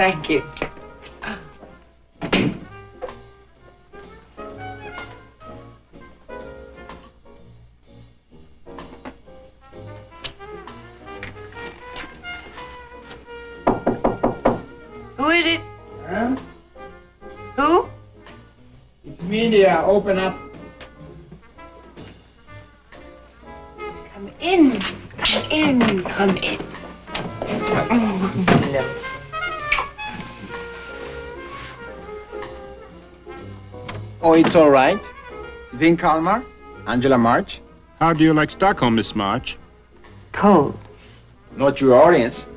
Thank you. Who is it? Huh? Who? It's me, dear. Open up. Come in. Come in. Come in. Oh, Oh, it's all right. Sven Kalmar, Angela March. How do you like Stockholm, Miss March? cold. Not your audience.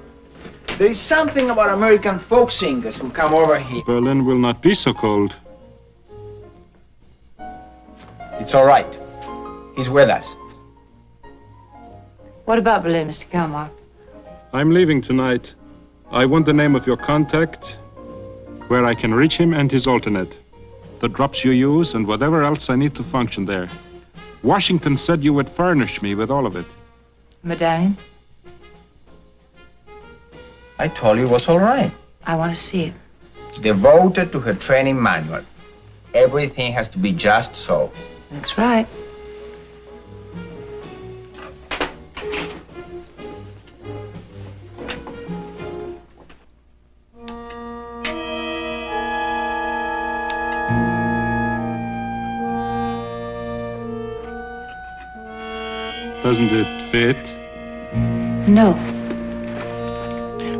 There is something about American folk singers who come over here. Berlin will not be so cold. It's all right. He's with us. What about Berlin, Mr. Kalmar? I'm leaving tonight. I want the name of your contact, where I can reach him and his alternate, the drops you use, and whatever else I need to function there. Washington said you would furnish me with all of it. Medallion? I told you it was all right. I want to see it. Devoted to her training manual. Everything has to be just so. That's right. Doesn't it fit? No.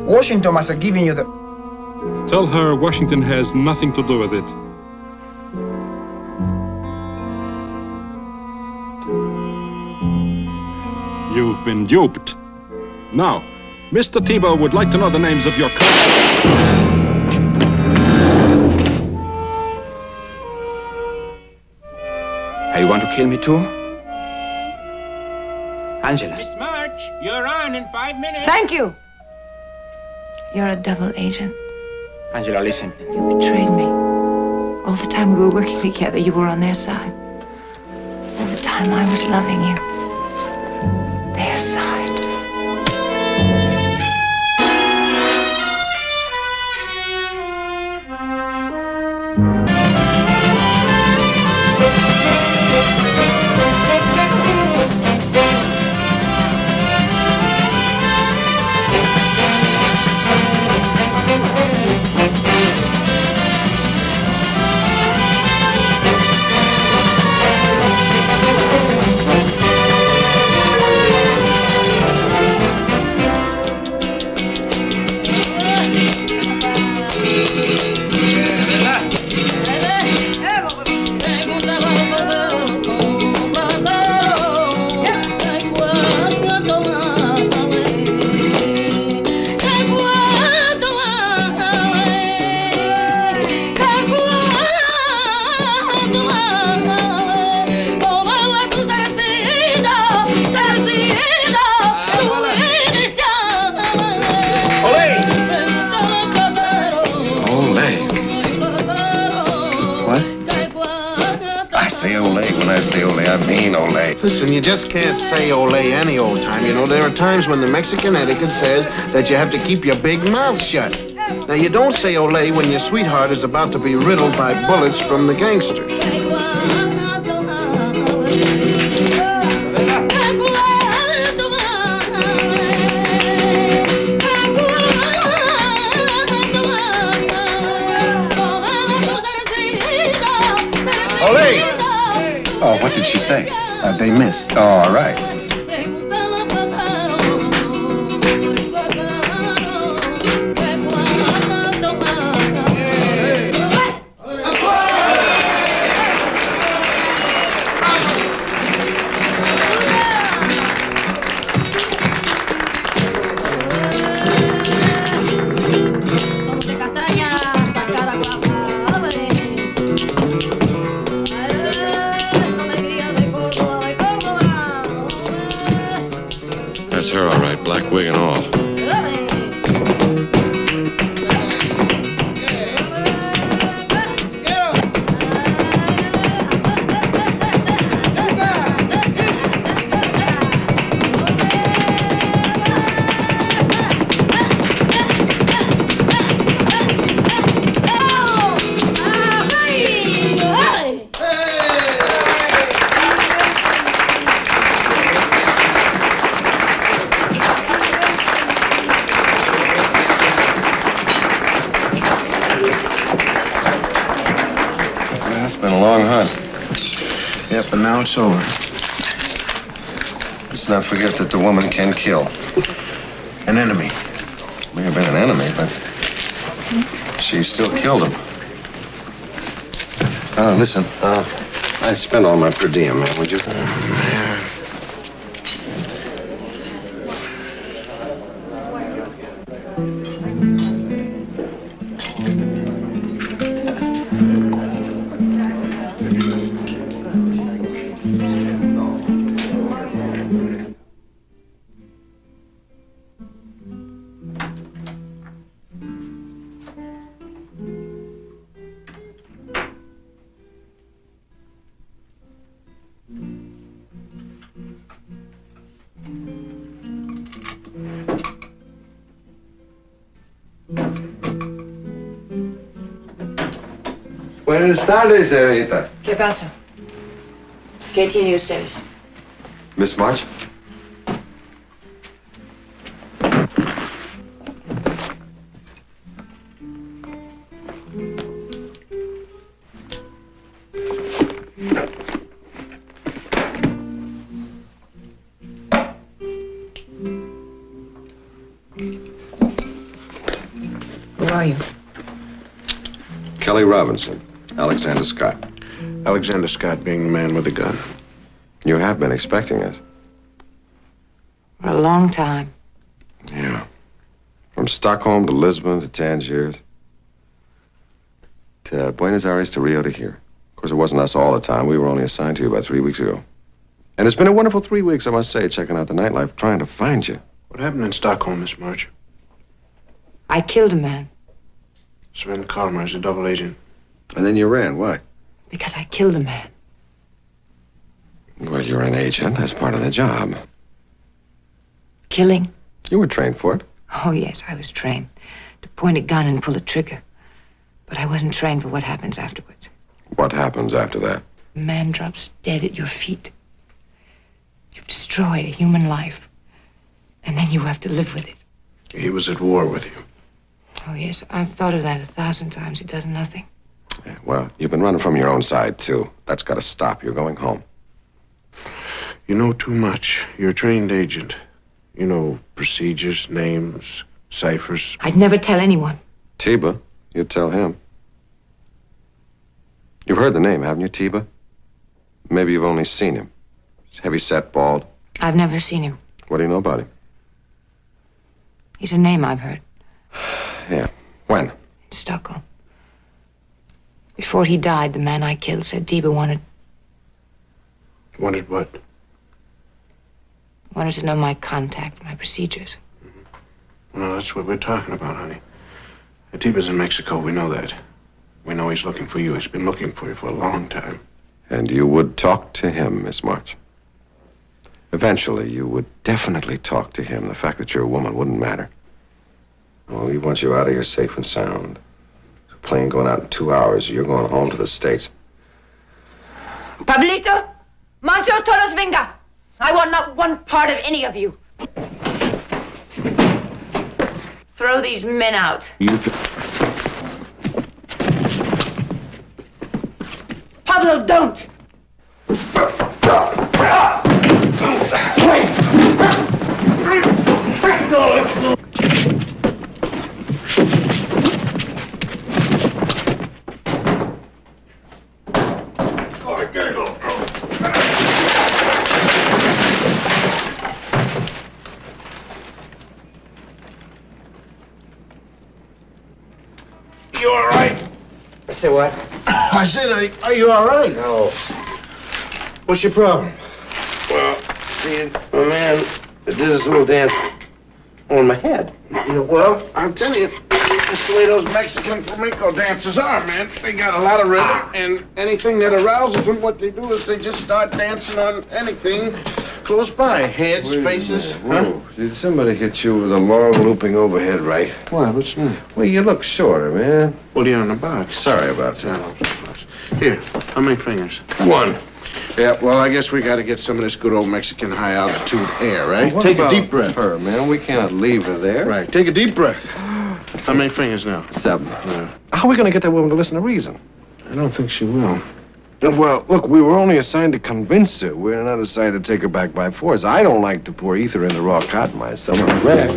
Washington must have given you the... Tell her Washington has nothing to do with it. You've been duped. Now, Mr. Tebow would like to know the names of your Hey, you want to kill me too? Angela. Miss March, you're on in 5 minutes. Thank you. You're a double agent. Angela, listen. You betrayed me. All the time we were working together, you were on their side. All the time I was loving you. Their side. Listen, you just can't say ole any old time. You know, there are times when the Mexican etiquette says that you have to keep your big mouth shut. Now, you don't say ole when your sweetheart is about to be riddled by bullets from the gangsters. Ole! Oh, what did she say? They missed. Oh, all right. That's her, all right, black wig and all. long hunt. Yep, and now it's over. Let's not forget that the woman can kill. An enemy. May have been an enemy, but she still killed him. Listen, I'd spend all my per diem, man, would you? Man. Buenas tardes, señorita. ¿Qué pasa? ¿Qué tiene ustedes? Miss March? Who are you? Kelly Robinson, Alexander Scott. Alexander Scott being the man with the gun. You have been expecting us. For a long time. Yeah. From Stockholm to Lisbon to Tangiers. To Buenos Aires to Rio to here. Of course, it wasn't us all the time. We were only assigned to you about 3 weeks ago. And it's been a wonderful 3 weeks, I must say, checking out the nightlife, trying to find you. What happened in Stockholm, Miss March? I killed a man Sven Kalmar is a double agent. And then you ran. Why? because I killed a man. Well, you're an agent. That's part of the job. Killing? You were trained for it. Oh, yes, I was trained to point a gun and pull a trigger. But I wasn't trained for what happens afterwards. What happens after that? A man drops dead at your feet. You've destroyed a human life. And then you have to live with it. He was at war with you. Oh, yes, I've thought of that 1,000 times. It does nothing. Yeah, well, you've been running from your own side, too. That's got to stop. You're going home. You know too much. You're a trained agent. You know procedures, names, ciphers. I'd never tell anyone. Tiba, you'd tell him. You've heard the name, haven't you, Tiba? Maybe you've only seen him. He's heavy-set, bald. I've never seen him. What do you know about him? He's a name I've heard. Yeah. When? In Stockholm. Before he died, the man I killed said Tiba wanted Wanted what? to know my contact, my procedures. Well, that's what we're talking about, honey. Atiba's in Mexico. We know that. We know he's looking for you. He's been looking for you for a long time. And you would talk to him, Miss March. Eventually, you would definitely talk to him. The fact that you're a woman wouldn't matter. Well, he wants you out of here safe and sound. The plane going out in 2 hours. You're going home to the States. Pablito, Mancho Toros Venga. I want not one part of any of you. Throw these men out. Pablo, don't! You all right? Say what? I said, are you all right? No. What's your problem? Well, see, my man did this little dance on my head. Yeah, well, I'll tell you, that's the way those Mexican flamenco dancers are, man. They got a lot of rhythm, and anything that arouses them, what they do is they just start dancing on anything close by. Heads, faces. Whoa. Did somebody hit you with a long looping overhead right? What? What's that? Well, you look shorter, man. Well, you're in the box. Sorry about that. Here, how many fingers? One. Yeah, well, I guess we got to get some of this good old Mexican high-altitude air, right? What Take a about deep breath. her, man? We cannot leave her there. Right, take a deep breath. How many fingers now? 7. Yeah. How are we going to get that woman to listen to reason? I don't think she will. Well, look, we were only assigned to convince her. We're not assigned to take her back by force. I don't like to pour ether into raw cotton myself. I'm Rick.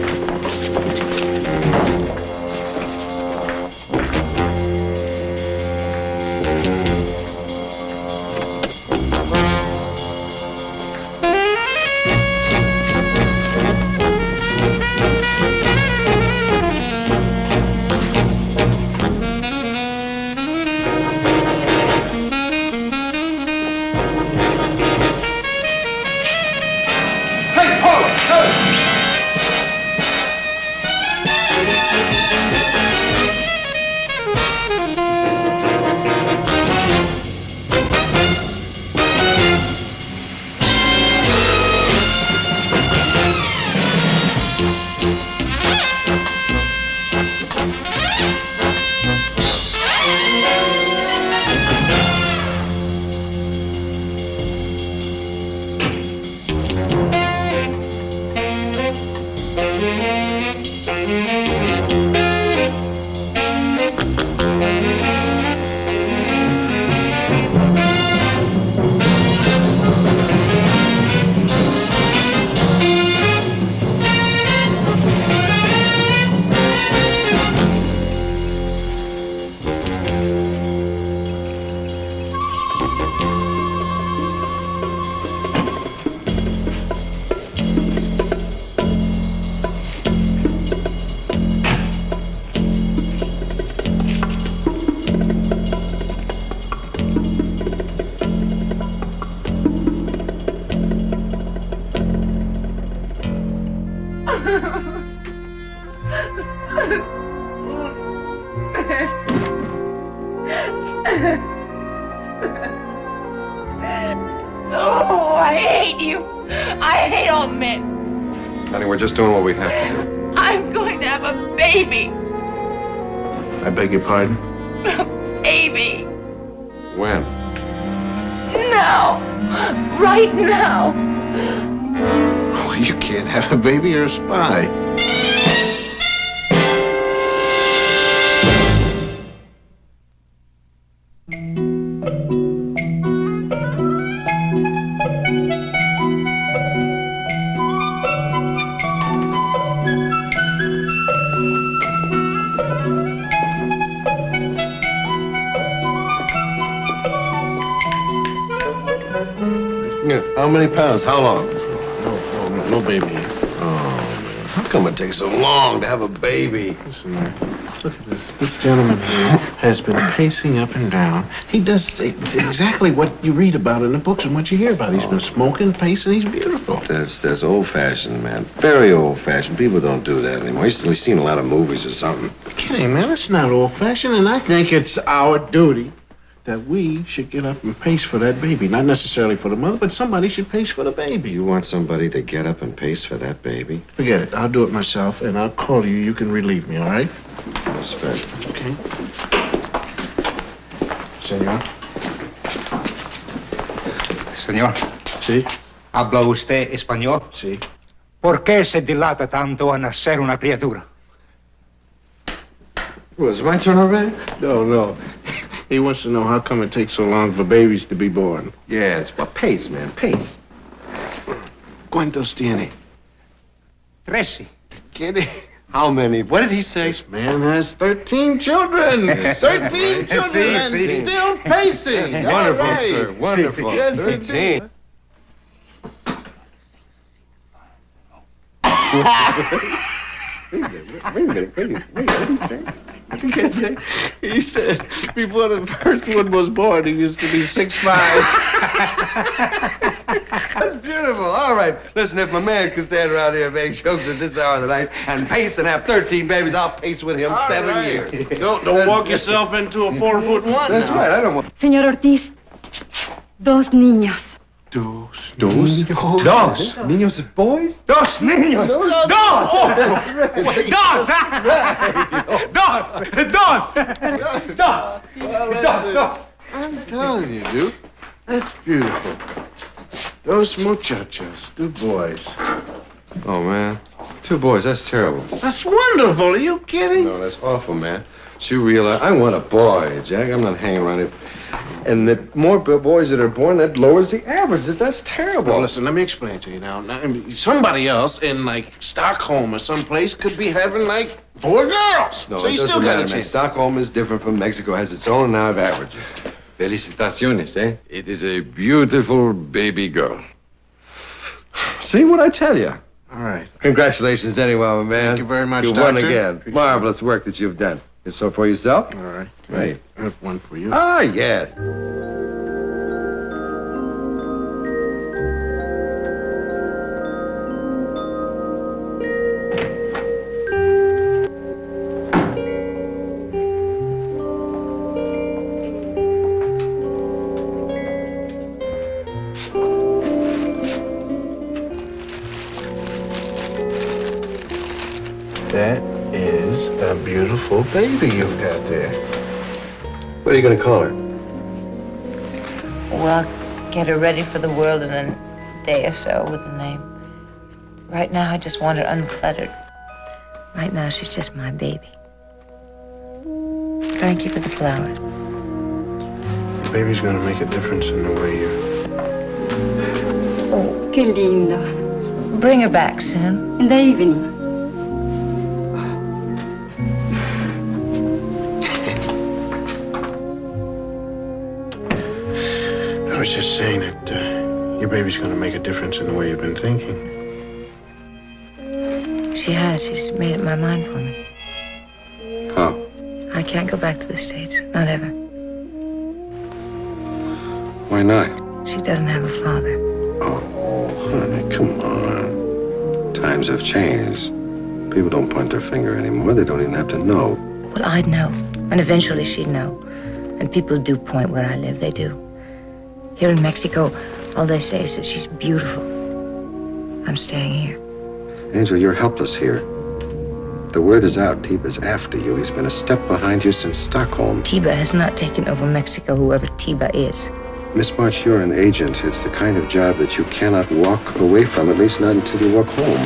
Oh, I hate you. I hate all men. Honey, we're just doing what we have to do. I'm going to have a baby. I beg your pardon? Baby. When? Now. Right now. Oh, you can't have a baby. You're a spy. Yeah. How many pounds? How long? No baby. How come it takes so long to have a baby? Listen, look at this. This gentleman here has been pacing up and down. He does exactly what you read about in the books and what you hear about. He's been smoking, pacing. He's beautiful. That's old-fashioned, man. Very old-fashioned. People don't do that anymore. You've seen a lot of movies or something. You're kidding, man. It's not old-fashioned, and I think it's our duty that we should get up and pace for that baby. Not necessarily for the mother, but somebody should pace for the baby. You want somebody to get up and pace for that baby? Forget it. I'll do it myself, and I'll call you. You can relieve me, all right? Respect. Okay. Señor. Señor, Sí? ¿habla usted español? Sí. ¿Por qué se dilata tanto a nacer una criatura? Was my turn already? No. He wants to know how come it takes so long for babies to be born. Yeah, it's about pace, man. Pace. ¿Cuántos tiene? 13. Kitty. How many? What did he say? This man has 13 children. 13 children and sí. still pacing. That's All wonderful, right. sir. Wonderful. Yes, 13. Wait a minute. What did he say? He said before the first one was born, he used to be 6'5". That's beautiful. All right. Listen, if my man can stand around here and make jokes at this hour of the night and pace and have 13 babies, I'll pace with him 7 years. Don't walk yourself into a 4'1". That's now. right. I don't want... Señor Ortiz, 2 niños. Dos. Dos? Niños and boys? ¡Dos niños! ¡Dos! ¡Dos! ¡Dos! I'm telling you, Duke. That's beautiful. Dos muchachos, 2 boys. Oh, man. 2 boys, that's terrible. That's wonderful. Are you kidding? No, that's awful, man. So you realize, I want a boy, Jack. I'm not hanging around here. And the more boys that are born, that lowers the averages. That's terrible. Well, listen, let me explain to you now. Somebody else in, like, Stockholm or someplace could be having, like, 4 girls. No, so it you doesn't still got matter, a man. chance. Stockholm is different from Mexico. Has its own now of averages. Felicitaciones, eh? It is a beautiful baby girl. See what I tell you? All right. Congratulations anyway, my man. Thank you very much, You Doctor. won again. Appreciate Marvelous work that you've done. It's so for yourself? All right. Right. I have one for you. Ah, yes. That is a beautiful baby you got there. What are you going to call her? Well, get her ready for the world in a day or so with a name. Right now, I just want her uncluttered. Right now, she's just my baby. Thank you for the flowers. The baby's gonna make a difference in the way you... Qué lindo. Bring her back soon. In the evening. I was just saying that your baby's gonna make a difference in the way you've been thinking. She has. She's made up my mind for me. How? I can't go back to the States. Not ever. Why not? She doesn't have a father. Oh, honey, come on. Times have changed. People don't point their finger anymore. They don't even have to know. Well, I'd know. And eventually she'd know. And people do point where I live. They do. Here in Mexico, all they say is that she's beautiful. I'm staying here. Angel, you're helpless here. The word is out. Tiba's after you. He's been a step behind you since Stockholm. Tiba has not taken over Mexico, whoever Tiba is. Miss March, you're an agent. It's the kind of job that you cannot walk away from, at least not until you walk home.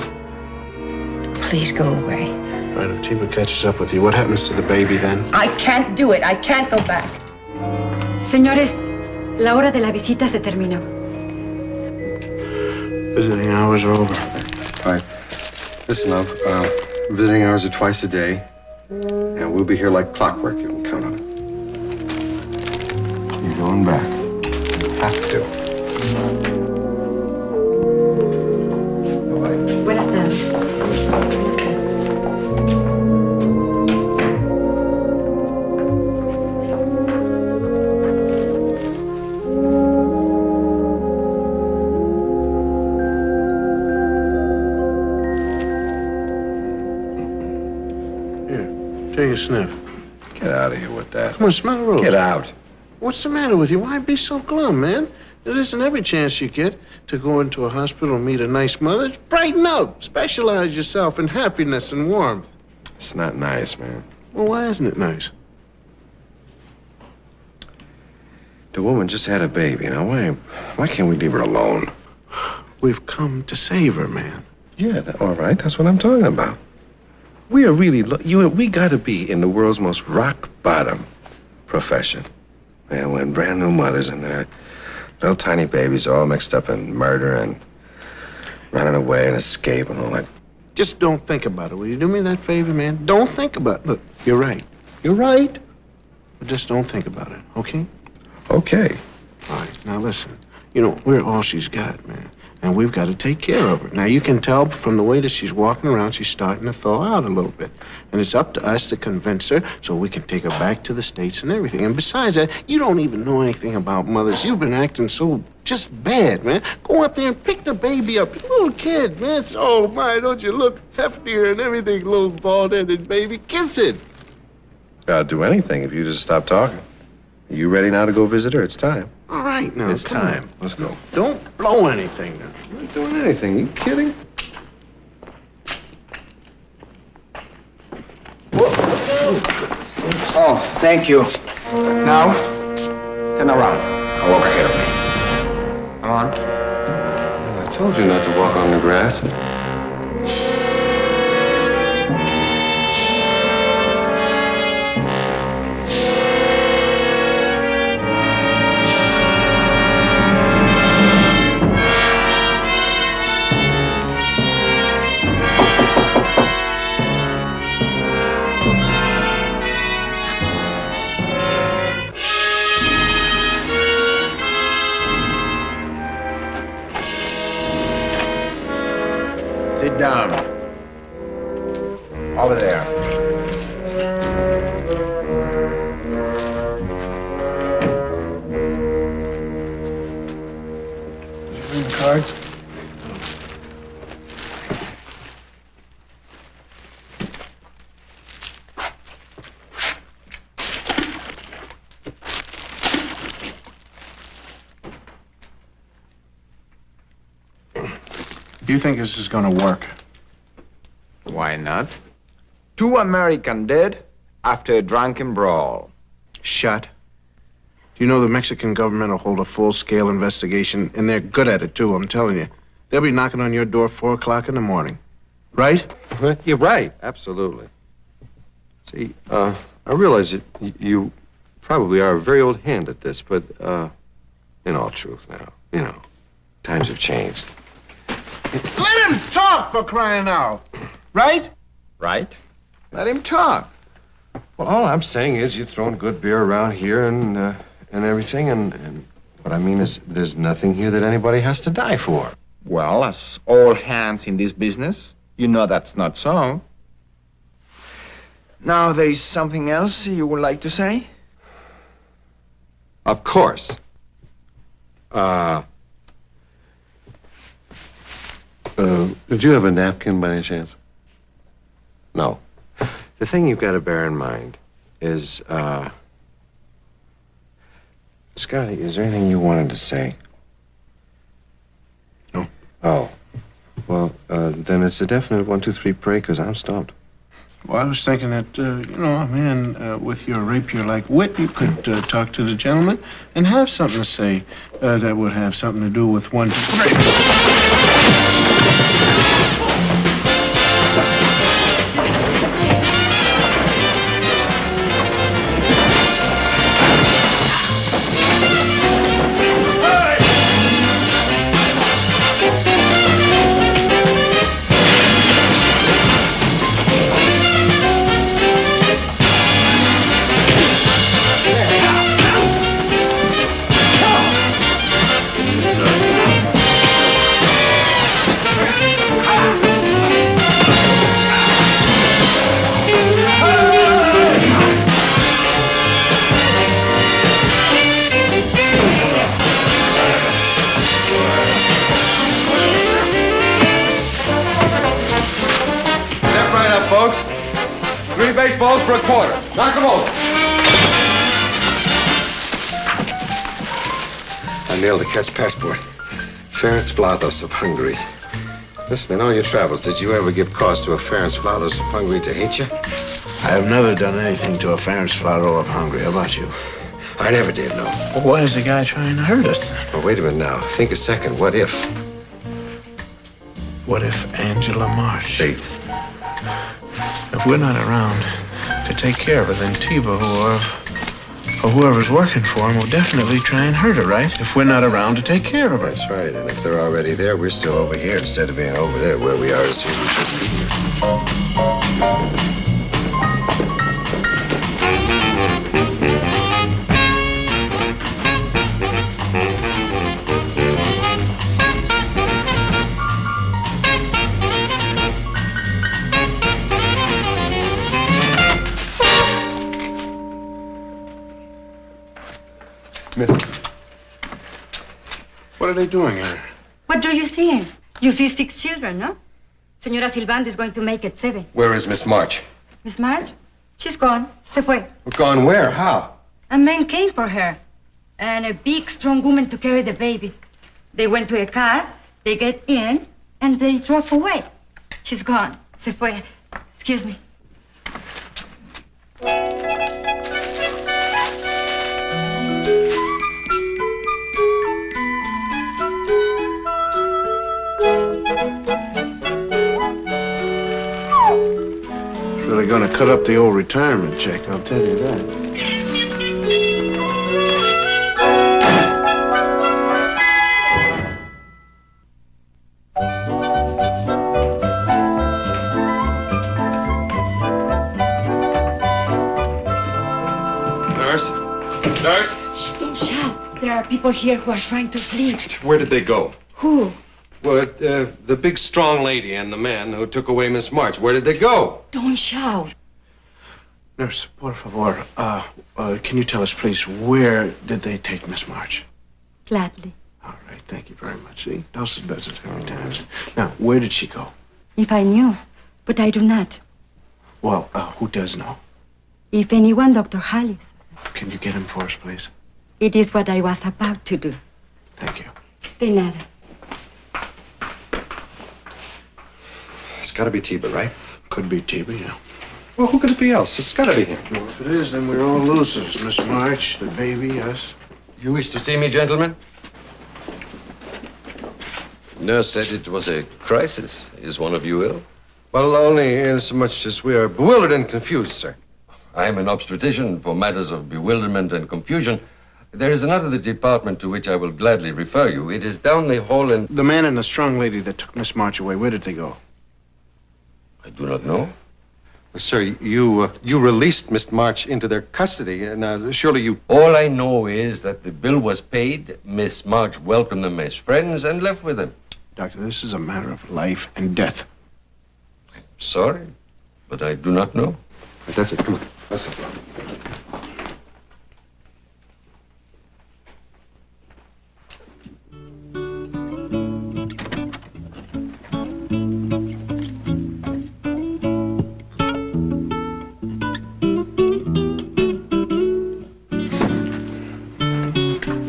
Please go away. Right, if Tiba catches up with you, what happens to the baby then? I can't do it. I can't go back. Señores, la hora de la visita se terminó. Visiting hours are over. All right. Listen, love. Visiting hours are twice a day. And we'll be here like clockwork. You can count on it. You're going back. You have to. Bye-bye. Buenas tardes. Take a sniff. Get out of here with that. Come on, smell the rose. Get out. What's the matter with you? Why be so glum, man? It isn't every chance you get to go into a hospital and meet a nice mother. Brighten up. Specialize yourself in happiness and warmth. It's not nice, man. Well, why isn't it nice? The woman just had a baby. Now, why can't we leave her alone? We've come to save her, man. Yeah, all right. That's what I'm talking about. We are really, we got to be in the world's most rock bottom profession. Man, when brand new mothers and their little tiny babies are all mixed up in murder and running away and escape and all that. Just don't think about it. Will you do me that favor, man? Don't think about it. Look, you're right. You're right. But just don't think about it, okay? Okay. All right, now listen. You know, we're all she's got, man. And we've got to take care of her. Now, you can tell from the way that she's walking around, she's starting to thaw out a little bit. And it's up to us to convince her so we can take her back to the States and everything. And besides that, you don't even know anything about mothers. You've been acting so just bad, man. Go up there and pick the baby up. Little kid, man. Oh, my, don't you look heftier and everything, little bald-headed baby. Kiss it. I'll do anything if you just stop talking. Are you ready now to go visit her? It's time. All right, now. It's come time. on. Let's go. Don't blow anything now. I'm not doing anything. Are you kidding? Oh, thank you. Now, turn around. I'll walk ahead of me. Come on. I told you not to walk on the grass. Over there. Did you bring the cards? Do you think this is going to work? Why not? 2 Americans dead after a drunken brawl. Shut. Do you know the Mexican government will hold a full-scale investigation, and they're good at it, too, I'm telling you. They'll be knocking on your door 4 o'clock in the morning. Right? You're right, absolutely. See, I realize that you probably are a very old hand at this, but in all truth now, times have changed. Let him talk, for crying out. Right? Right? Let him talk. Well, all I'm saying is you've thrown good beer around here and everything, and what I mean is there's nothing here that anybody has to die for. Well, as all hands in this business, you know that's not so. Now, there is something else you would like to say? Of course. Did you have a napkin by any chance? No. The thing you've got to bear in mind is, Scotty, is there anything you wanted to say? No. Oh. Well, then it's a definite 1, 2, 3 parade, because I'm stumped. Well, I was thinking that, a man with your rapier-like wit, you could talk to the gentleman and have something to say that would have something to do with 1, 2, 3. Folks, 3 baseballs for a quarter. Knock 'em over. I nailed the cat's passport. Ferenc Vlados of Hungary. Listen, in all your travels, did you ever give cause to a Ferenc Vlados of Hungary to hate you? I have never done anything to a Ferenc Vlado of Hungary. How about you? I never did, no. Well, why is the guy trying to hurt us? Well, wait a minute now. Think a second. What if? What if Angela March? See, If we're not around to take care of her, then Tiba or whoever's working for him will definitely try and hurt her, right? If we're not around to take care of her. that's right. And if they're already there, we're still over here instead of being over there where we are. So we shouldn't be here. Miss. What are they doing here? What do you think? You see 6 children, no? Señora Silvando is going to make it 7. Where is Miss March? Miss March? She's gone. Se fue. Gone where? How? A man came for her. And a big, strong woman to carry the baby. They went to a car, they get in, and they drove away. She's gone. Se fue. Excuse me. So they're going to cut up the old retirement check, I'll tell you that. Nurse? Shh, don't shout. There are people here who are trying to sleep. Where did they go? Who? Well, the big, strong lady and the man who took away Miss March, where did they go? Don't shout. Nurse, por favor, can you tell us, please, where did they take Miss March? Gladly. All right, thank you very much. See, Dawson does it every time. Now, where did she go? If I knew, but I do not. Well, who does know? If anyone, Dr. Hollis. Can you get him for us, please? It is what I was about to do. Thank you. De nada. It's got to be Tiba, right? Could be Tiba, yeah. Well, who could it be else? It's got to be him. Well, if it is, then we're all losers. Miss March, the baby, us. You wish to see me, gentlemen? Nurse said it was a crisis. Is one of you ill? Well, only inasmuch as we are bewildered and confused, sir. I'm an obstetrician for matters of bewilderment and confusion. There is another department to which I will gladly refer you. It is down the hall in... The man and the strong lady that took Miss March away, where did they go? I do not know. Well, sir, you released Miss March into their custody. Now, surely you... All I know is that the bill was paid, Miss March welcomed them as friends, and left with them. Doctor, this is a matter of life and death. Sorry, but I do not know. That's it. Come on. That's it.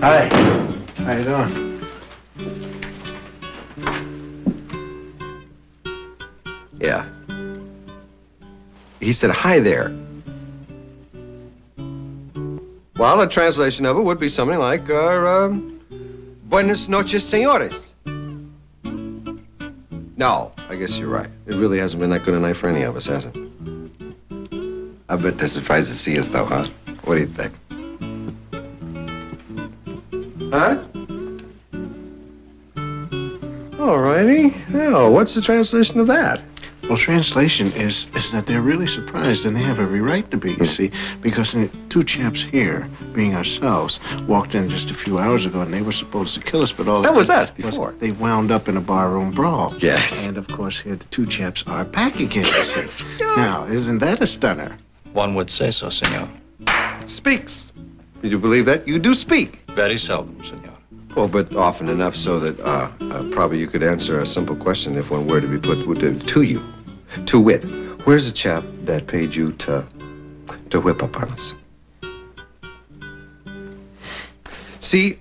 Hi. How you doing? Yeah. He said, hi there. Well, a translation of it would be something like, Buenas noches, señores. No, I guess you're right. It really hasn't been that good a night for any of us, has it? I bet they're surprised to see us, though, huh? What do you think? Huh? All righty. Well, what's the translation of that? Well, translation is that they're really surprised, and they have every right to be, you see, because the two chaps here, being ourselves, walked in just a few hours ago, and they were supposed to kill us, but all That was us was before. they wound up in a barroom brawl. Yes. And, of course, here the two chaps are back again, you see. Now, isn't that a stunner? One would say so, senor. Speaks. Did you believe that? You do speak. Very seldom, senor. Well, but often enough so that probably you could answer a simple question if one were to be put to you. To wit, where's the chap that paid you to whip up on us? See,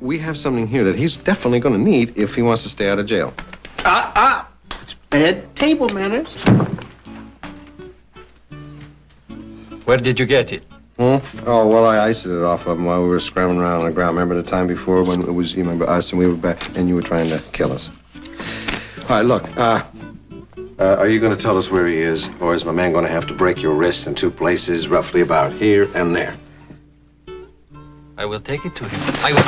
we have something here that he's definitely going to need if he wants to stay out of jail. It's bad table manners. Where did you get it? Hmm? Oh, well, I iced it off of him while we were scrambling around on the ground. Remember the time before when it was, you remember us and we were back and you were trying to kill us? All right, look, are you going to tell us where he is, or is my man going to have to break your wrist in two places, roughly about here and there? I will take it to him. I will...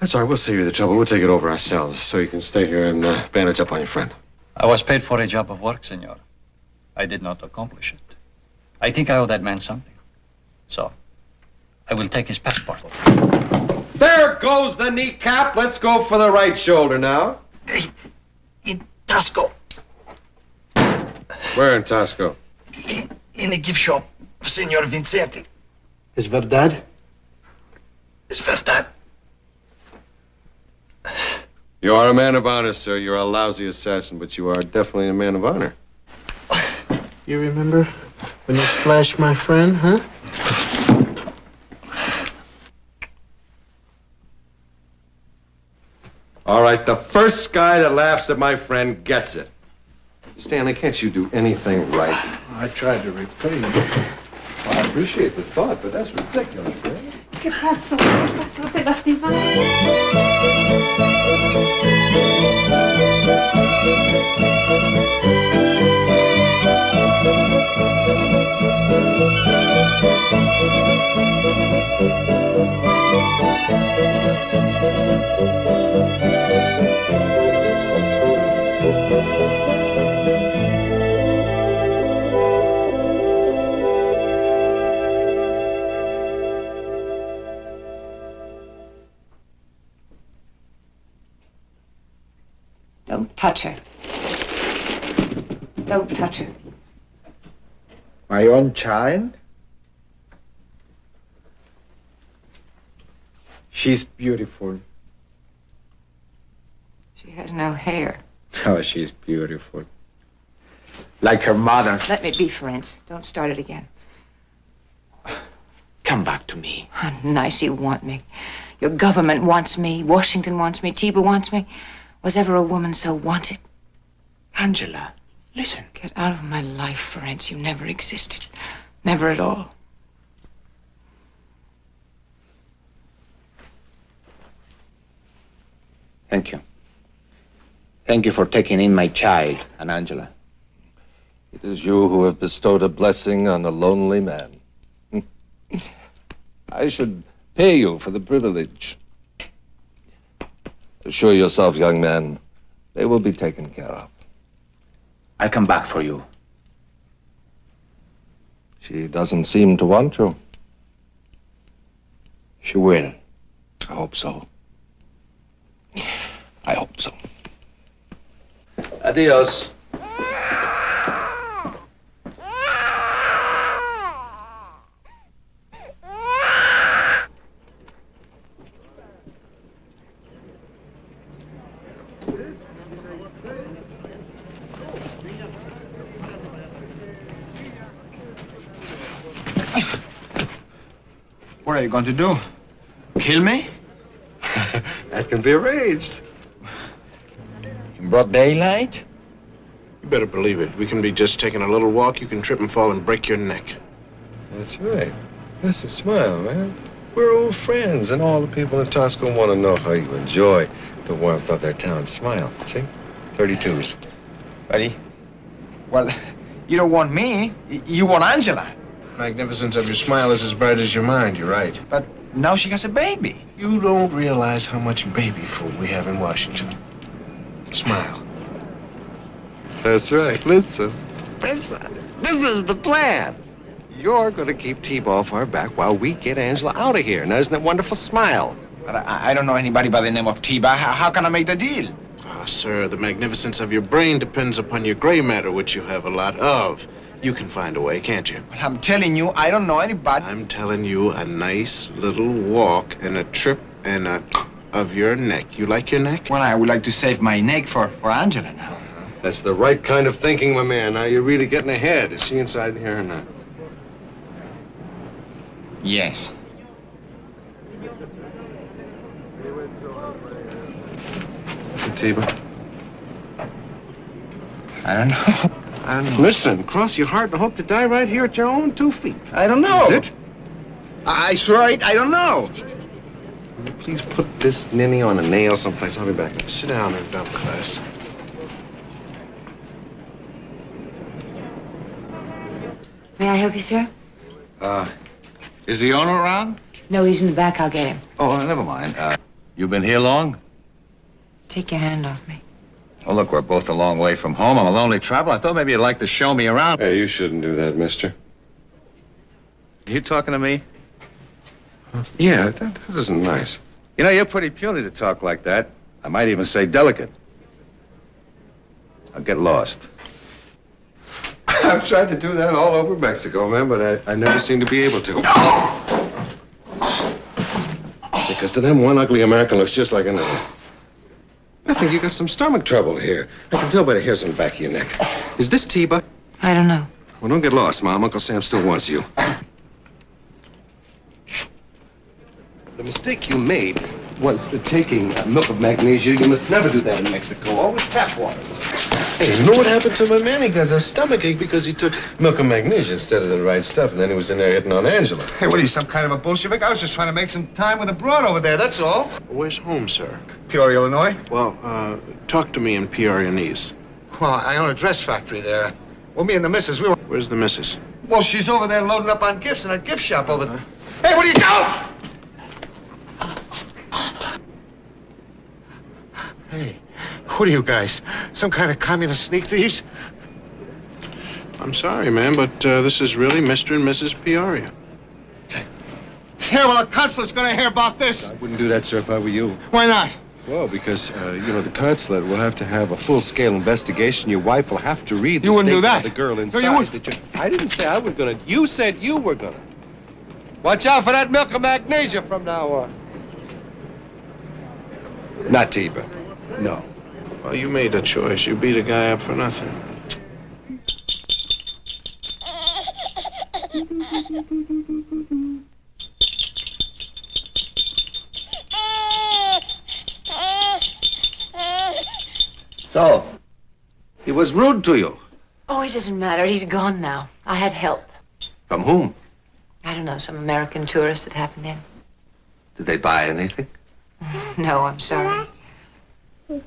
That's all right. We'll save you the trouble. We'll take it over ourselves, so you can stay here and bandage up on your friend. I was paid for a job of work, senor. I did not accomplish it. I think I owe that man something. So, I will take his passport. There goes the kneecap. Let's go for the right shoulder now. In Tasco. Where in Tasco? In the gift shop of Senor Vincenti. Is verdad? It's verdad. You are a man of honor, sir. You're a lousy assassin, but you are definitely a man of honor. You remember when you splashed my friend, huh? All right, the first guy that laughs at my friend gets it. Stanley, can't you do anything right? I tried to repay you. Well, I appreciate the thought, but that's ridiculous, man. ¿Qué pasó? ¿Qué pasó? ¿Te lastimaste? touch her. Don't touch her. My own child? She's beautiful. She has no hair. Oh, she's beautiful. Like her mother. Let me be, Ferenc. Don't start it again. Come back to me. How nice you want me. Your government wants me. Washington wants me. Tiba wants me. Was ever a woman so wanted? Angela, listen. Get out of my life, Ferenc. You never existed. Never at all. Thank you. Thank you for taking in my child and Angela. It is you who have bestowed a blessing on a lonely man. I should pay you for the privilege. Assure yourself, young man, they will be taken care of. I'll come back for you. She doesn't seem to want you. She will. I hope so. I hope so. Adios. What are you going to do? Kill me? That can be arranged. In broad daylight? You better believe it. We can be just taking a little walk. You can trip and fall and break your neck. That's right. That's a smile, man. We're old friends, and all the people in Tosco want to know how you enjoy the warmth of their town. Smile, see? 32s. Buddy, well, you don't want me. You want Angela. Magnificence of your smile is as bright as your mind. You're right. But now she has a baby. You don't realize how much baby food we have in Washington. Smile. That's right. Listen. This is the plan. You're going to keep T-Ball off our back while we get Angela out of here. Now, isn't that wonderful? Smile. But I don't know anybody by the name of Tiba. How can I make the deal? Ah, sir, the magnificence of your brain depends upon your gray matter, which you have a lot of. You can find a way, can't you? Well, I'm telling you, I don't know anybody. I'm telling you, a nice little walk and a trip and of your neck. You like your neck? Well, I would like to save my neck for Angela now. That's the right kind of thinking, my man. Now, you're really getting ahead. Is she inside here or not? Yes. Tiba? I don't know. I don't know. Listen, cross your heart and hope to die right here at your own 2 feet. I don't know. That's it? I swear I don't know. Will you please put this ninny on a nail someplace? I'll be back. Sit down there, dumb class. May I help you, sir? Is the owner around? No, he's in the back. I'll get him. Oh, never mind. You been here long? Take your hand off me. Oh, look, we're both a long way from home. I'm a lonely traveler. I thought maybe you'd like to show me around. Hey, you shouldn't do that, mister. You talking to me? Yeah, that isn't nice. You know, you're pretty puny to talk like that. I might even say delicate. I'll get lost. I've tried to do that all over Mexico, man, but I never seem to be able to. Because to them, one ugly American looks just like another. I think you got some stomach trouble here. I can tell by the hairs on the back of your neck. Is this Tiba? I don't know. Well, don't get lost, Mom. Uncle Sam still wants you. The mistake you made was taking milk of magnesia. You must never do that in Mexico. Always tap water. Hey, you know what happened to my man? He got a stomachache because he took milk of magnesia instead of the right stuff, and then he was in there hitting on Angela. Hey, what are you, some kind of a Bolshevik? I was just trying to make some time with a broad over there, that's all. Where's home, sir? Peoria, Illinois. Well, talk to me in Peoria-nese. Well, I own a dress factory there. Well, me and the missus, we were... Where's the missus? Well, she's over there loading up on gifts in a gift shop over there. Hey, what are you doing? Hey, what are you guys? Some kind of communist sneak thieves? I'm sorry, man, but this is really Mr. and Mrs. Peoria. Yeah, well, the consulate's gonna hear about this. I wouldn't do that, sir, if I were you. Why not? Well, because, the consulate will have to have a full-scale investigation. Your wife will have to read the You wouldn't do statement that. of the girl inside. No, you wouldn't. I didn't say I was going to. You said you were going to. Watch out for that milk of magnesia from now on. Not Tiba. No. Well, you made a choice. You beat a guy up for nothing. So, he was rude to you. Oh, it doesn't matter. He's gone now. I had help. From whom? I don't know, some American tourist that happened in. Did they buy anything? No, I'm sorry.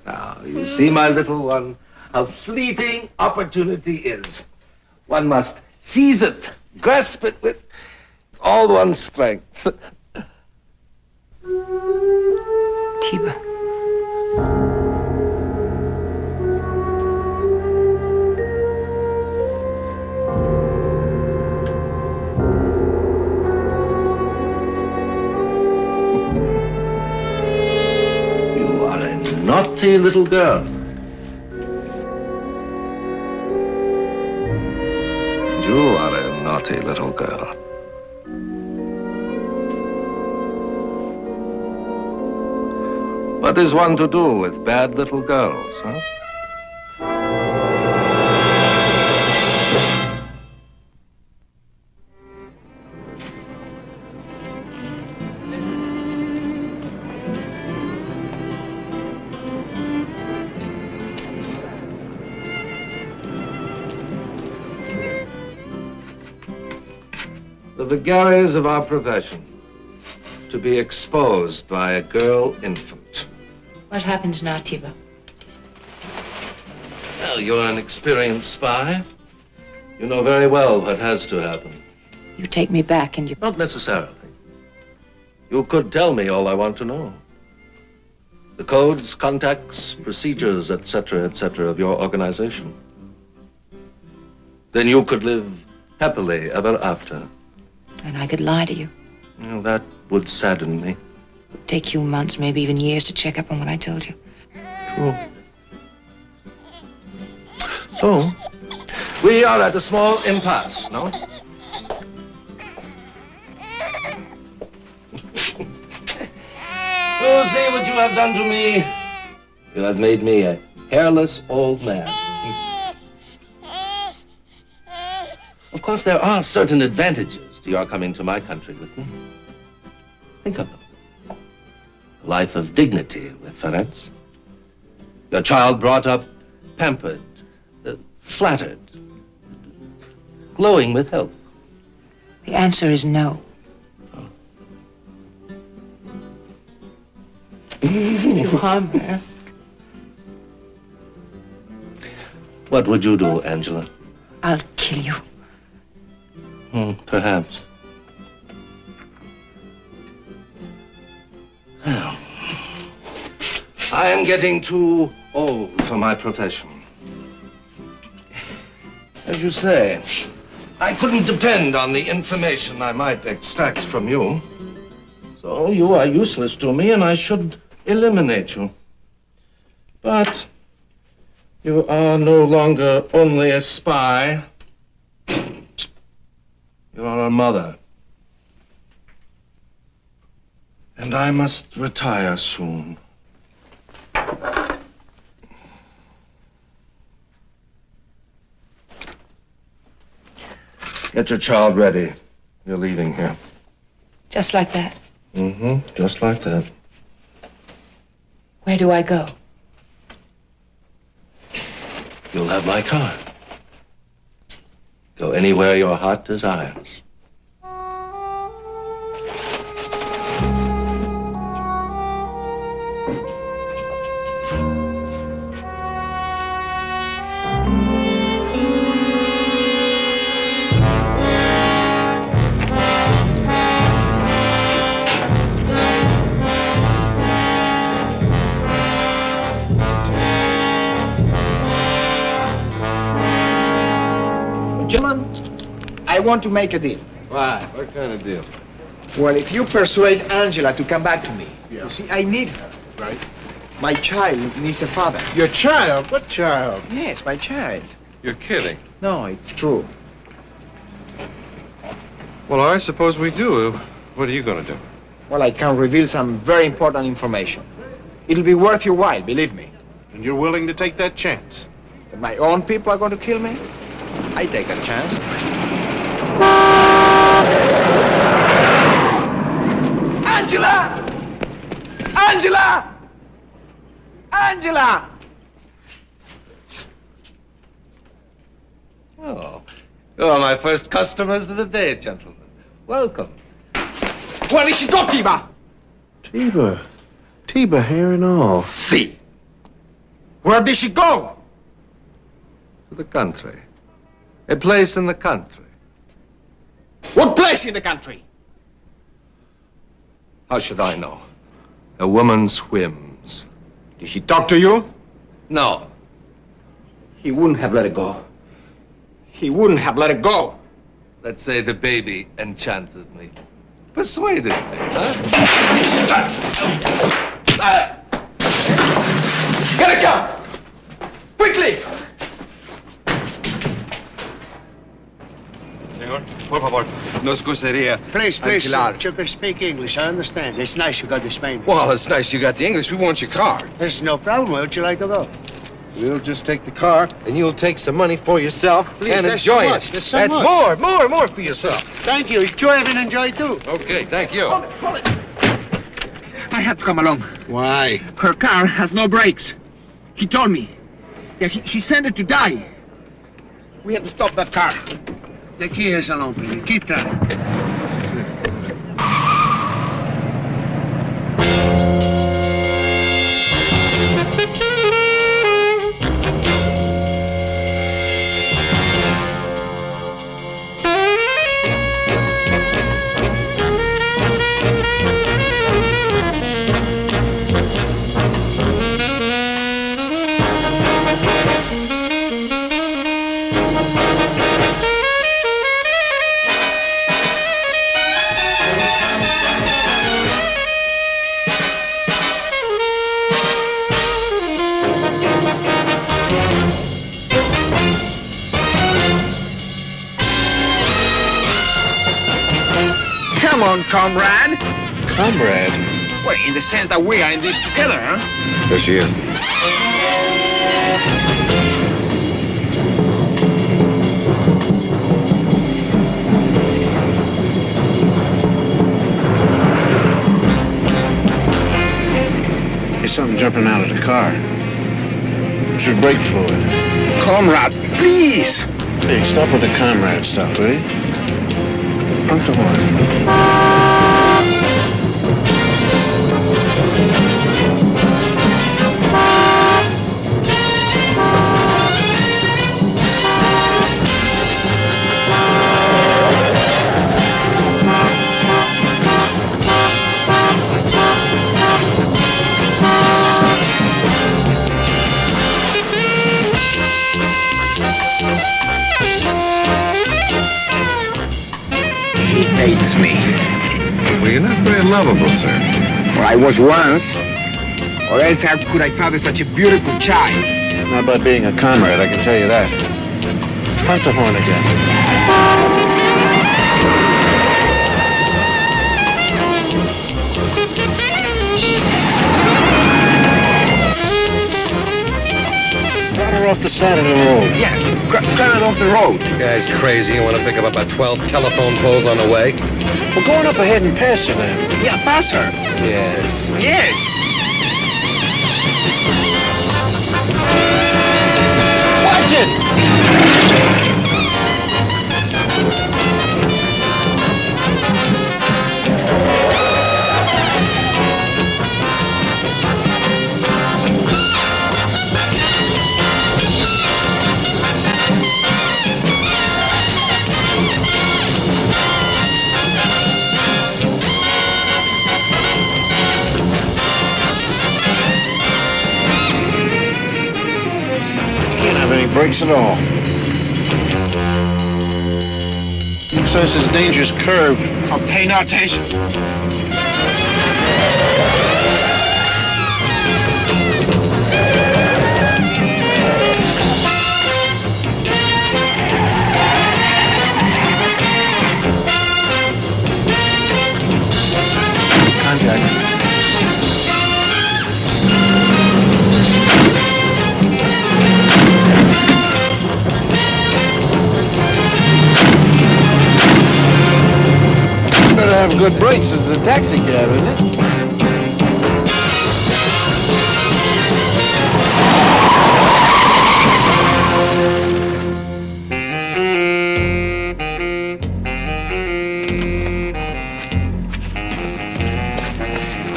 Now, you see, my little one, how fleeting opportunity is. One must seize it, grasp it with all one's strength. Tiba. You are a naughty little girl. You are a naughty little girl. What is one to do with bad little girls, huh? The vagaries of our profession. To be exposed by a girl infant. What happens now, Tiba? Well, you're an experienced spy. You know very well what has to happen. You take me back and you... Not necessarily. You could tell me all I want to know. The codes, contacts, procedures, etc., of your organization. Then you could live happily ever after. And I could lie to you. Well, that would sadden me. It'd take you months, maybe even years to check up on what I told you. True. So, we are at a small impasse, no? Oh, see what you have done to me. You have made me a hairless old man. Of course, there are certain advantages to your coming to my country with me. Think of them. A life of dignity with Ferenc. Your child brought up, pampered, flattered, glowing with health. The answer is no. You harm her. What would you do, Angela? I'll kill you. Perhaps. Well, I am getting too old for my profession. As you say, I couldn't depend on the information I might extract from you. So you are useless to me, and I should eliminate you. But you are no longer only a spy. You are a mother. And I must retire soon. Get your child ready. You're leaving here. Just like that. Just like that. Where do I go? You'll have my car. Go anywhere your heart desires. Gentlemen, I want to make a deal. Why? What kind of deal? Well, if you persuade Angela to come back to me, you see, I need her. Right. My child needs a father. Your child? What child? Yes, my child. You're kidding. No, it's true. Well, all right, suppose we do. What are you going to do? Well, I can reveal some very important information. It'll be worth your while, believe me. And you're willing to take that chance? That my own people are going to kill me? I take that chance. Angela! Angela! Angela! Oh, you're my first customers of the day, gentlemen. Welcome. Where did she go, Tiba? Tiba. Tiba, hair and all. See. Where did she go? To the country. A place in the country. What place in the country? How should I know? A woman's whims. Did she talk to you? No. He wouldn't have let it go. He wouldn't have let it go. Let's say the baby enchanted me. Persuaded me, huh? Get a gun! Quickly! Senor, por favor, no excusaría. Please, alquilar. you can speak English. I understand. It's nice you got the Spanish. Well, it's nice you got the English. We want your car. There's no problem. Where would you like to go? We'll just take the car, and you'll take some money for yourself Please, and that's enjoy so much. it. That's so That's much. more for yourself. Thank you. Enjoy it and enjoy too. Okay, thank you. I had to come along. Why? Her car has no brakes. He told me. Yeah, he sent it to die. We have to stop that car. The key is alone, baby. Keep trying. Come on, comrade. Comrade? Well, in the sense that we are in this together, huh? There she is. There's something jumping out of the car. It's your brake fluid. Comrade, please. Hey, stop with the comrade stuff, will you? Punch the horn. She hates me. Well, you're not very lovable, sir. Well, I was once. Or else how could I father such a beautiful child? Not by being a comrade, I can tell you that. Punch the horn again. Run her off the side of the road. Yeah, grab it off the road. You guy's crazy. You want to pick up about 12 telephone poles on the way? We're going up ahead and pass her then. Yeah, pass her. Yes. Yes. Watch it! Can't have any brakes at all. So it's this dangerous curve. I'm paying no attention. have good brakes as a taxi cab, isn't it?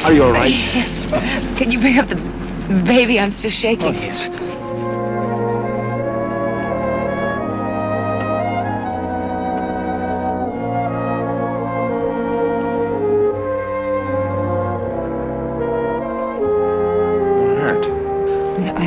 Are you all right? Yes. Can you bring up the baby? I'm still shaking. Oh, yes. No, I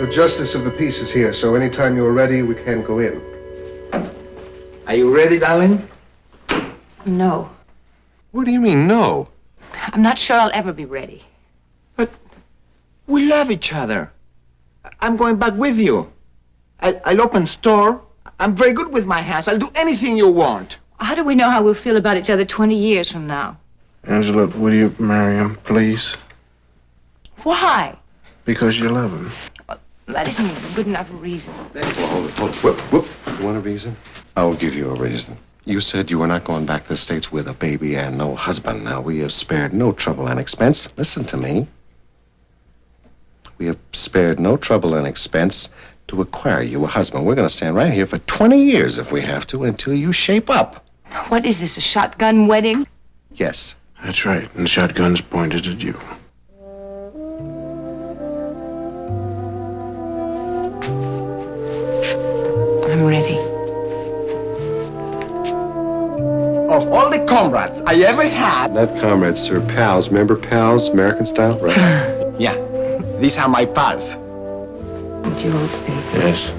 The justice of the peace is here, so anytime you're ready, we can go in. Are you ready, darling? No. What do you mean, no? I'm not sure I'll ever be ready. We love each other. I'm going back with you. I'll open store. I'm very good with my hands. I'll do anything you want. How do we know how we'll feel about each other 20 years from now? Angela, will you marry him, please? Why? Because you love him. That isn't a good enough reason. Well, hold it. Whoop. You want a reason? I'll give you a reason. You said you were not going back to the States with a baby and no husband. Now, we have spared no trouble and expense. Listen to me. We have spared no trouble and expense to acquire you a husband. We're going to stand right here for 20 years if we have to until you shape up. What is this, a shotgun wedding? Yes. That's right, and shotguns pointed at you. I'm ready. Of all the comrades I ever had... Not comrades, sir. Pals. Remember pals? American style? Right. Yeah. These are my pals. Would you hold the baby? Yes.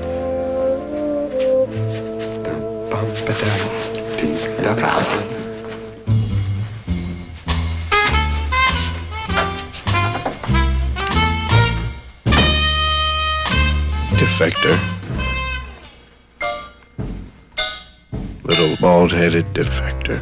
The pals. Defector. Little bald-headed defector.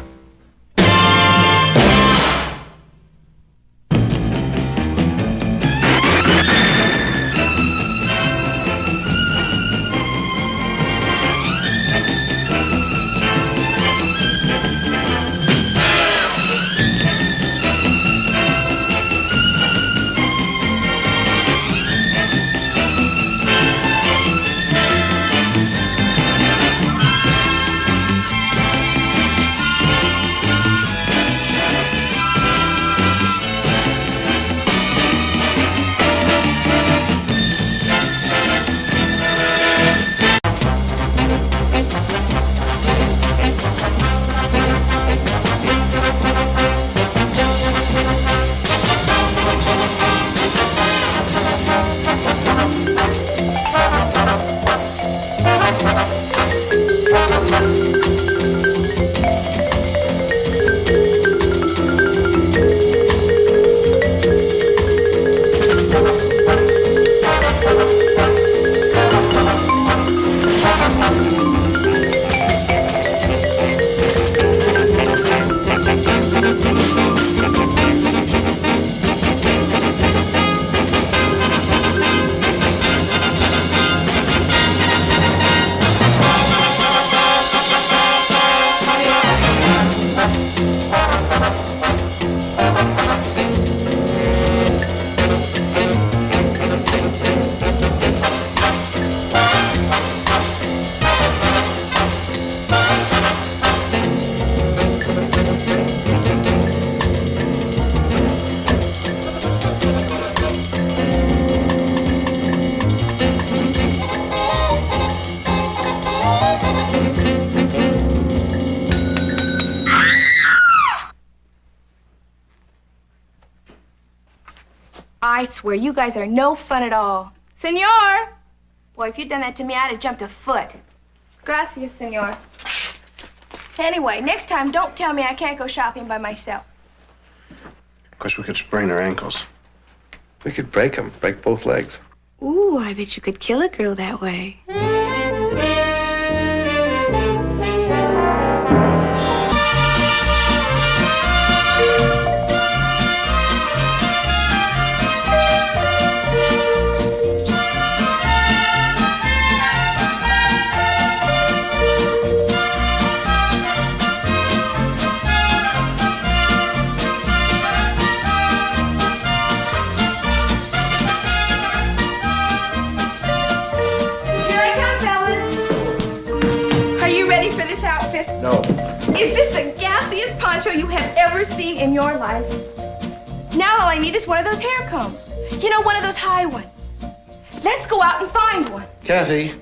I swear, you guys are no fun at all. Senor! Boy, if you'd done that to me, I'd have jumped a foot. Gracias, senor. Anyway, next time, don't tell me I can't go shopping by myself. Of course, we could sprain our ankles. We could break him, break both legs. Ooh, I bet you could kill a girl that way. No. Is this the gassiest poncho you have ever seen in your life? Now all I need is one of those hair combs. You know, one of those high ones. Let's go out and find one. Kathy,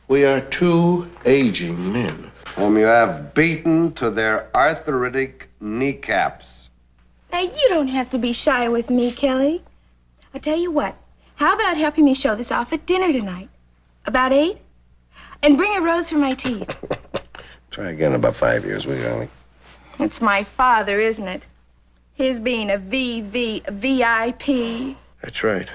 we are two aging men. Whom you have beaten to their arthritic kneecaps. Now, you don't have to be shy with me, Kelly. I'll tell you what. How about helping me show this off at dinner tonight? About 8? And bring a rose for my tea. Try again in about 5 years, will you, Allie? It's my father, isn't it? His being a VIP. That's right.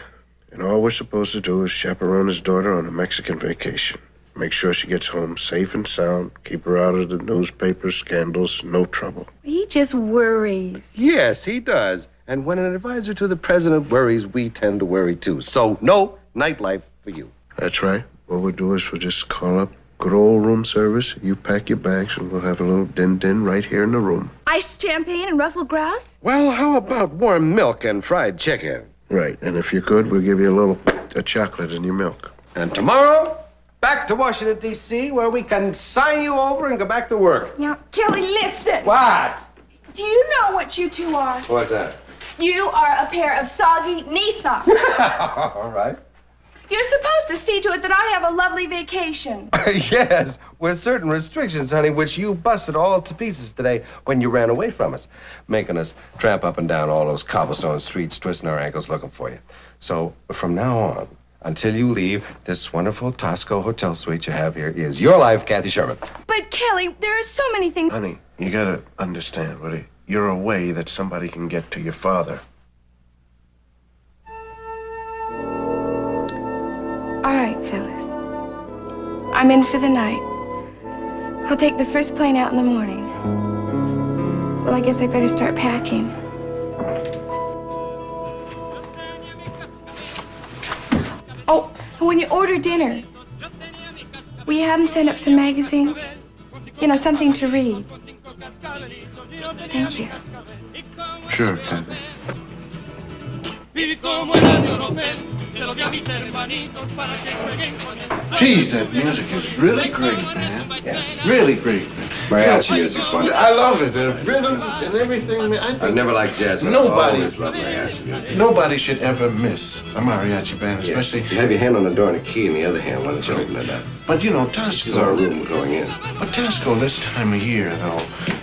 And all we're supposed to do is chaperone his daughter on a Mexican vacation. Make sure she gets home safe and sound. Keep her out of the newspaper scandals. No trouble. He just worries. Yes, he does. And when an advisor to the president worries, we tend to worry too. So, no nightlife for you. That's right. What we'll do is we'll just call up good old room service. You pack your bags, and we'll have a little din-din right here in the room. Iced champagne and ruffled grouse? Well, how about warm milk and fried chicken? Right. And if you're good, we'll give you a chocolate in your milk. And tomorrow, back to Washington, D.C., where we can sign you over and go back to work. Now, Kelly, listen. What? Do you know what you two are? What's that? You are a pair of soggy knee socks. All right. You're supposed to see to it that I have a lovely vacation. Yes, with certain restrictions, honey, which you busted all to pieces today when you ran away from us, making us tramp up and down all those cobblestone streets, twisting our ankles looking for you. So from now on, until you leave, this wonderful Tosco hotel suite you have here is your life, Kathy Sherman. But, Kelly, there are so many things... Honey, you gotta understand, buddy. You're a way that somebody can get to your father. All right, Phyllis. I'm in for the night. I'll take the first plane out in the morning. Well, I guess I better start packing. Oh, and when you order dinner, will you have them send up some magazines? You know, something to read. Thank you. Sure, Kathy. Geez, that music is really great, man. Yes. Really great. Mariachi music's wonderful. I love it. The rhythm and everything. Man. I think I've never liked jazz, but Nobody- I've always loved mariachi music. nobody should ever miss a mariachi band, Yes. especially... You have your hand on the door and a key in the other hand. Why don't you open it up? But, you know, This is our Tosco... room going in. But Tosco, this time of year, though,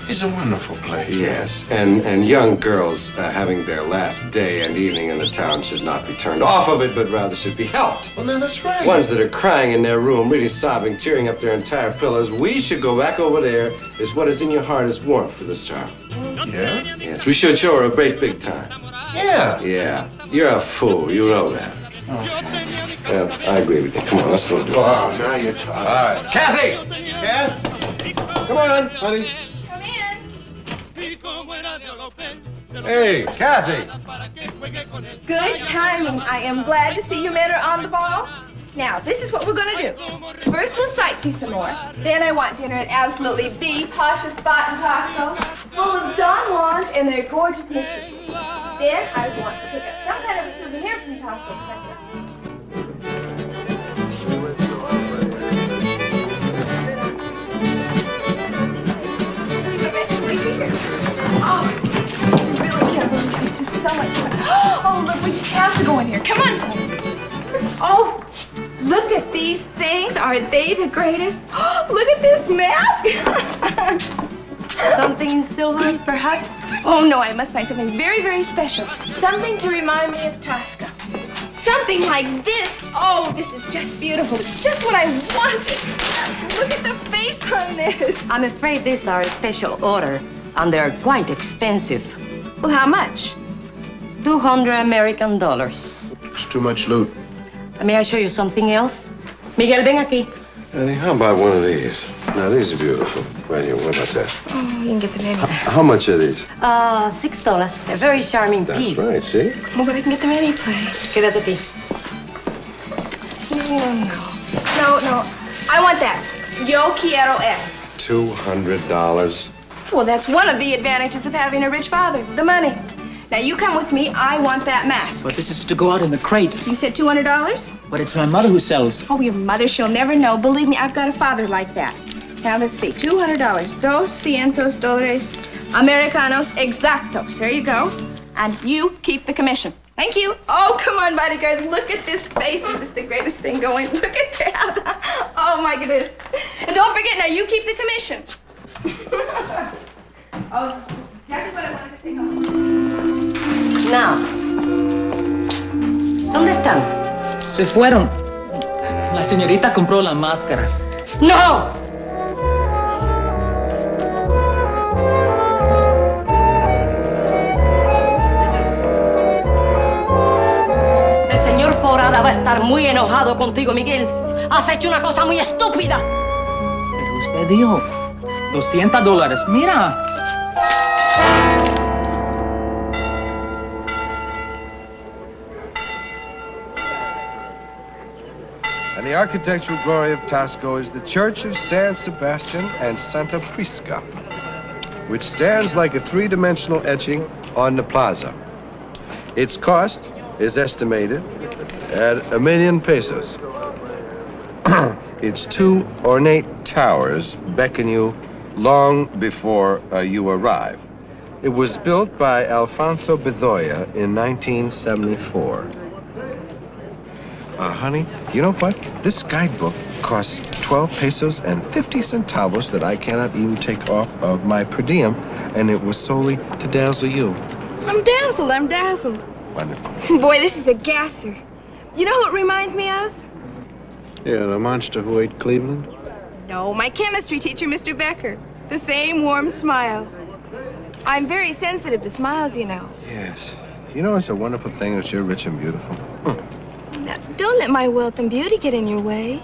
is a wonderful place. Yes, and young girls having their last day and evening in the town should not be turned off of it, but rather should be helped. Well, then that's right. Ones that are crying in their room, really sobbing, tearing up their entire pillows. We should go back over there. Is what is in your heart is warmth for this child. Yeah? Yes, we should show her a great big time. Yeah. Yeah, you're a fool. You know that. Okay. Well, I agree with you. Come on, let's go do it. Wow, now you're talking. All right. Kathy! Kath? Come on, honey. Come in. Hey, Kathy! Good timing. I am glad to see you men are on the ball. Now, this is what we're going to do. First, we'll sightsee some more. Then I want dinner at absolutely the poshest spot in Tosco, full of Don Juans and their gorgeous mistresses. Then I want to pick up some kind of a souvenir from Tosco. Oh, you really can't believe this is so much fun. Oh, look, we just have to go in here. Come on. Oh, look at these things. Are they the greatest? Oh, look at this mask. Something in silver, perhaps? Oh, no, I must find something very, very special. Something to remind me of Tosca. Something like this. Oh, this is just beautiful. It's just what I wanted. Look at the face on this. I'm afraid these are a special order, and they're quite expensive. Well, how much? $200 American dollars. It's too much loot. May I show you something else? Miguel, ven aquí. Eddie, how about one of these? Now, these are beautiful. Right here, what about that? Oh, you can get them anywhere. How much are these? $6. A very charming piece. That's right, see? Oh, but I can get them any place. Quédate aquí. No. I want that. Yo quiero es. $200. Well, that's one of the advantages of having a rich father, the money. Now, you come with me. I want that mask. But this is to go out in the crate. You said $200? But it's my mother who sells. Oh, your mother, she'll never know. Believe me, I've got a father like that. Now, let's see. $200. $200 Americanos exactos. There you go. And you keep the commission. Thank you. Oh, come on, bodyguards. Look at this face. Is this the greatest thing going? Look at that. Oh, my goodness. And don't forget, now, you keep the commission. Oh, that's what I wanted to say. Now. ¿Dónde están? Se fueron. La señorita compró la máscara. ¡No! El señor Porada va a estar muy enojado contigo, Miguel. Has hecho una cosa muy estúpida. Pero usted dijo $200. Mira. And the architectural glory of Tasco is the Church of San Sebastian and Santa Prisca, which stands like a three-dimensional etching on the plaza. Its cost is estimated at $1 million pesos. Its two ornate towers beckon you long before you arrive. It was built by Alfonso Bedoya in 1974. Honey, you know what? This guidebook costs 12 pesos and 50 centavos that I cannot even take off of my per diem, and it was solely to dazzle you. I'm dazzled. Wonderful. Boy, this is a gasser. You know who it reminds me of? Yeah, the monster who ate Cleveland? No, my chemistry teacher, Mr. Becker. The same warm smile. I'm very sensitive to smiles, you know. Yes. You know, it's a wonderful thing that you're rich and beautiful. Now, don't let my wealth and beauty get in your way.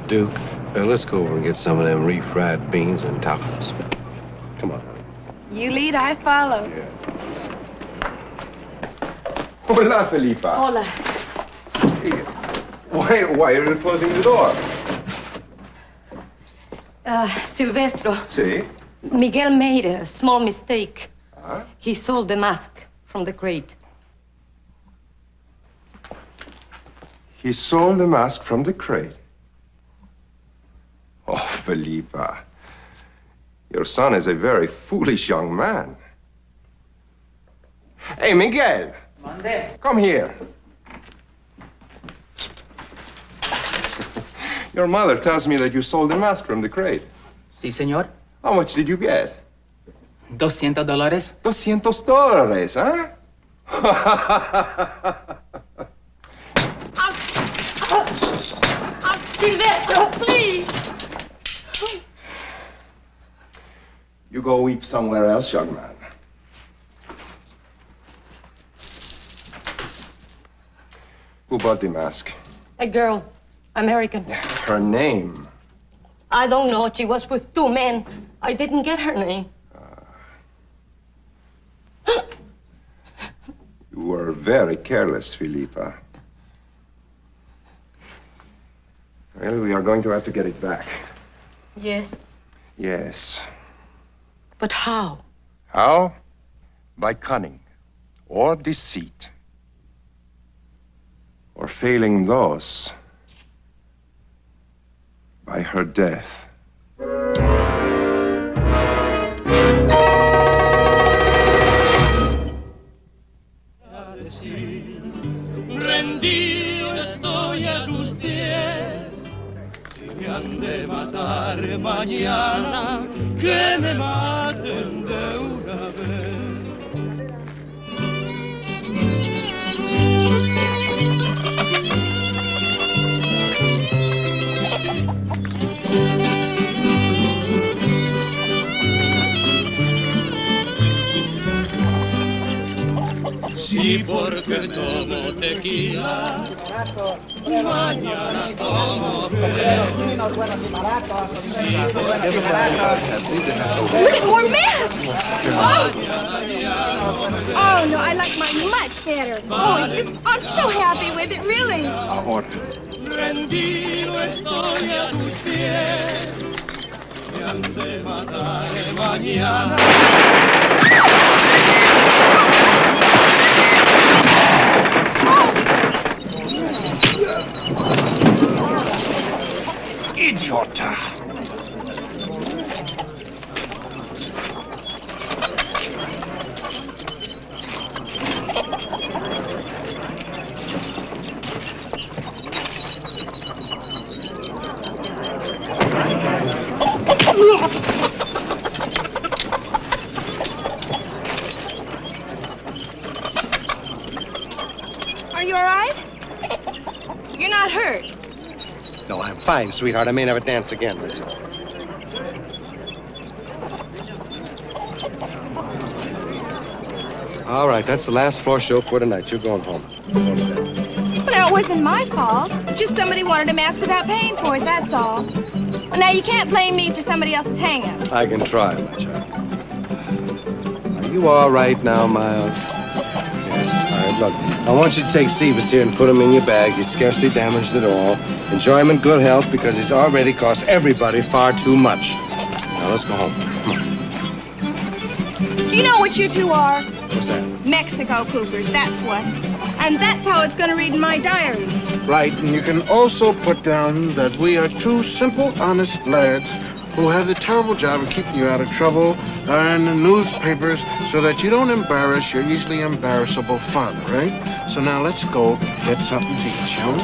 Duke, let's go over and get some of them refried beans and tacos. Come on. You lead, I follow. Yeah. Hola, Felipa. Hola. Why are you closing the door? Silvestro. See? Miguel made a small mistake. Huh? He sold the mask from the crate. He sold the mask from the crate. Oh, Felipa. Your son is a very foolish young man. Hey, Miguel. Mande. Come here. Your mother tells me that you sold the mask from the crate. Sí, señor. How much did you get? $200. $200, huh? Silvestro, please. You go weep somewhere else, young man. Who bought the mask? A girl, American. Her name. I don't know. She was with two men. I didn't get her name. You were very careless, Felipa. Well, we are going to have to get it back. Yes. Yes. But how? How? By cunning or deceit. Or failing those, by her death. Rendido estoy a tus pies. Si me han de matar mañana, que me maten de una vez. y porque tomo tequila, mañana tomo More masks! Oh, no, I like mine much better. I'm so happy with it, really. Ahora. Rendido estoy a tus pies, me han de matar mañana. Idiota! Are you all right? You're not hurt. No, I'm fine, sweetheart. I may never dance again, that's all. All right, that's the last floor show for tonight. You're going home. Well, now, it wasn't my fault. Just somebody wanted a mask without paying for it, that's all. Well, now, you can't blame me for somebody else's hang-ups. I can try, my child. Are you all right now, Miles? Yes. All right, look. I want you to take Stevens here and put him in your bag. He's scarcely damaged at all. Enjoy him in good health because he's already cost everybody far too much. Now, let's go home. Come on. Do you know what you two are? What's that? Mexico poopers, that's what. And that's how it's going to read in my diary. Right, and you can also put down that we are two simple, honest lads who have the terrible job of keeping you out of trouble in the newspapers so that you don't embarrass your easily embarrassable father, right? So now let's go get something to eat, shall we?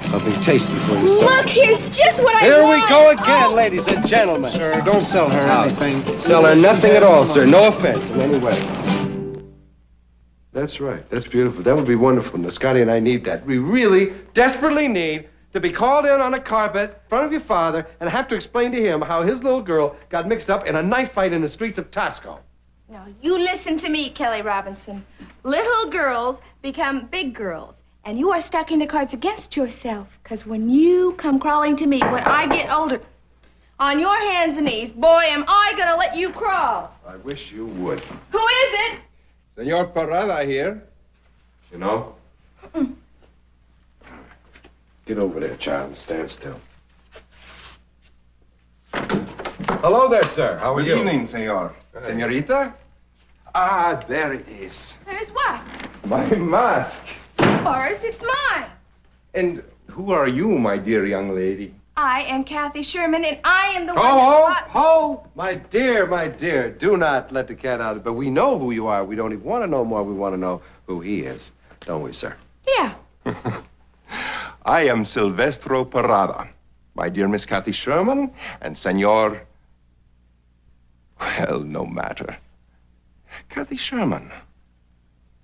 Something tasty for you, sir. Look, here's just what I Here want. we go again, ladies and gentlemen. Sir, don't sell her anything. Sell her nothing at all, sir. No offense in any way. That's right. That's beautiful. That would be wonderful. Now, Scotty and I need that. We really desperately need to be called in on a carpet in front of your father and have to explain to him how his little girl got mixed up in a knife fight in the streets of Tasco. Now, you listen to me, Kelly Robinson. Little girls become big girls. And you are stacking the cards against yourself. Because when you come crawling to me when I get older, on your hands and knees, boy, am I going to let you crawl. I wish you would. Who is it? Senor Parada here. You know? Get over there, child, and stand still. Hello there, sir. How are you? Good evening, senor. Senorita? Ah, there it is. There's what? My mask. Yours, it's mine. And who are you, my dear young lady? I am Kathy Sherman, and I am the one Ho! My dear, do not let the cat out. But we know who you are. We don't even want to know more. We want to know who he is. Don't we, sir? Yeah. I am Silvestro Parada. My dear Miss Kathy Sherman and Senor... Well, no matter. Kathy Sherman.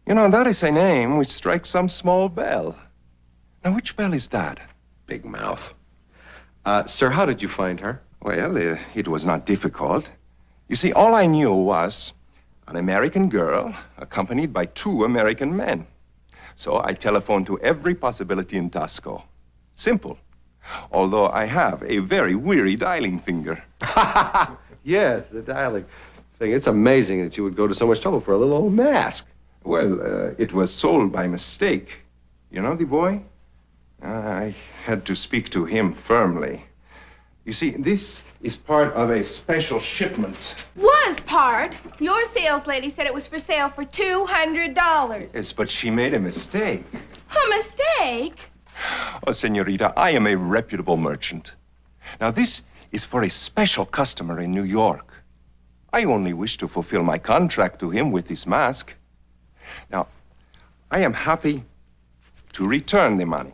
You know, that is a name which strikes some small bell. Now, which bell is that? Big mouth. Sir, how did you find her? Well, it was not difficult. You see, all I knew was an American girl accompanied by 2 American men. So I telephoned to every possibility in Tasco. Simple. Although I have a very weary dialing finger. Yes, the dialing thing. It's amazing that you would go to so much trouble for a little old mask. Well, it was sold by mistake. You know the boy? I had to speak to him firmly. You see, this is part of a special shipment. Was part. Your sales lady said it was for sale for $200. Yes, but she made a mistake. A mistake? Oh, senorita, I am a reputable merchant. Now, this is for a special customer in New York. I only wish to fulfill my contract to him with this mask. Now, I am happy to return the money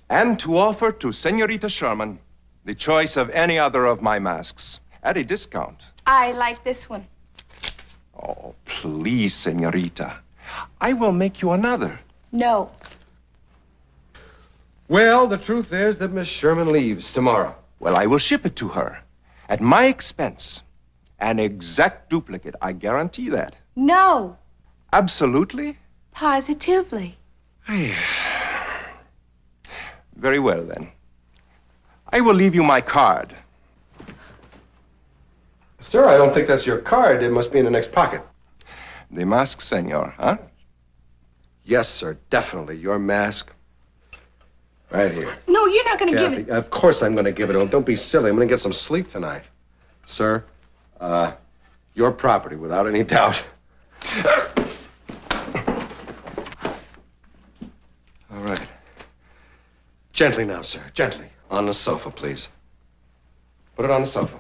and to offer to Senorita Sherman the choice of any other of my masks at a discount. I like this one. Oh, please, Senorita. I will make you another. No. Well, the truth is that Miss Sherman leaves tomorrow. Well, I will ship it to her at my expense. An exact duplicate, I guarantee that. No. Absolutely? Positively. Very well, then. I will leave you my card. Sir, I don't think that's your card. It must be in the next pocket. The mask, senor, huh? Yes, sir, definitely. Your mask. Right here. No, you're not going to give Kathy, it. of course I'm going to give it to him. Don't be silly. I'm going to get some sleep tonight. Sir, your property, without any doubt. All right. Gently now, sir. Gently. On the sofa, please. Put it on the sofa.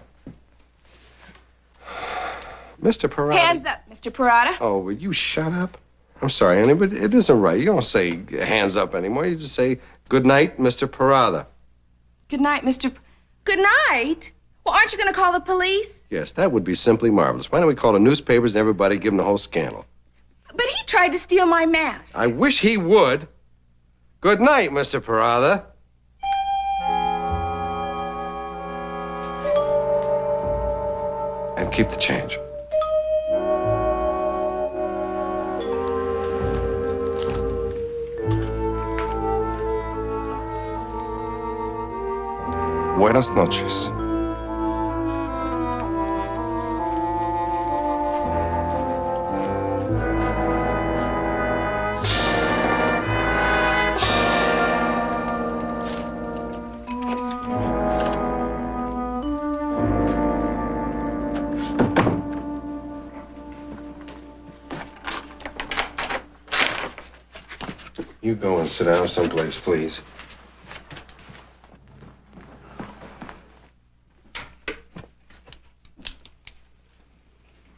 Mr. Parada. Hands up, Mr. Parada. Oh, will you shut up? I'm sorry, honey, but it isn't right. You don't say hands up anymore. You just say, good night, Mr. Parada. Good night, Mr. Good night? Well, aren't you going to call the police? Yes, that would be simply marvelous. Why don't we call the newspapers and everybody, give them the whole scandal? But he tried to steal my mask. I wish he would. Good night, Mr. Parada. And keep the change. Buenas noches. You go and sit down someplace, please.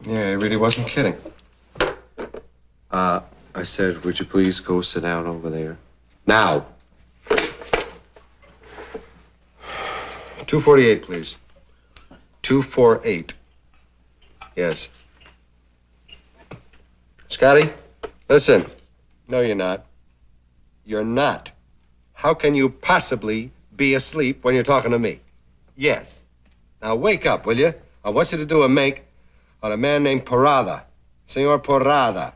Yeah, he really wasn't kidding. I said, would you please go sit down over there? Now. 248, please. 248. Yes. Scotty, listen. No, you're not. You're not. How can you possibly be asleep when you're talking to me? Yes. Now wake up, will you? I want you to do a make on a man named Parada. Senor Parada.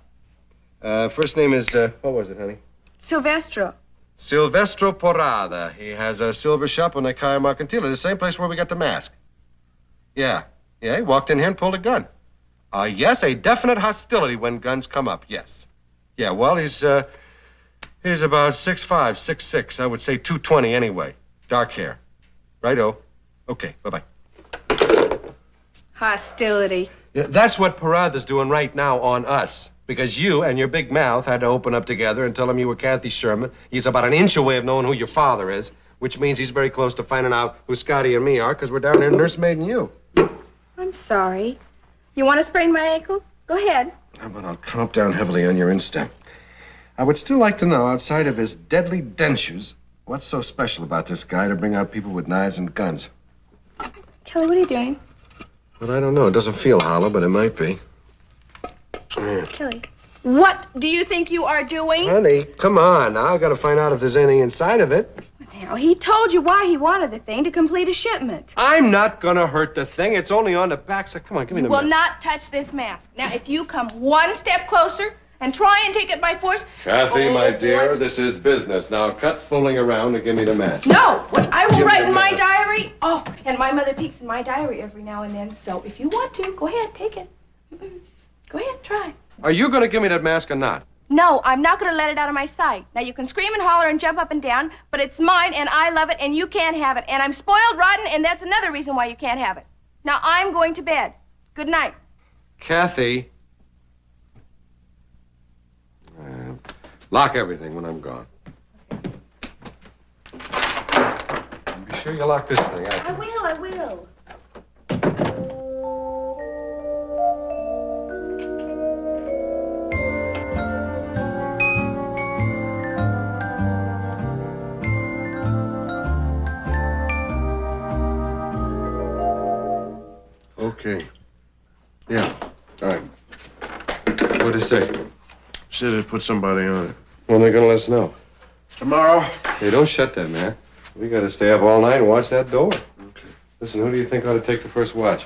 First name is, what was it, honey? Silvestro. Silvestro Parada. He has a silver shop on the Calle Mercantile, the same place where we got the mask. Yeah. Yeah, he walked in here and pulled a gun. Yes, a definite hostility when guns come up, yes. Yeah, well, he's about 6'5", 6'6". I would say 220 anyway. Dark hair. Righto. Okay, bye-bye. Hostility. Yeah, that's what Parada's doing right now on us. Because you and your big mouth had to open up together and tell him you were Kathy Sherman. He's about an inch away of knowing who your father is, which means he's very close to finding out who Scotty and me are, because we're down there nursemaiding you. I'm sorry. You want to sprain my ankle? Go ahead. How about I'll tromp down heavily on your instep? I would still like to know, outside of his deadly dentures, what's so special about this guy to bring out people with knives and guns? Kelly, what are you doing? Well, I don't know. It doesn't feel hollow, but it might be. Kelly, what do you think you are doing? Honey, come on now. I gotta find out if there's anything inside of it. Now, he told you why he wanted the thing, to complete a shipment. I'm not gonna hurt the thing. It's only on the back, so come on, give me the Will mask. not touch this mask. Now, if you come one step closer and try and take it by force... Kathy, my dear, this is business. Now cut fooling around and give me the mask. No! What I will Give me write the in my mask. diary... Oh, and my mother peeks in my diary every now and then, so if you want to, go ahead, take it. Go ahead, try. Are you gonna give me that mask or not? No, I'm not going to let it out of my sight. Now, you can scream and holler and jump up and down, but it's mine, and I love it, and you can't have it. And I'm spoiled rotten, and that's another reason why you can't have it. Now, I'm going to bed. Good night. Kathy. Lock everything when I'm gone. Be sure you lock this thing. I will. Okay. Yeah. All right. What'd he say? Said they put somebody on it. When are they gonna let us know? Tomorrow. Hey, don't shut that, man. We gotta stay up all night and watch that door. Okay. Listen, who do you think ought to take the first watch?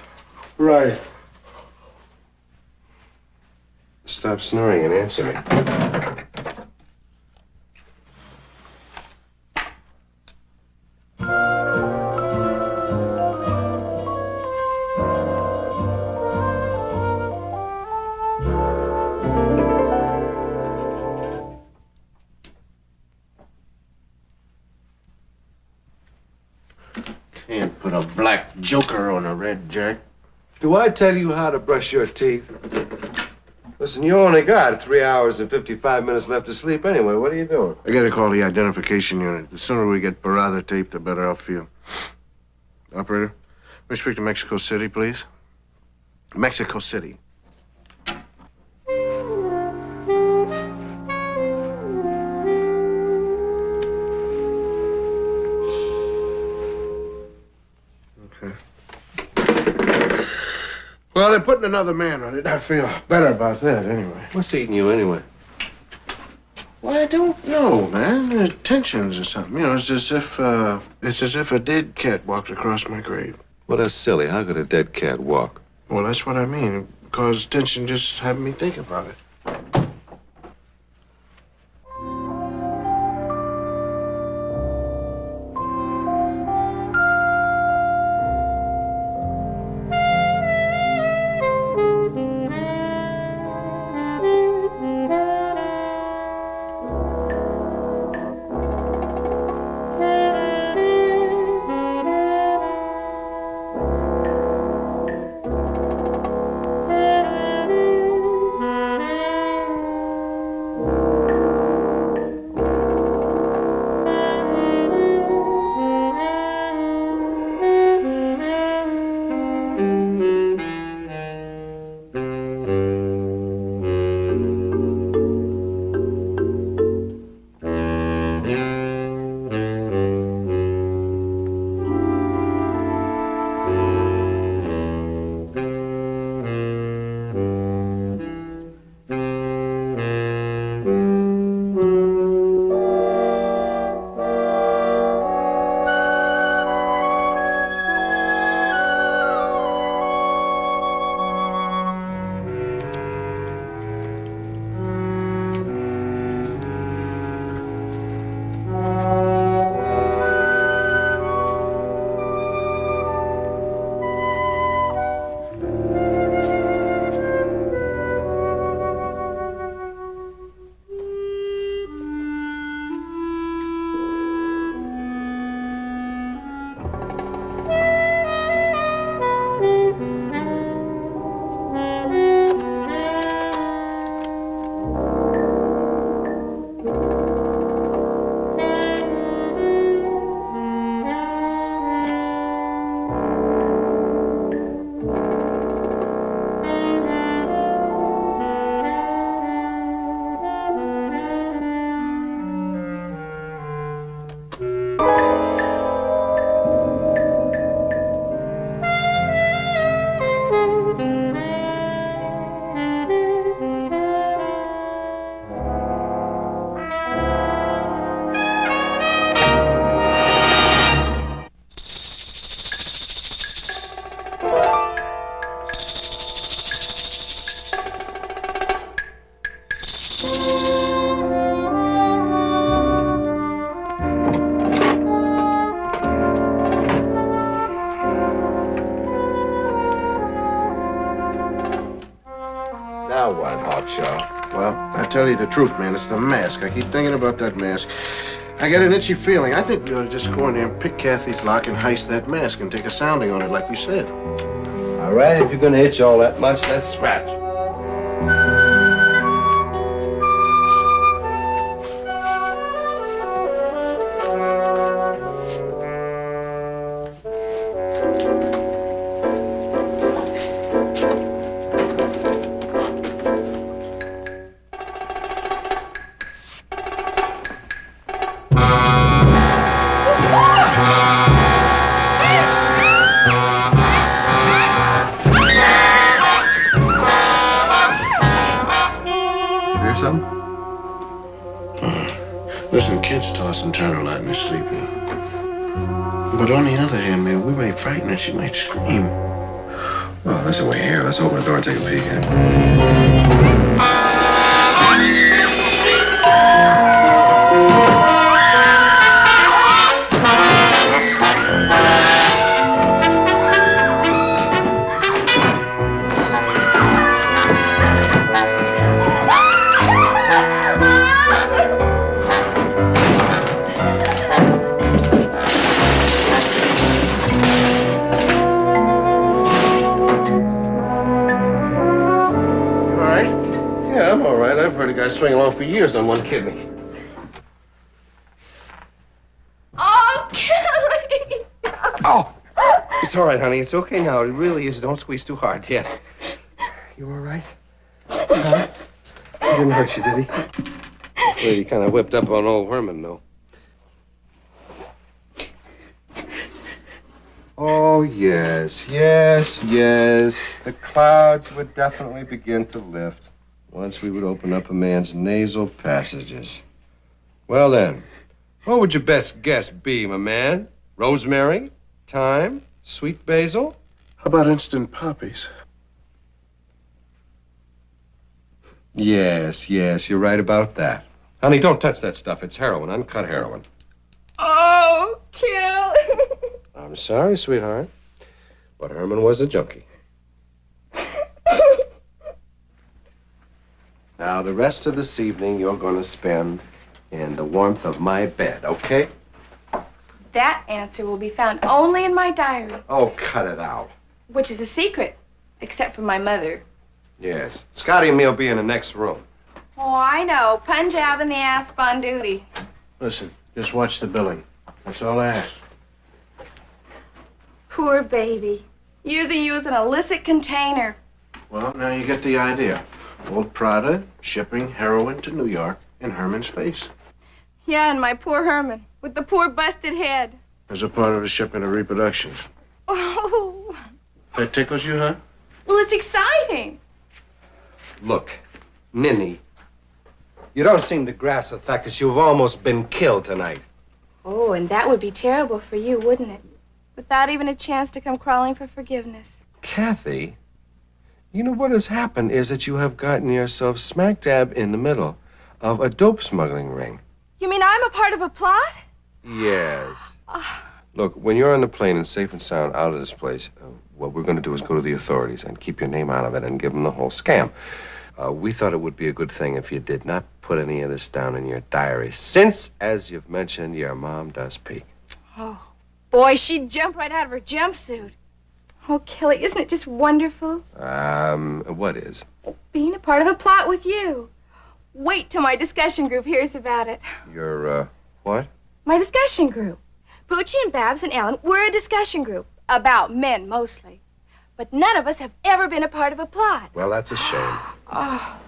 Right. Stop snoring and answer me. Can't put a black joker on a red jack. Do I tell you how to brush your teeth? Listen, you only got 3 hours and 55 minutes left to sleep anyway. What are you doing? I gotta call the identification unit. The sooner we get Barada tape, the better I'll feel. Operator, may I speak to Mexico City, please? Mexico City. Okay. Well, they're putting another man on it. I feel better about that, anyway. What's eating you anyway? Well, I don't know, man. Tensions or something. You know, it's as if a dead cat walked across my grave. Well, that's silly. How could a dead cat walk? Well, that's what I mean. Because tension just having me think about it. Now what, Hawkshaw? Well, I tell you the truth, man. It's the mask. I keep thinking about that mask. I get an itchy feeling. I think we ought to just go in there and pick Kathy's lock and heist that mask and take a sounding on it like we said. All right, if you're going to itch all that much, let's scratch. Listen, kids toss and turn a lot in their sleeping. But on the other hand, man, we might frighten her. She might scream. Well, listen, we're here. Let's open the door and take a peek in. Yeah, I'm all right. I've heard a guy swing along for years on one kidney. Oh, Kelly! Oh! It's all right, honey. It's okay now. It really is. Don't squeeze too hard. Yes. You all right? Huh? He didn't hurt you, did he? Well, he kind of whipped up on old Herman, though. Oh, yes. The clouds would definitely begin to lift once we would open up a man's nasal passages. Well, then, what would your best guess be, my man? Rosemary? Thyme? Sweet basil? How about instant poppies? Yes, you're right about that. Honey, don't touch that stuff. It's heroin, uncut heroin. Oh, Kelly! I'm sorry, sweetheart, but Herman was a junkie. Now, the rest of this evening you're going to spend in the warmth of my bed, okay? That answer will be found only in my diary, Oh, cut it out. which is a secret, except for my mother. Yes. Scotty and me will be in the next room. Oh, I know. Punjab and the asp on duty. Listen, just watch the billing. That's all I ask. Poor baby. Using you as an illicit container. Well, now you get the idea. Old Prada shipping heroin to New York in Herman's face. Yeah, and my poor Herman, with the poor busted head. As a part of the shipment of reproductions. Oh, That tickles you, huh? well, it's exciting. Look, Ninny, you don't seem to grasp the fact that you've almost been killed tonight. Oh, and that would be terrible for you, wouldn't it? Without even a chance to come crawling for forgiveness. Kathy, you know what has happened is that you have gotten yourself smack dab in the middle of a dope smuggling ring. You mean I'm a part of a plot? Yes. Look, when you're on the plane and safe and sound out of this place, what we're going to do is go to the authorities and keep your name out of it and give them the whole scam. We thought it would be a good thing if you did not put any of this down in your diary, since, as you've mentioned, your mom does peek. Oh, boy, she'd jump right out of her jumpsuit. Oh, Kelly, isn't it just wonderful? What is? Being a part of a plot with you. Wait till my discussion group hears about it. Your, what? My discussion group. Poochie and Babs and Ellen, we're a discussion group. About men, mostly. But none of us have ever been a part of a plot. Well, that's a shame. Oh.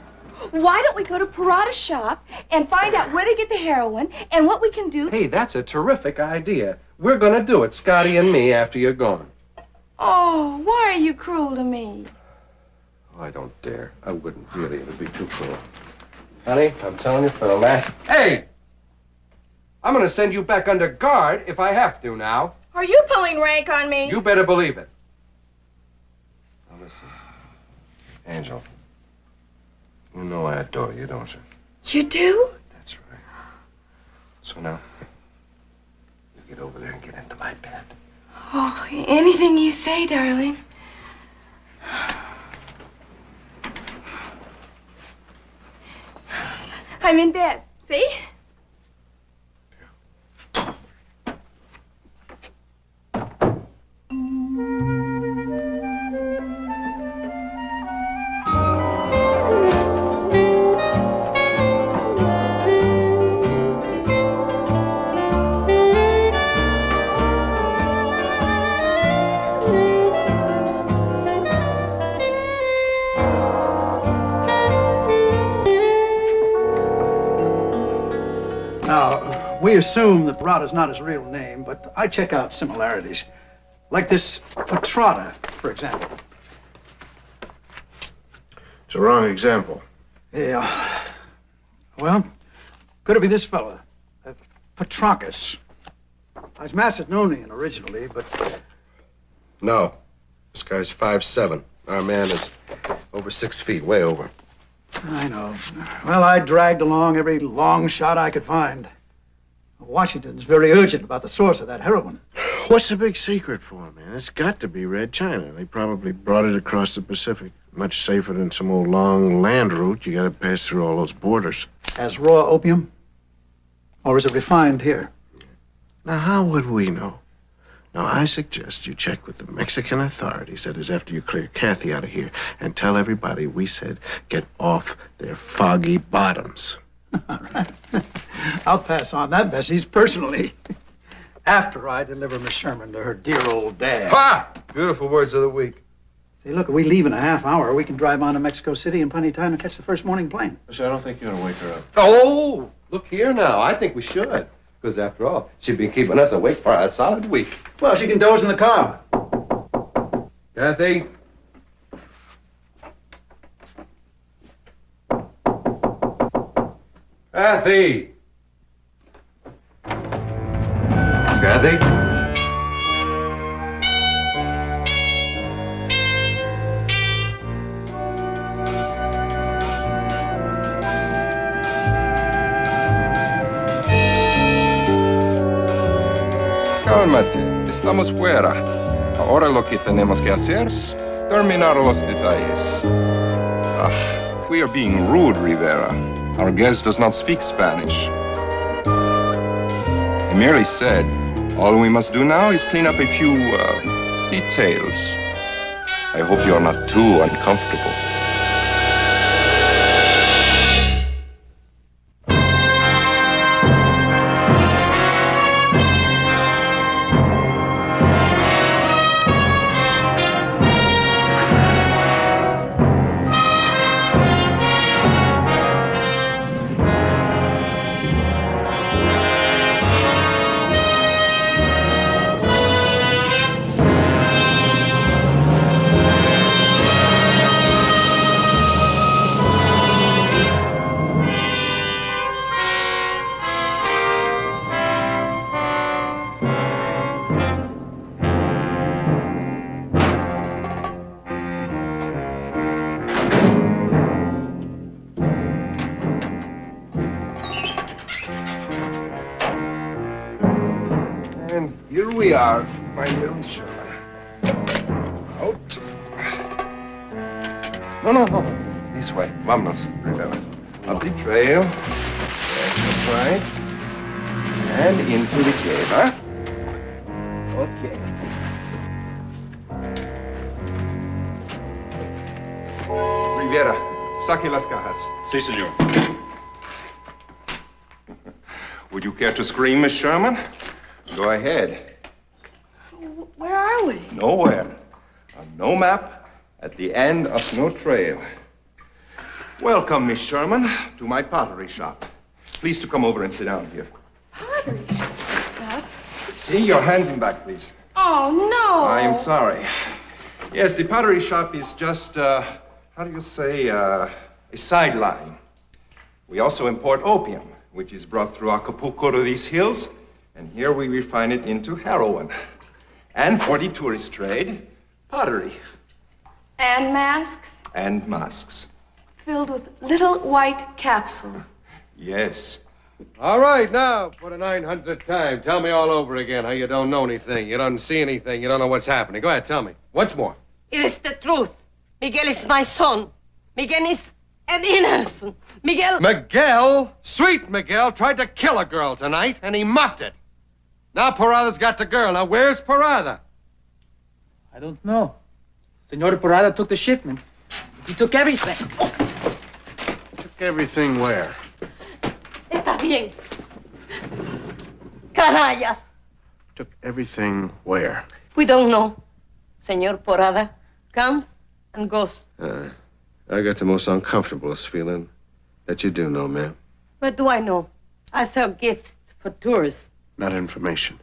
Why don't we go to Parada's shop and find out where they get the heroin and what we can do? Hey, that's a terrific idea. We're going to do it, Scotty and me, after you're gone. Oh, why are you cruel to me? Oh, I don't dare. I wouldn't, really. It would be too cruel. Honey, I'm telling you for the last... Hey! I'm going to send you back under guard if I have to now. Are you pulling rank on me? You better believe it. Now, listen. Angel, you know I adore you, don't you? You do? That's right. So now, you get over there and get into my bed. Oh, anything you say, darling. I'm in bed. See? We assume that Parada's not his real name, but I check out similarities. Like this Petrada, for example. It's a wrong example. Yeah. Well, could it be this fella? Petrakis. He's Macedonian originally, but... No. This guy's 5'7". Our man is over 6 feet, way over. I know. Well, I dragged along every long shot I could find. Washington's very urgent about the source of that heroin. What's the big secret for, man? It's got to be Red China. They probably brought it across the Pacific. Much safer than some old long land route. You got to pass through all those borders. As raw opium? Or is it refined here? Now, how would we know? Now, I suggest you check with the Mexican authorities, that is, after you clear Kathy out of here, and tell everybody we said get off their foggy bottoms. All right. I'll pass on that message personally. After I deliver Miss Sherman to her dear old dad. Ha! Beautiful words of the week. See, look, if we leave in a half hour, we can drive on to Mexico City in plenty of time to catch the first morning plane. So I don't think you ought to wake her up. Oh, look here now. I think we should. Because after all, she's been keeping us awake for a solid week. Well, she can doze in the car. Kathy? Kathy! Kathy? Cálmate, estamos fuera. Ahora lo que tenemos que hacer es terminar los detalles. We are being rude, Rivera. Our guest does not speak Spanish. He merely said, all we must do now is clean up a few details. I hope you're not too uncomfortable. And here we are, my little Sherman. Out. No. This way. Vámonos, Rivera. Up the trail. Yes, that's right. And into the cave, huh? Okay. Rivera, saque las cajas. Sí, señor. Would you care to scream, Miss Sherman? Go ahead. Where are we? Nowhere. On no map, at the end of no trail. Welcome, Miss Sherman, to my pottery shop. Please to come over and sit down here. Pottery shop? See, your hands in back, please. Oh, no. I am sorry. Yes, the pottery shop is just, how do you say, a sideline. We also import opium, which is brought through Acapulco to these hills, and here we refine it into heroin. And for the tourist trade, pottery. And masks And masks. filled with little white capsules. Yes. All right, now, for the 900th time, tell me all over again how you don't know anything, you don't see anything, you don't know what's happening. Go ahead, tell me. Once more. It is the truth. Miguel is my son. Miguel is an innocent. Miguel... Miguel, sweet Miguel, tried to kill a girl tonight, and he muffed it. Now Parada's got the girl. Now, where's Parada? I don't know. Senor Parada took the shipment. He took everything. Took everything where? Está bien. Canallas. Took everything where? We don't know. Senor Porada comes and goes. I got the most uncomfortablest feeling that you do know, ma'am. What do I know? I sell gifts for tourists. Not information.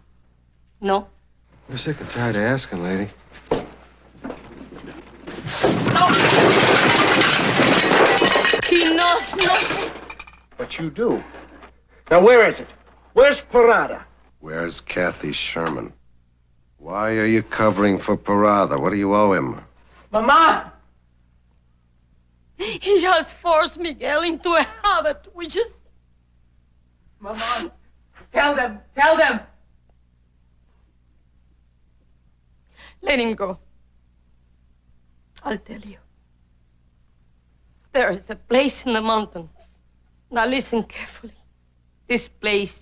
No. I'm sick and tired of asking, lady. He knows nothing. But you do. Now, where is it? Where's Parada? Where's Kathy Sherman? Why are you covering for Parada? What do you owe him? Mama! He has forced Miguel into a habit which is... Mama, tell them, tell them. Let him go. I'll tell you. There is a place in the mountains. Now listen carefully. This place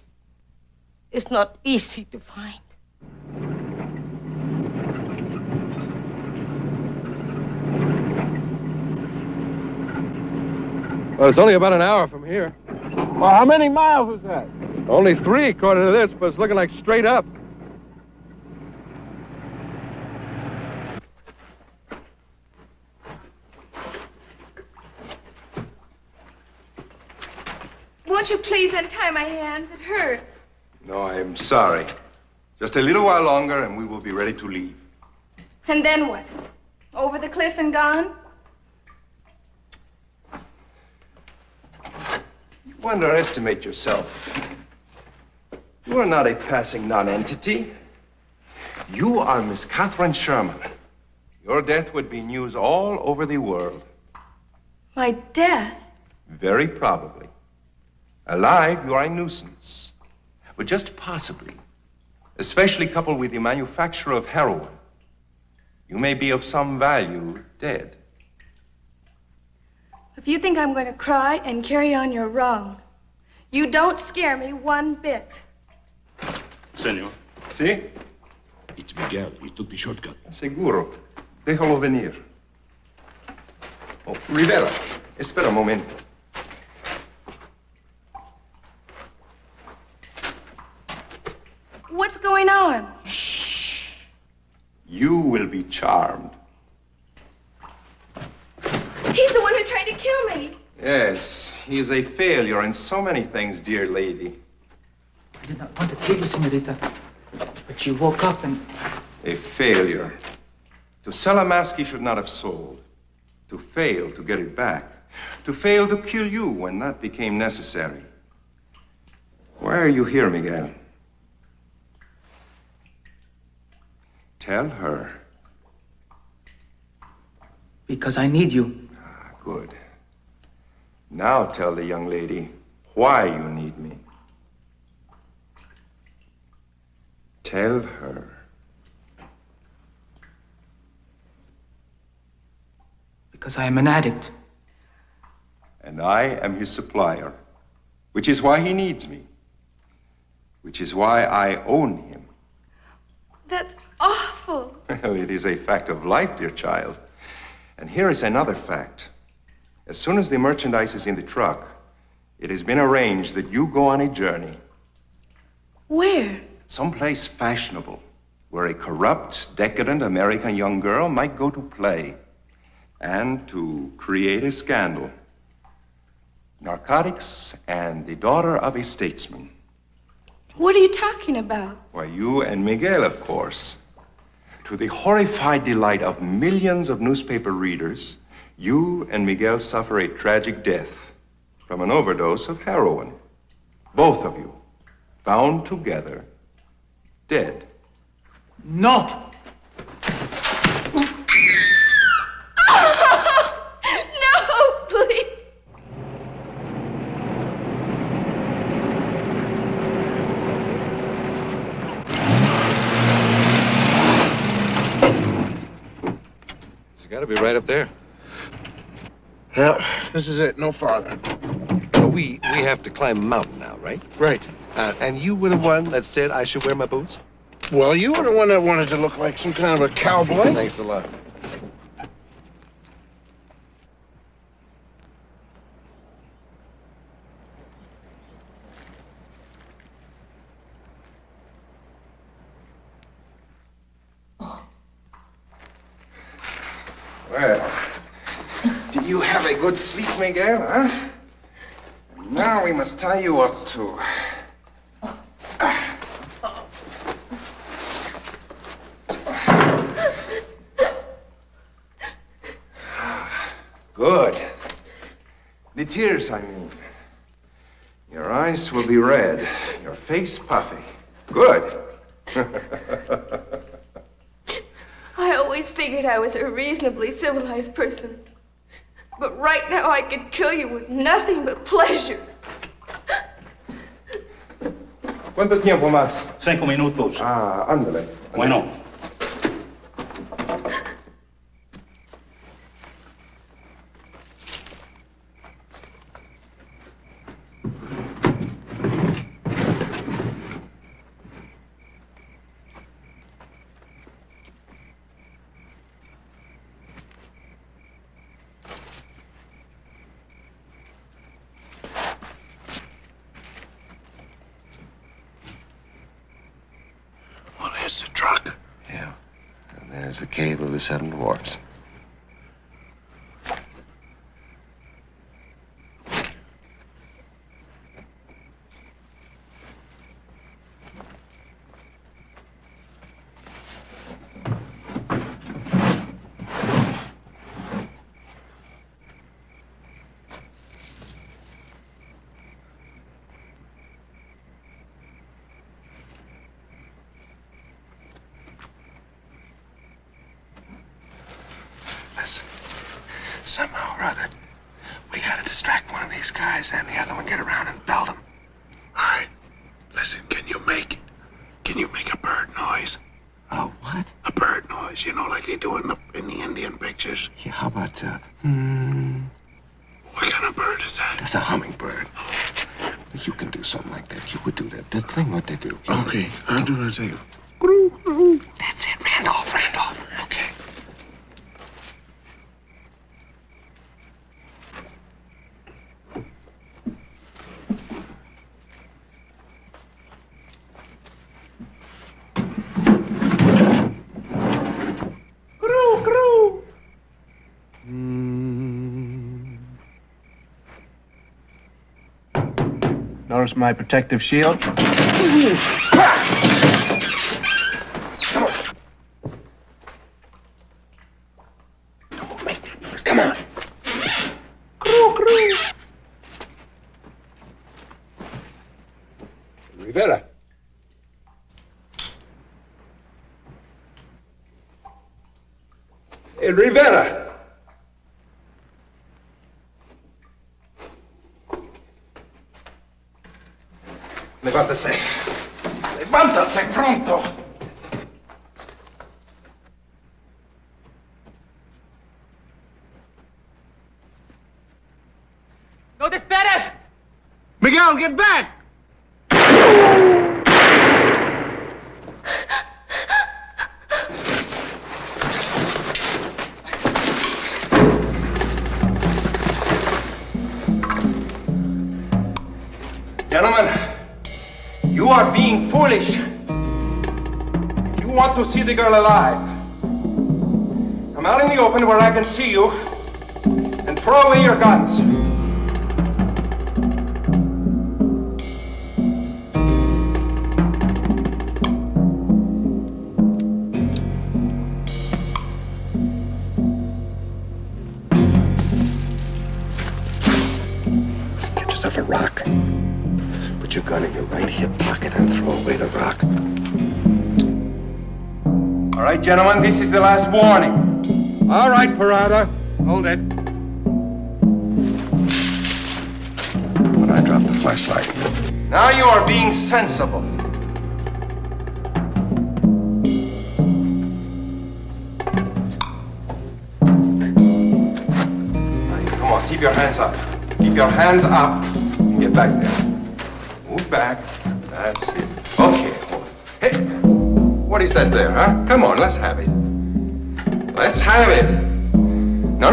is not easy to find. Well, it's only about an hour from here. Well, how many miles is that? Only 3, according to this, but it's looking like straight up. Won't you please untie my hands? It hurts. No, I'm sorry. Just a little while longer and we will be ready to leave. And then what? Over the cliff and gone? You underestimate yourself. You are not a passing non-entity. You are Miss Catherine Sherman. Your death would be news all over the world. My death? Very probably. Alive, you are a nuisance. But just possibly, especially coupled with the manufacture of heroin, you may be of some value dead. If you think I'm going to cry and carry on, you're wrong. You don't scare me one bit. Senor. ¿Sí? It's Miguel. He took the shortcut. Seguro. Déjalo venir. Oh, Rivera, espera un momento. What's going on? Shh. You will be charmed. He's the one who tried to kill me. Yes, he is a failure in so many things, dear lady. I did not want to kill you, senorita. But you woke up and... A failure. To sell a mask he should not have sold. To fail to get it back. To fail to kill you when that became necessary. Why are you here, Miguel? Tell her. Because I need you. Good. Now tell the young lady why you need me. Tell her. Because I am an addict. And I am his supplier, which is why he needs me, which is why I own him. That's awful. Well, it is a fact of life, dear child. And here is another fact. As soon as the merchandise is in the truck, it has been arranged that you go on a journey. Where? Someplace fashionable, where a corrupt, decadent American young girl might go to play and to create a scandal. Narcotics and the daughter of a statesman. What are you talking about? Why, you and Miguel, of course. To the horrified delight of millions of newspaper readers, you and Miguel suffer a tragic death from an overdose of heroin. Both of you, found together, dead. No! No, please! It's got to be right up there. Yeah, this is it. No farther. Well, we have to climb a mountain now, right? Right. And you were the one that said I should wear my boots? Well, you were the one that wanted to look like some kind of a cowboy. Thanks a lot. Well, did you have a good sleep, Miguel, huh? Now we must tie you up, too. Good. The tears, I mean. Your eyes will be red, your face puffy. Good. always figured I was a reasonably civilized person. But right now I could kill you with nothing but pleasure. ¿Cuánto tiempo más? 5 minutos. Ah, ándale. Bueno. There's the truck. Yeah. And there's the cave of the Seven Dwarfs. Listen, somehow or other, we gotta distract one of these guys and the other one get around and belt him. All right. Listen, can you make a bird noise? Oh, what? A bird noise, you know, like they do in the Indian pictures. Yeah, how about, What kind of bird is that? That's a hummingbird. You can do something like that. You would do that thing what they do. Okay, I'll do the same. That's it, Randolph. Okay. Notice my protective shield? Come on. Rivera. Hey, Rivera. Levántese. Levántase pronto. ¡No te esperes! Miguel, get back! Gentlemen, you are being foolish. You want to see the girl alive. Come out in the open where I can see you and throw away your guns. Get yourself a rock. Put your gun in your right hip pocket and throw away the rock. All right, gentlemen, this is the last warning. All right, Parada. Hold it. When I drop the flashlight. Now you are being sensible. Come on, keep your hands up. Keep your hands up. Get back there. Move back. That's it. Okay, hold it. Hey, what is that there, huh? Come on, let's have it. Let's have it. No.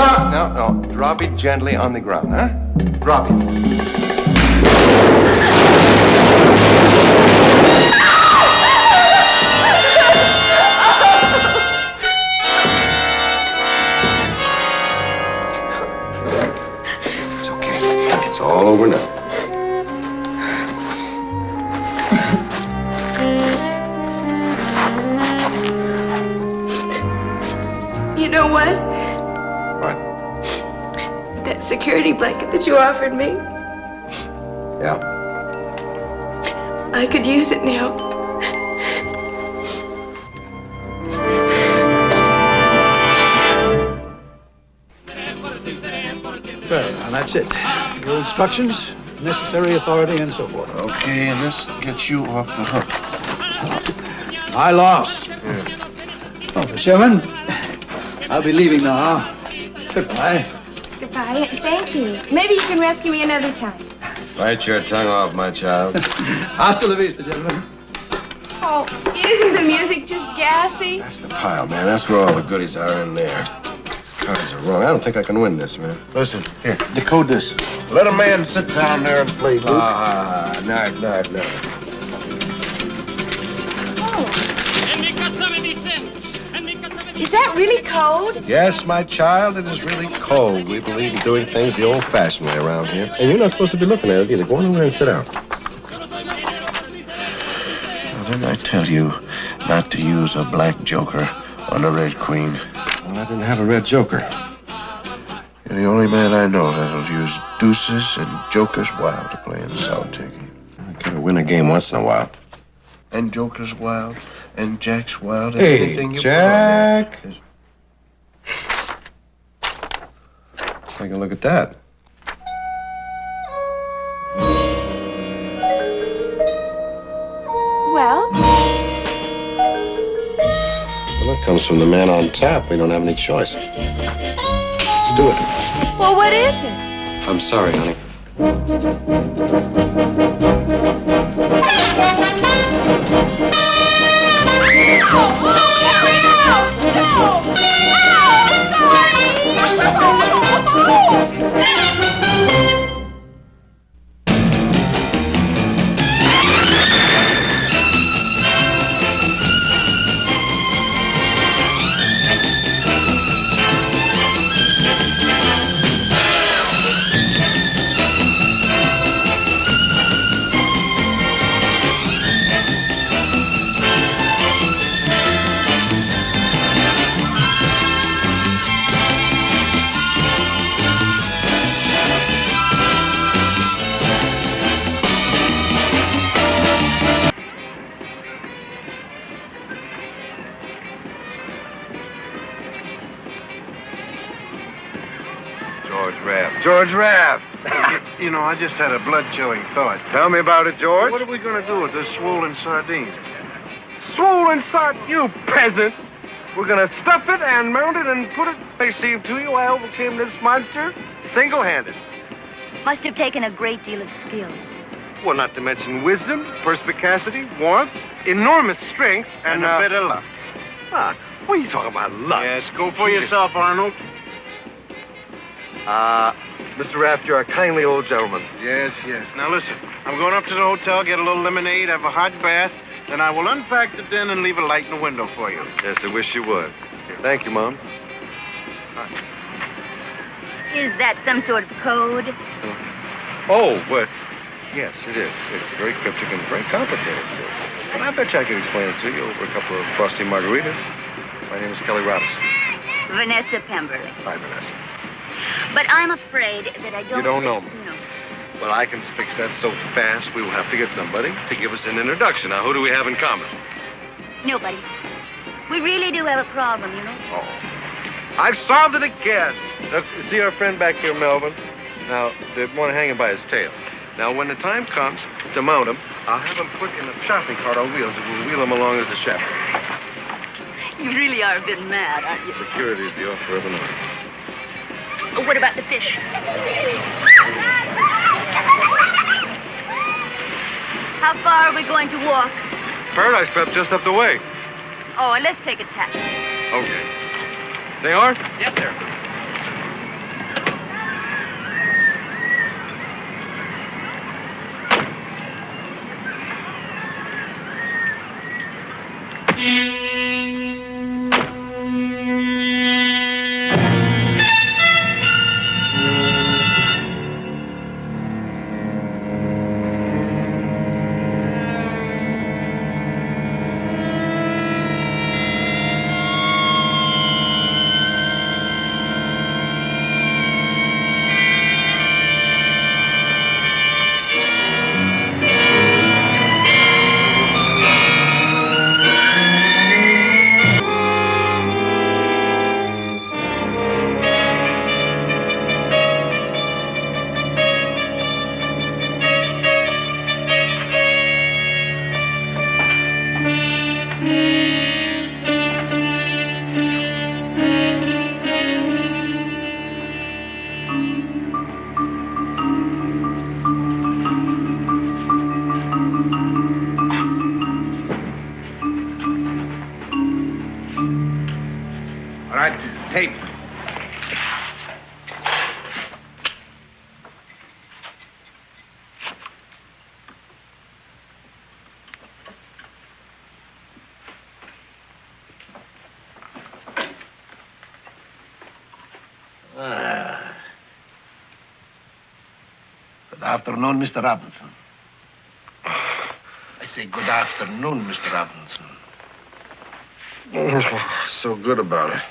Drop it gently on the ground, huh? Drop it. It's okay. It's all over now. You know what? What? That security blanket that you offered me, Yeah. I could use it now. Well, now that's it. Your instructions, necessary authority, and so forth. Okay, and this gets you off the hook. My loss. Oh, Miss Sherman, I'll be leaving now. Goodbye. Goodbye, and thank you. Maybe you can rescue me another time. Bite your tongue off, my child. Hasta la vista, gentlemen. Oh, isn't the music just gassy? That's the pile, man. That's where all the goodies are in there. Cards are wrong. I don't think I can win this, man. Listen, here, decode this. Let a man sit down there and play Luke. No. Is that really code? Yes, my child, it is really cold. We believe in doing things the old-fashioned way around here. And you're not supposed to be looking at it either. Go on over there and sit down. Well, didn't I tell you not to use a black joker on a red queen? Well, I didn't have a red joker. You're the only man I know that'll use deuces and jokers wild to play in the solitaire game. I gotta win a game once in a while. And jokers wild, and jacks wild, and Hey, anything you Jack. put on there. Take a look at that. Well, Well, that comes from the man on top. We don't have any choice. Let's do it. well, what is it? I'm sorry, honey. George Raft. You know, I just had a blood-chilling thought. Tell me about it, George. What are we going to do with this swollen sardine? Swollen sardine, you peasant! We're gonna stuff it and mount it and put it. I seem to you, I overcame this monster single-handed. Must have taken a great deal of skill. Well, not to mention wisdom, perspicacity, warmth, enormous strength, And a bit of luck. What are you talking about, luck? Yes, go for yourself, Arnold. Mr. Raft, you're a kindly old gentleman. Yes. Now listen, I'm going up to the hotel, get a little lemonade, have a hot bath, then I will unpack the den and leave a light in the window for you. Yes, I wish you would. Thank you, Mom. Is that some sort of code? Oh, but yes, it is. It's very cryptic and very complicated, too. But I bet you I could explain it to you over a couple of frosty margaritas. My name is Kelly Robinson. Vanessa Pemberley. Hi, Vanessa. But I'm afraid that I don't... You don't know me? No. Well, I can fix that so fast, we will have to get somebody to give us an introduction. Now, who do we have in common? Nobody. We really do have a problem, you know. Oh. I've solved it again. Look, see our friend back here, Melvin? Now, they want to hang him by his tail. Now, when the time comes to mount him, I'll have him put in a shopping cart on wheels and we'll wheel him along as a chaperone. You really are a bit mad, aren't you? Security is the offer of an order. Oh, what about the fish? How far are we going to walk? Paradise Prep just up the way. Oh, let's take a taxi. Okay. Senor? Yes, sir. Good afternoon, Mr. Robinson. I say good afternoon, Mr. Robinson. So good about it.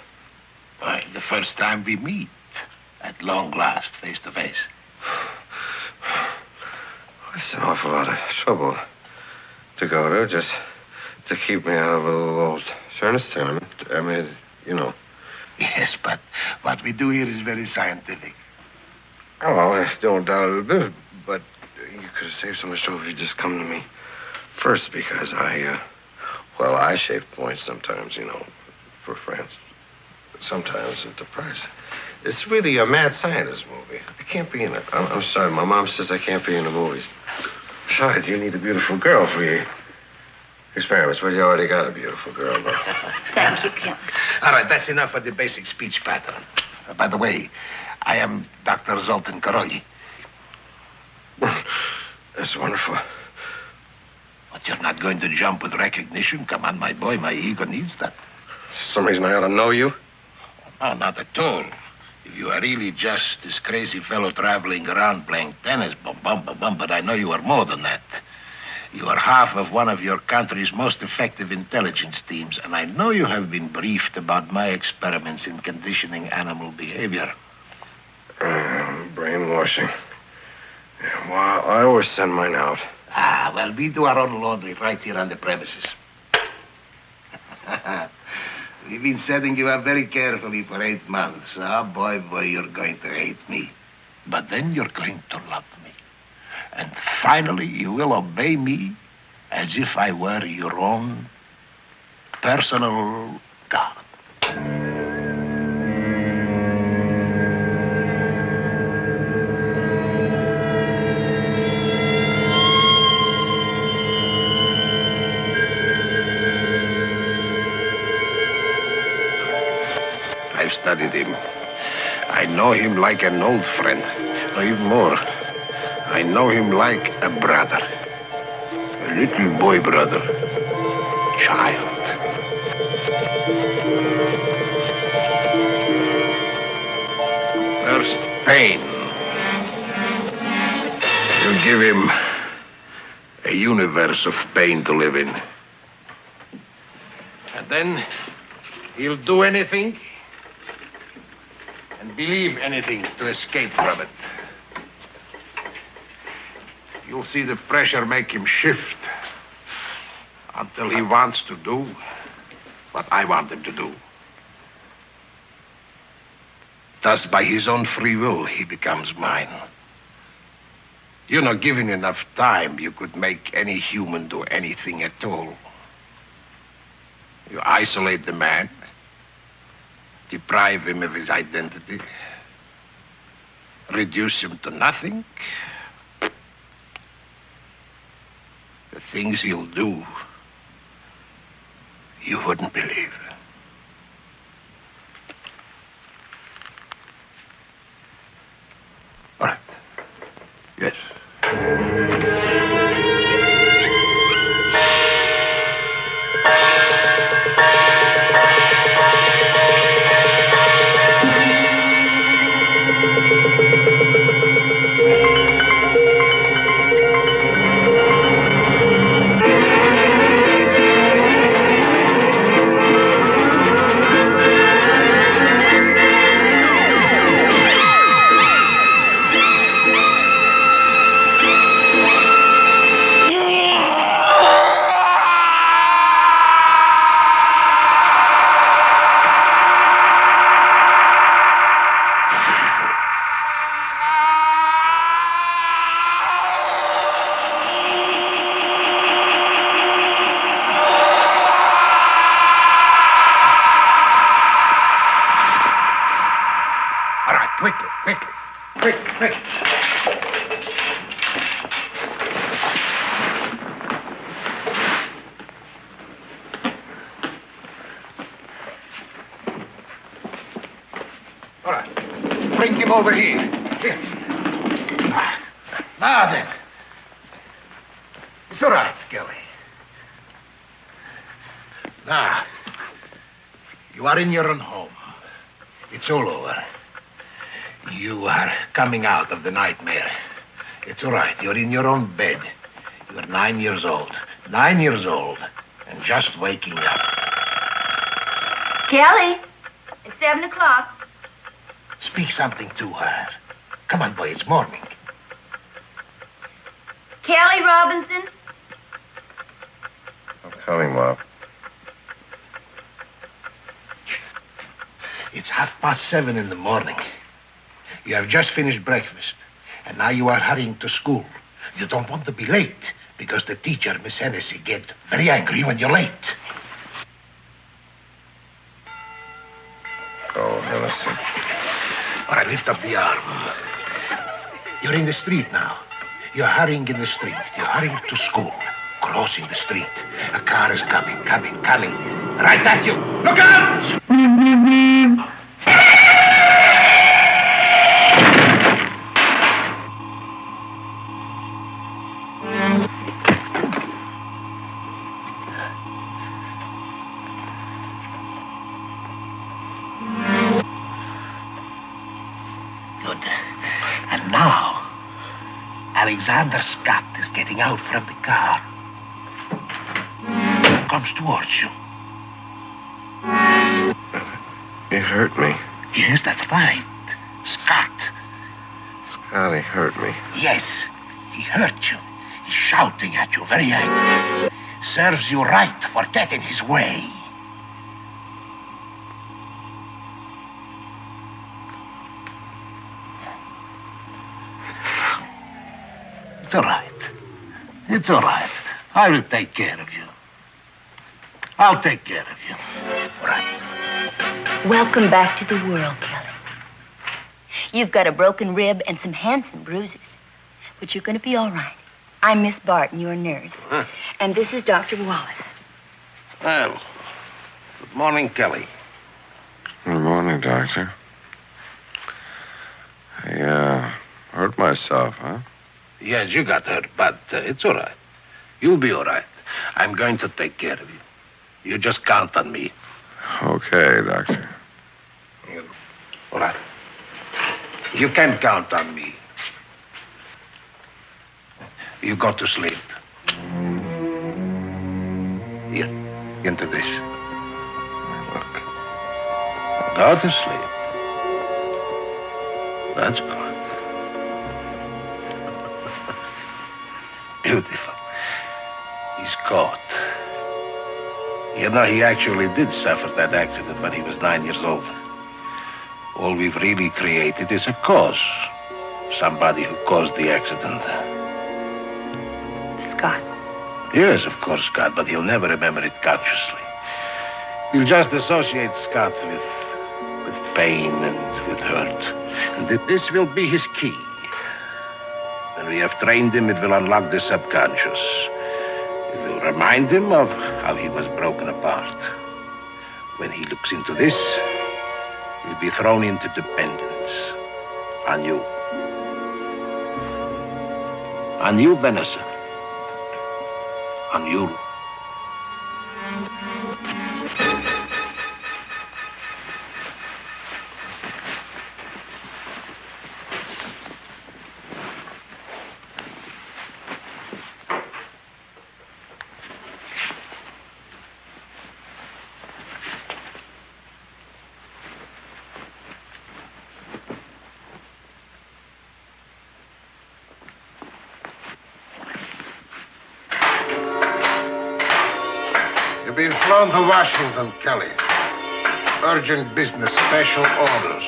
Why, the first time we meet. At long last, face to face. It's an awful lot of trouble to go to, just to keep me out of a little old furnace tournament. I mean, you know. Yes, but what we do here is very scientific. Oh, well, I don't doubt it a bit, but you could have saved so much trouble if you just come to me first, because I shave points sometimes, you know, for friends. Sometimes at the price. It's really a mad scientist movie. I can't be in it. I'm sorry. My mom says I can't be in the movies. Besides, you need a beautiful girl for your experiments. Well, you already got a beautiful girl, but... Thank you, Kim. All right, that's enough for the basic speech pattern. By the way, I am Dr. Zoltan Karoyi. That's wonderful. But you're not going to jump with recognition? Come on, my boy. My ego needs that. Some reason I ought to know you? Oh, not at all. If you are really just this crazy fellow traveling around playing tennis, but I know you are more than that. You are half of one of your country's most effective intelligence teams, and I know you have been briefed about my experiments in conditioning animal behavior. Brainwashing. Yeah, well, I always send mine out. Ah, well, we do our own laundry right here on the premises. We've been setting you up very carefully for 8 months. Ah, boy, you're going to hate me. But then you're going to love me. And finally, you will obey me as if I were your own personal God. I've studied him. I know him like an old friend. Or even more. I know him like a brother. A little boy brother. Child. First, pain. You give him a universe of pain to live in. And then he'll do anything and believe anything to escape from it. You'll see the pressure make him shift until he wants to do what I want him to do. Thus, by his own free will, he becomes mine. You know, given enough time, you could make any human do anything at all. You isolate the man, deprive him of his identity, reduce him to nothing. The things he'll do, you wouldn't believe. All right. Yes. Quick. All right. Bring him over here. Here. Now then. It's all right, Kelly. Now, you are in your own home. It's all over. You are coming out of the nightmare. It's all right. You're in your own bed. You're 9 years old. 9 years old. And just waking up. Kelly, it's 7 o'clock. Speak something to her. Come on, boy, it's morning. Kelly Robinson. I'm coming, Mom. It's 7:30 in the morning. You have just finished breakfast, and now you are hurrying to school. You don't want to be late, because the teacher, Miss Hennessy, get very angry when you're late. Oh, Hennessy. All right, lift up the arm. You're in the street now. You're hurrying in the street. You're hurrying to school. Crossing the street. A car is coming. Right at you. Look out! Good. And now, Alexander Scott is getting out from the car. Comes towards you. He hurt me. Yes, that's right. Scott. Scott, he hurt me. Yes, he hurt you. He's shouting at you, very angry. Serves you right for getting his way. It's all right. It's all right. I will take care of you. I'll take care of you. All right. Welcome back to the world, Kelly. You've got a broken rib and some handsome bruises, but you're going to be all right. I'm Miss Barton, your nurse. Huh. And this is Dr. Wallace. Well, good morning, Kelly. Good morning, Doctor. I, hurt myself, huh? Yes, you got hurt, but it's all right. You'll be all right. I'm going to take care of you. You just count on me. Okay, Doctor. All right. You can count on me. You go to sleep. Here, into this. Look. Go to sleep. That's good. Beautiful. He's caught. You know, he actually did suffer that accident when he was 9 years old. All we've really created is a cause. Somebody who caused the accident. Scott. Yes, of course, Scott, but he'll never remember it consciously. He'll just associate Scott with pain and with hurt. And this will be his key. When we have trained him, it will unlock the subconscious. It will remind him of how he was broken apart. When he looks into this, he'll be thrown into dependence on you. On you, Vanessa. On you. You've been flown to Washington, Kelly. Urgent business, special orders.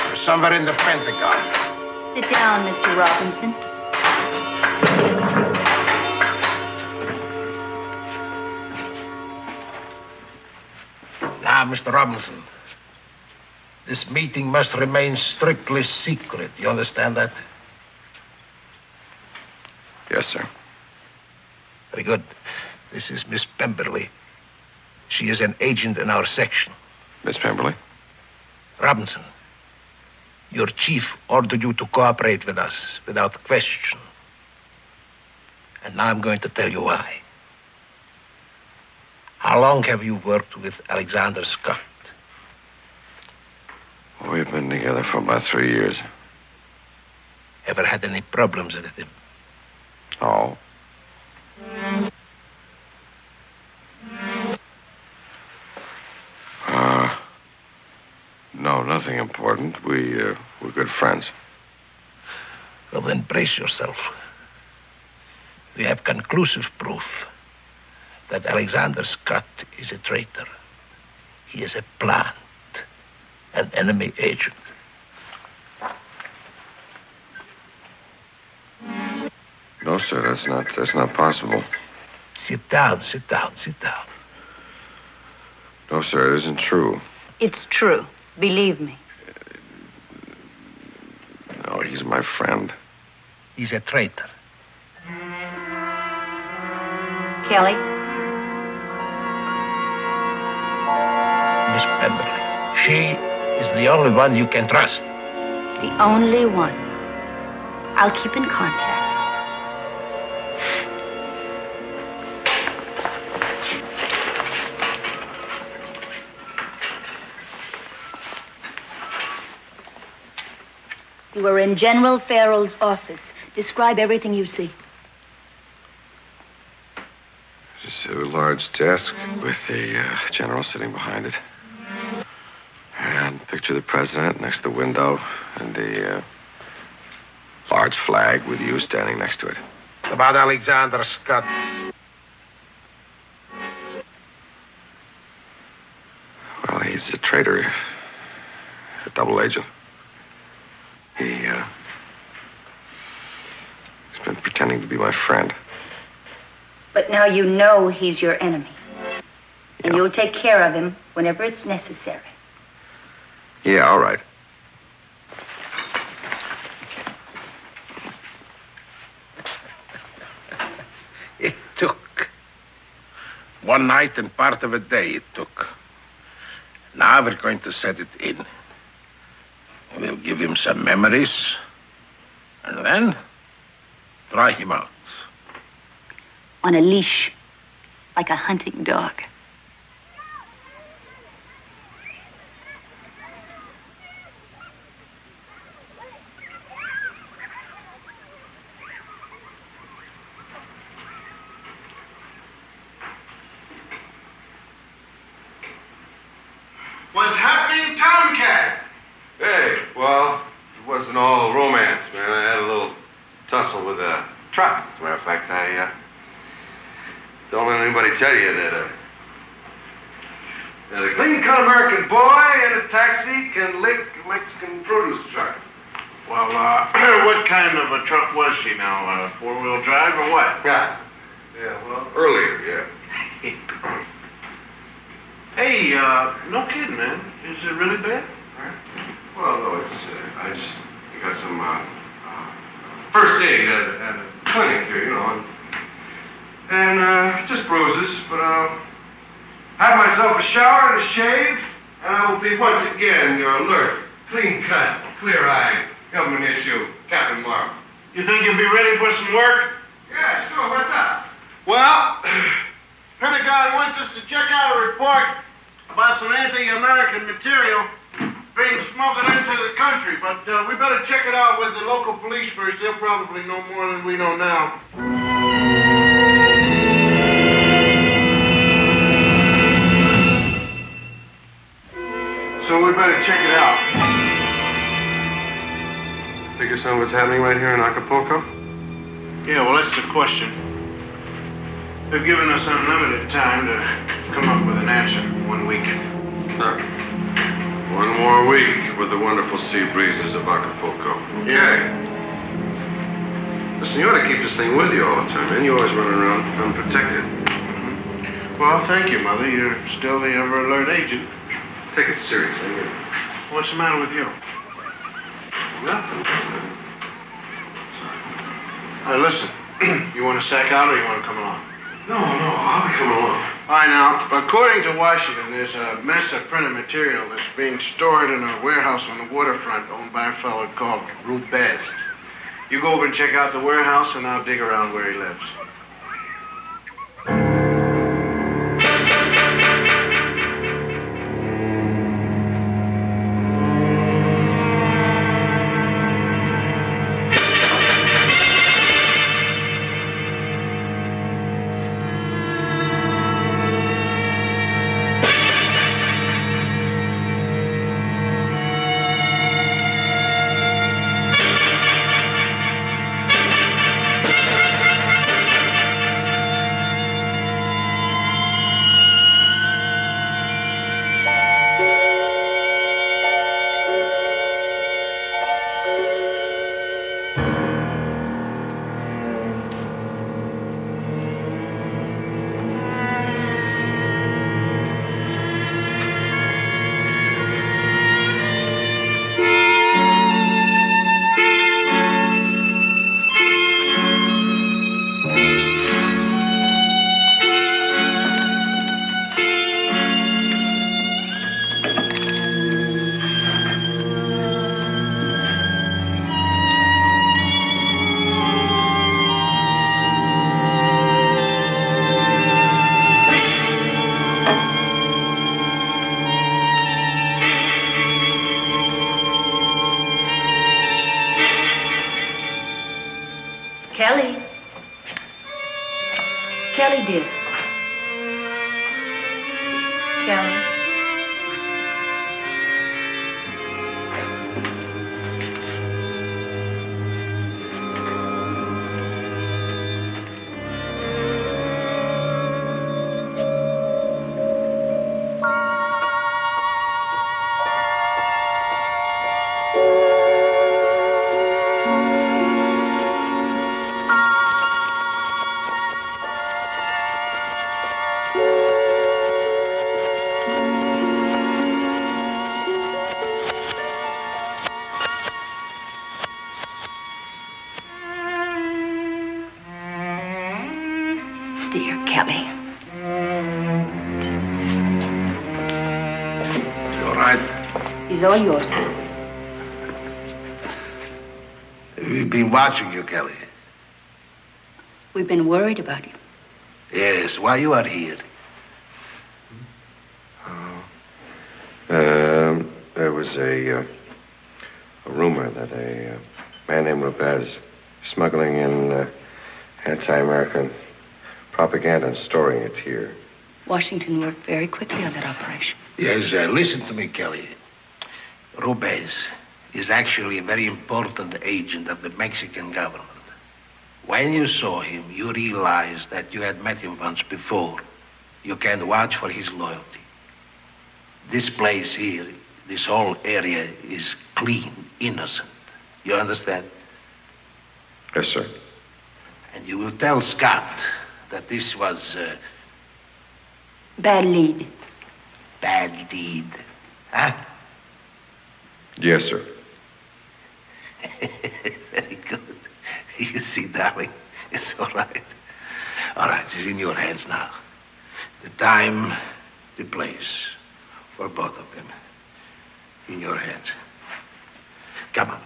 You're somewhere in the Pentagon. Sit down, Mr. Robinson. Now, Mr. Robinson, this meeting must remain strictly secret. You understand that? Yes, sir. Very good. This is Miss Pemberley. She is an agent in our section. Miss Pemberley? Robinson, your chief ordered you to cooperate with us without question. And now I'm going to tell you why. How long have you worked with Alexander Scott? We've been together for about 3 years. Ever had any problems with him? Oh. No, nothing important. We're good friends. Well, then brace yourself. We have conclusive proof that Alexander Scott is a traitor. He is a plant, an enemy agent. No, sir, that's not possible. Sit down, sit down, sit down. No, sir, it isn't true. It's true. Believe me. No, he's my friend. He's a traitor. Kelly? Miss Pemberley, she is the only one you can trust. The only one. I'll keep in contact. You are in General Farrell's office. Describe everything you see. Just a large desk with the general sitting behind it. And picture the president next to the window and the large flag with you standing next to it. About Alexander Scott. Well, he's a traitor, a double agent. He's been pretending to be my friend. But now you know he's your enemy. And you'll take care of him whenever it's necessary. Yeah, all right. It took. One night and part of a day it took. Now we're going to set it in. We'll give him some memories. And then try him out. On a leash, like a hunting dog. What's happening, Tomcat? Hey, well, it wasn't all romance, man. I had a little tussle with a truck. As a matter of fact, I don't let anybody tell you that a clean-cut American boy in a taxi can lick a Mexican produce truck. Well, what kind of a truck was she now? Four-wheel drive or what? Yeah, well, earlier, yeah. Hey, no kidding, man. Is it really bad? Well, no, it's, I got some, first aid at a clinic here, you know, and just bruises, but I'll have myself a shower and a shave, and I will be once again your alert, clean-cut, clear-eyed, government issue, Captain Marvel. You think you'll be ready for some work? Yeah, sure, what's up? Well, Pentagon wants us to check out a report about some anti-American material being smuggled into the country, but we better check it out with the local police first. They'll probably know more than we know now. So we better check it out. Figure some of what's happening right here in Acapulco? Yeah, well, that's the question. They've given us unlimited time to come up with an answer. 1 week. One more week with the wonderful sea breezes of Acapulco. Yeah. Listen, you ought to keep this thing with you all the time, man. You always running around unprotected. Well, thank you, Mother. You're still the ever-alert agent. Take it seriously. What's the matter with you? Nothing. Hey, listen. You want to sack out or you want to come along? No, I'll be coming along. All right, now, according to Washington, there's a mess of printed material that's being stored in a warehouse on the waterfront owned by a fellow called Rubez. You go over and check out the warehouse, and I'll dig around where he lives. Kelly. Kelly, dear. Kelly. Dear Kelly. You all right? He's all yours. We've been watching you, Kelly. We've been worried about you. Yes, while you are here. There was a rumor that a man named Rubez smuggling in anti-American propaganda and storing it here. Washington worked very quickly on that operation. Yes, listen to me, Kelly. Rubez is actually a very important agent of the Mexican government. When you saw him, you realized that you had met him once before. You can vouch for his loyalty. This place here, this whole area is clean, innocent. You understand? Yes, sir. And you will tell Scott that this was Bad lead. bad deed. Huh? Yes, sir. Very good. You see, darling, it's all right. All right, it's in your hands now. The time, the place, for both of them. In your hands. Come on.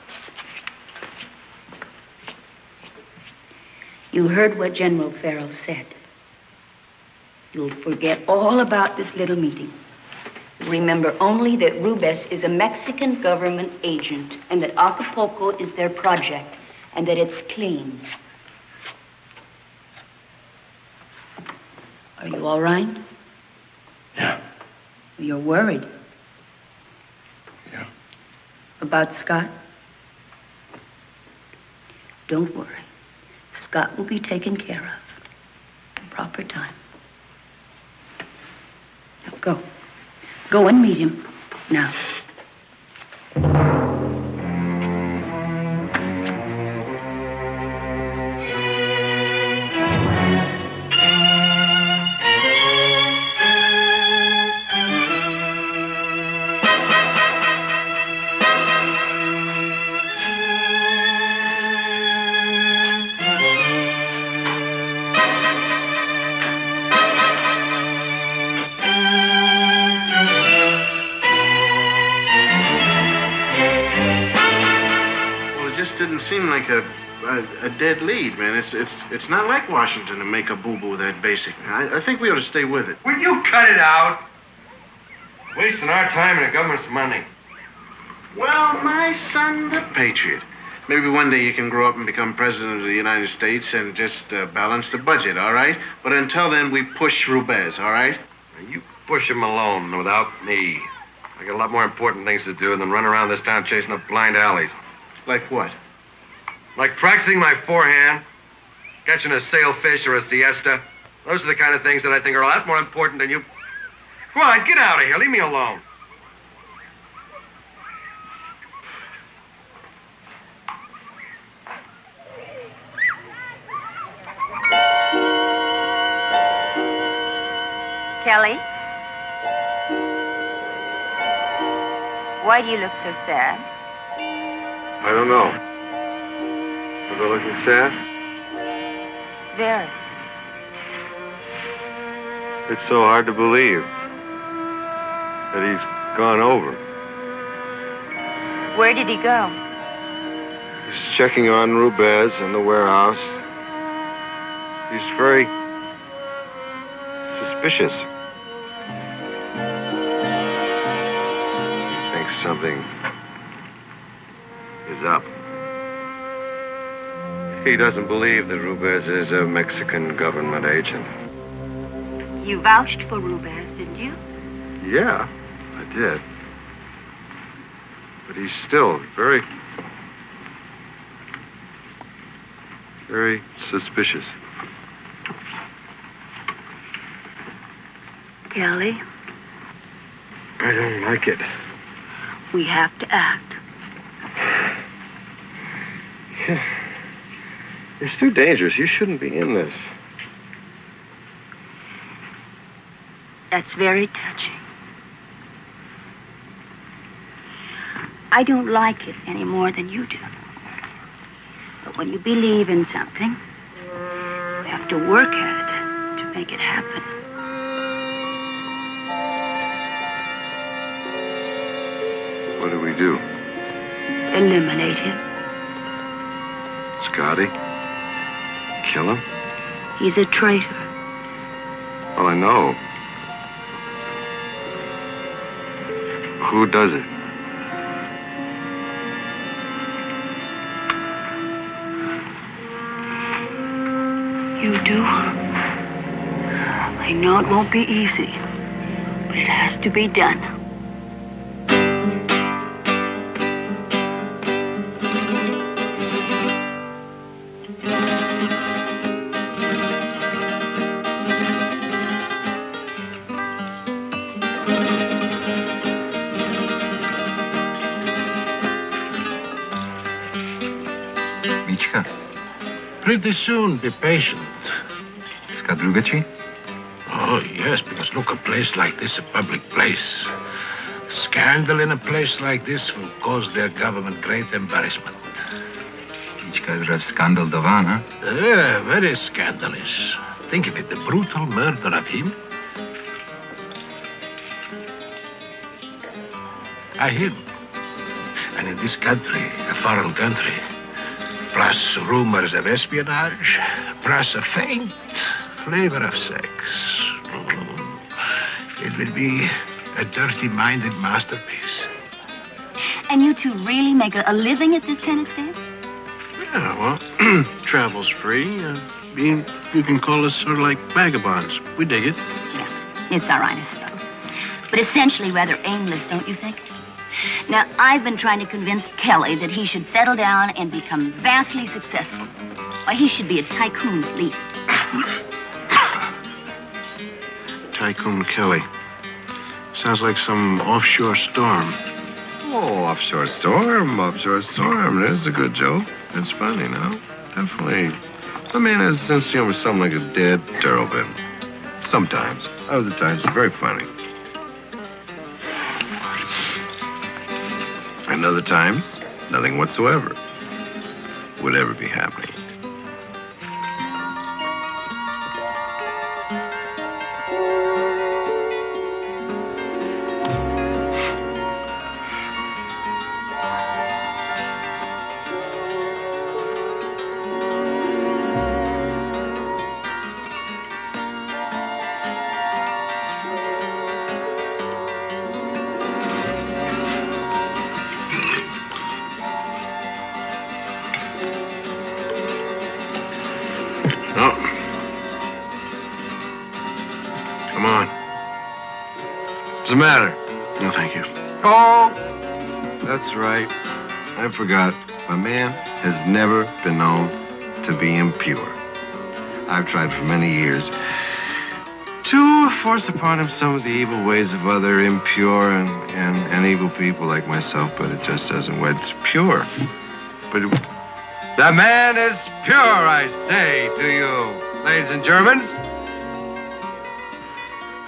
You heard what General Farrell said. You'll forget all about this little meeting. Remember only that Rubez is a Mexican government agent and that Acapulco is their project and that it's clean. Are you all right? Yeah. You're worried. Yeah. About Scott? Don't worry. Scott will be taken care of in proper time. Now go. Go and meet him now. Didn't seem like a dead lead, man. It's not like Washington to make a boo-boo that basic. I think we ought to stay with it. Will you cut it out? Wasting our time and the government's money. Well, my son, the patriot. Maybe one day you can grow up and become president of the United States and just balance the budget, all right? But until then, we push Rubez, all right? You push him alone without me. I got a lot more important things to do than run around this town chasing up blind alleys. Like what? Like practicing my forehand, catching a sailfish or a siesta. Those are the kind of things that I think are a lot more important than you. Come on, get out of here. Leave me alone. Kelly? Why do you look so sad? I don't know. Was I looking sad? Very. It's so hard to believe that he's gone over. Where did he go? He's checking on Rubez in the warehouse. He's very suspicious. He thinks something is up. He doesn't believe that Rubez is a Mexican government agent. You vouched for Rubez, didn't you? Yeah, I did. But he's still very suspicious. Kelly, I don't like it. we have to act. It's too dangerous. You shouldn't be in this. That's very touching. I don't like it any more than you do. But when you believe in something, you have to work at it to make it happen. What do we do? Eliminate him. Scotty? Kill him? He's a traitor. Well, I know. Who does it? You do. I know it won't be easy, but it has to be done. Michka, pretty soon, be patient. Skadrugachi? Oh, yes, because look, a place like this, a public place. Scandal in a place like this will cause their government great embarrassment. Michka, scandal dovan, huh? Yeah, very scandalous. Think of it, the brutal murder of him. Him. And in this country, a foreign country, plus rumors of espionage, plus a faint flavor of sex. It will be a dirty-minded masterpiece. And you two really make a living at this kind of stuff? Yeah, well, travel's free. You can call us sort of like vagabonds. We dig it. Yeah, it's all right, I suppose. But essentially rather aimless, don't you think? Now, I've been trying to convince Kelly that he should settle down and become vastly successful. Why, he should be a tycoon at least. Tycoon Kelly. Sounds like some offshore storm. Oh, offshore storm. There's a good joke. It's funny, no? Definitely. The man has a sense of humor, something like a dead terrapin. Sometimes. Other times, it's very funny. And other times, nothing whatsoever would ever be happening. What's the matter? No, thank you. Oh, that's right. I forgot. My man has never been known to be impure. I've tried for many years to force upon him some of the evil ways of other impure and evil people like myself, but it just doesn't work. It's pure. But the man is pure, I say to you, ladies and Germans.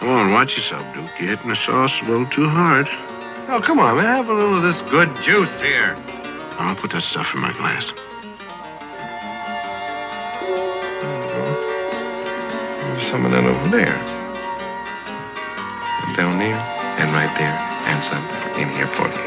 Come on, watch yourself, Duke. You're hitting the sauce a little too hard. Oh, come on, man. Have a little of this good juice here. I'll put that stuff in my glass. There's some of that over there. And down there, and right there, and some in here for you.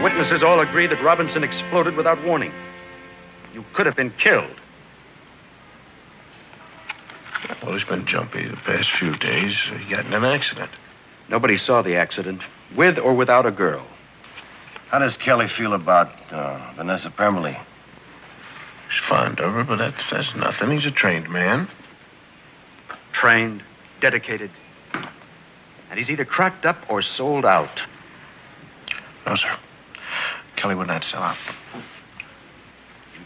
Witnesses all agree that Robinson exploded without warning. You could have been killed. Well, he's been jumpy the past few days. He got in an accident. Nobody saw the accident, with or without a girl. How does Kelly feel about Vanessa Pemberley? He's fond of her, but that's nothing. He's a trained man. Trained, dedicated. And he's either cracked up or sold out. No, sir. Kelly would not sell out. You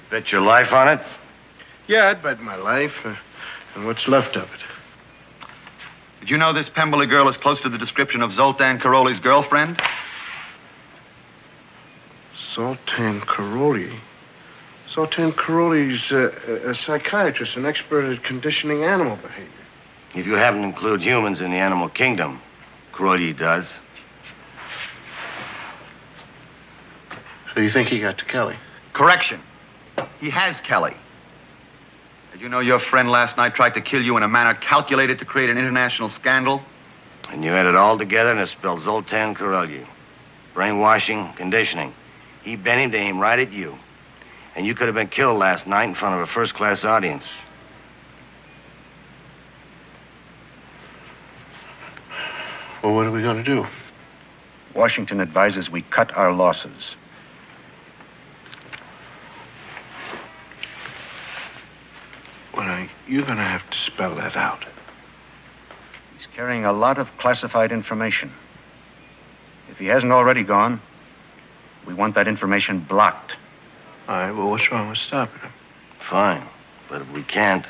bet your life on it? Yeah, I'd bet my life and what's left of it. Did you know this Pemberley girl is close to the description of Zoltan Karoli's girlfriend? Zoltan Karoli? Zoltan Karoli's a psychiatrist, an expert at conditioning animal behavior. If you happen to include humans in the animal kingdom, Karoli does. So you think he got to Kelly? Correction. He has Kelly. Did you know your friend last night tried to kill you in a manner calculated to create an international scandal? And you add it all together and it spelled Zoltan Karoli. Brainwashing, conditioning. He bent him to aim right at you. And you could have been killed last night in front of a first-class audience. Well, what are we going to do? Washington advises we cut our losses. Well, now, you're going to have to spell that out. He's carrying a lot of classified information. If he hasn't already gone, we want that information blocked. All right, well, what's wrong with stopping him? Fine. But if we can't,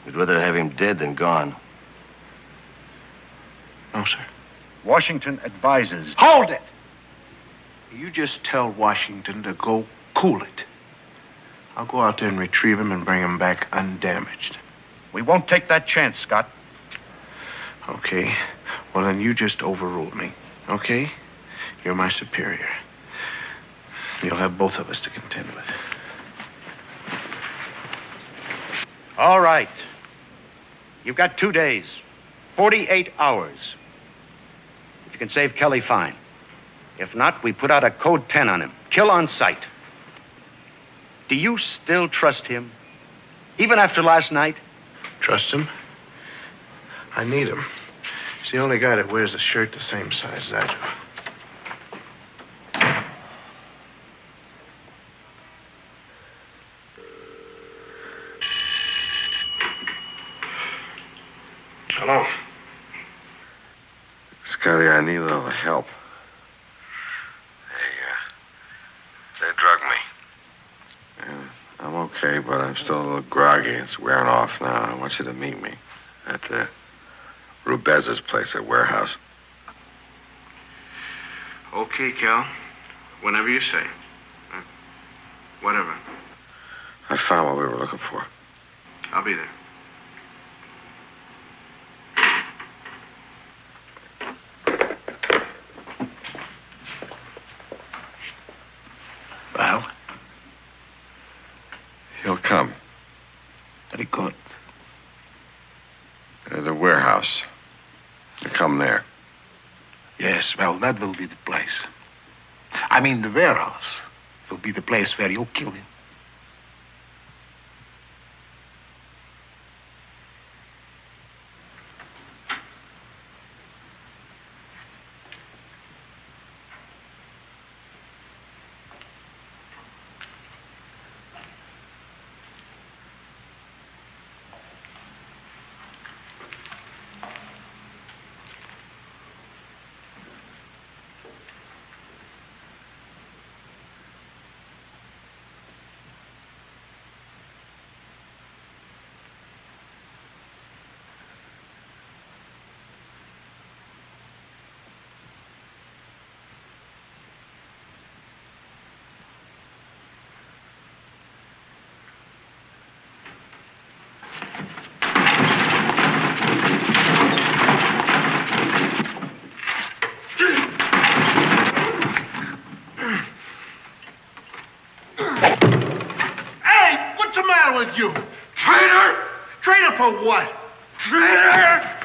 we'd rather have him dead than gone. No, sir. Washington advises... Hold it! You just tell Washington to go cool it. I'll go out there and retrieve him and bring him back undamaged. We won't take that chance, Scott. Okay. Well, then you just overruled me, okay? You're my superior. You'll have both of us to contend with. All right. You've got 2 days, 48 hours. If you can save Kelly, fine. If not, we put out a code 10 on him. Kill on sight. Do you still trust him? Even after last night? Trust him? I need him. He's the only guy that wears a shirt the same size as I do. Hello. Scotty, I need a little help. They drugged me. Yeah, I'm okay, but I'm still a little groggy. It's wearing off now. I want you to meet me at Rubez's place at Warehouse. Okay, Cal. Whenever you say. Whatever. I found what we were looking for. I'll be there. Well? He'll come. Very good. The warehouse. He'll come there. Yes, well, that will be the place. I mean, the warehouse will be the place where you'll kill him. you. Traitor! Traitor for what? Traitor!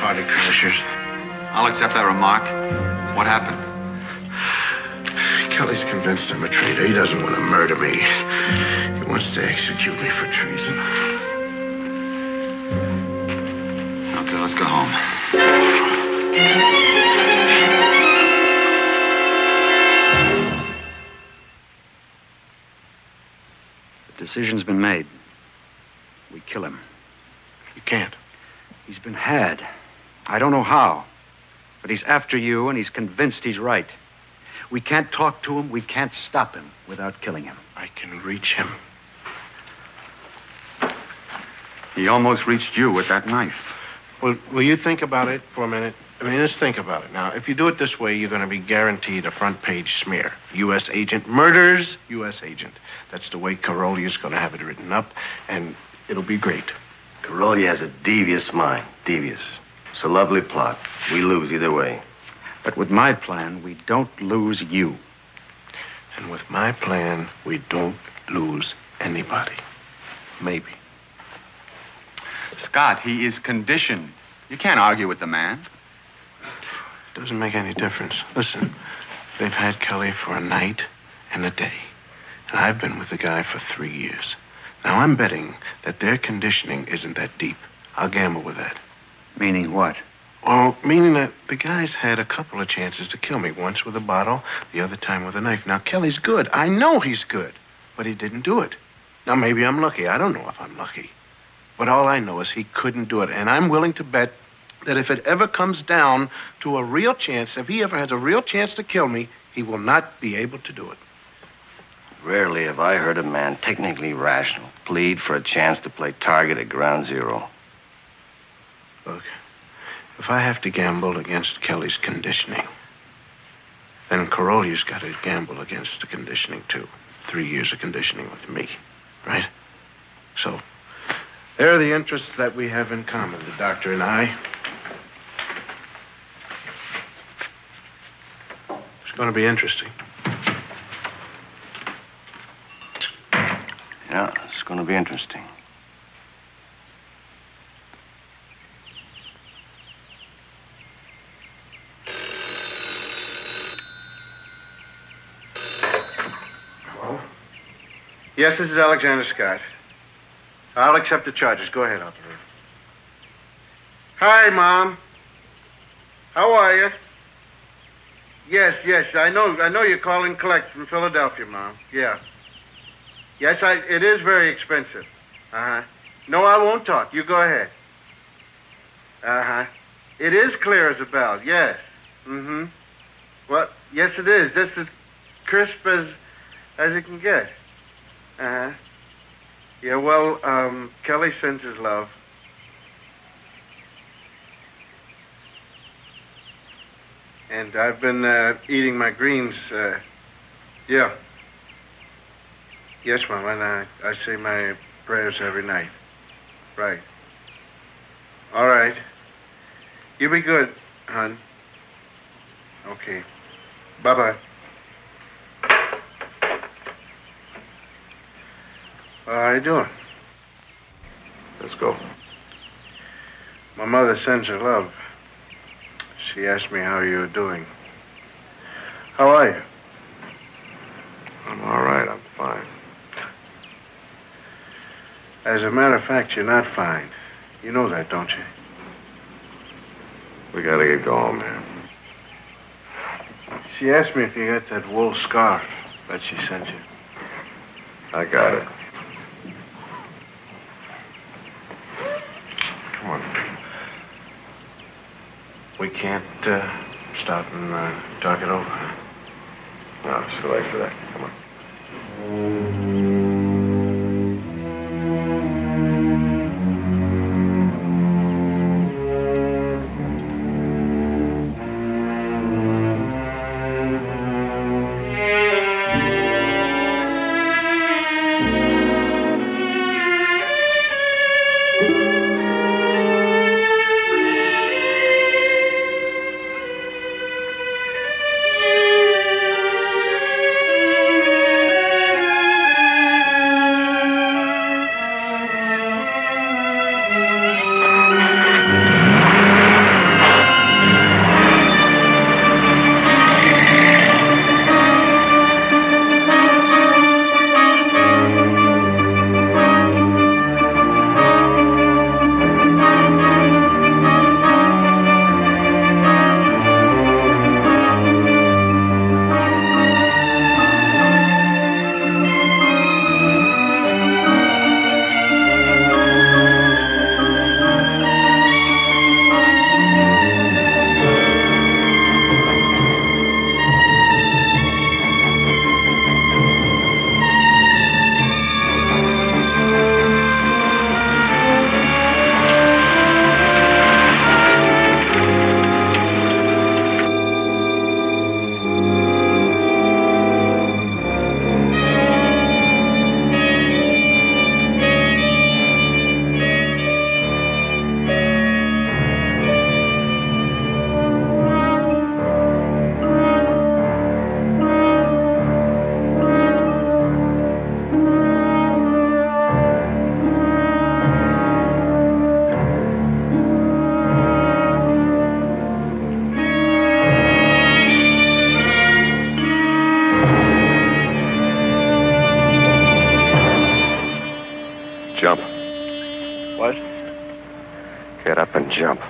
Party crashers. I'll accept that remark. What happened? Kelly's convinced I'm a traitor. He doesn't want to murder me. He wants to execute me for treason. Okay, let's go home. The decision's been made. We kill him. You can't. He's been had. I don't know how. But he's after you, and he's convinced he's right. We can't talk to him. We can't stop him without killing him. I can reach him. He almost reached you with that knife. Well, will you think about it for a minute? I mean, let's think about it. Now, if you do it this way, you're going to be guaranteed a front-page smear. U.S. agent murders U.S. agent. That's the way Carolia's going to have it written up, and it'll be great. Carolia has a devious mind. Devious. It's a lovely plot. We lose either way. But with my plan, we don't lose you. And with my plan, we don't lose anybody. Maybe. Scott, he is conditioned. You can't argue with the man. Doesn't make any difference. Listen, they've had Kelly for a night and a day. And I've been with the guy for 3 years. Now, I'm betting that their conditioning isn't that deep. I'll gamble with that. Meaning what? Well, meaning that the guy's had a couple of chances to kill me. Once with a bottle, the other time with a knife. Now, Kelly's good. I know he's good. But he didn't do it. Now, maybe I'm lucky. I don't know if I'm lucky. But all I know is he couldn't do it. And I'm willing to bet that if it ever comes down to a real chance, if he ever has a real chance to kill me, he will not be able to do it. Rarely have I heard a man technically rational plead for a chance to play target at ground zero. Look, if I have to gamble against Kelly's conditioning, then Carolia's got to gamble against the conditioning, too. 3 years of conditioning with me, right? So, there are the interests that we have in common, the doctor and I. It's going to be interesting. Yeah, it's going to be interesting. Hello? Yes, this is Alexander Scott. I'll accept the charges. Go ahead, operator. Hi, Mom. How are you? Yes, I know you're calling collect from Philadelphia, Mom. Yeah. Yes, it is very expensive. Uh-huh. No, I won't talk. You go ahead. Uh-huh. It is clear as a bell, yes. Mm-hmm. Well, yes, it is. Just as crisp as it can get. Uh-huh. Yeah, well, Kelly sends his love. And I've been eating my greens, yeah. Yes, Mom, and I say my prayers every night. Right. All right. You be good, hon. Okay. Bye-bye. How you doing? Let's go. My mother sends her love. She asked me how you were doing. How are you? I'm all right. I'm fine. As a matter of fact, you're not fine. You know that, don't you? We gotta get going, man. She asked me if you got that wool scarf that she sent you. I got it. Come on. We can't stop and talk it over. No, it's too late for that. Come on. up and jump.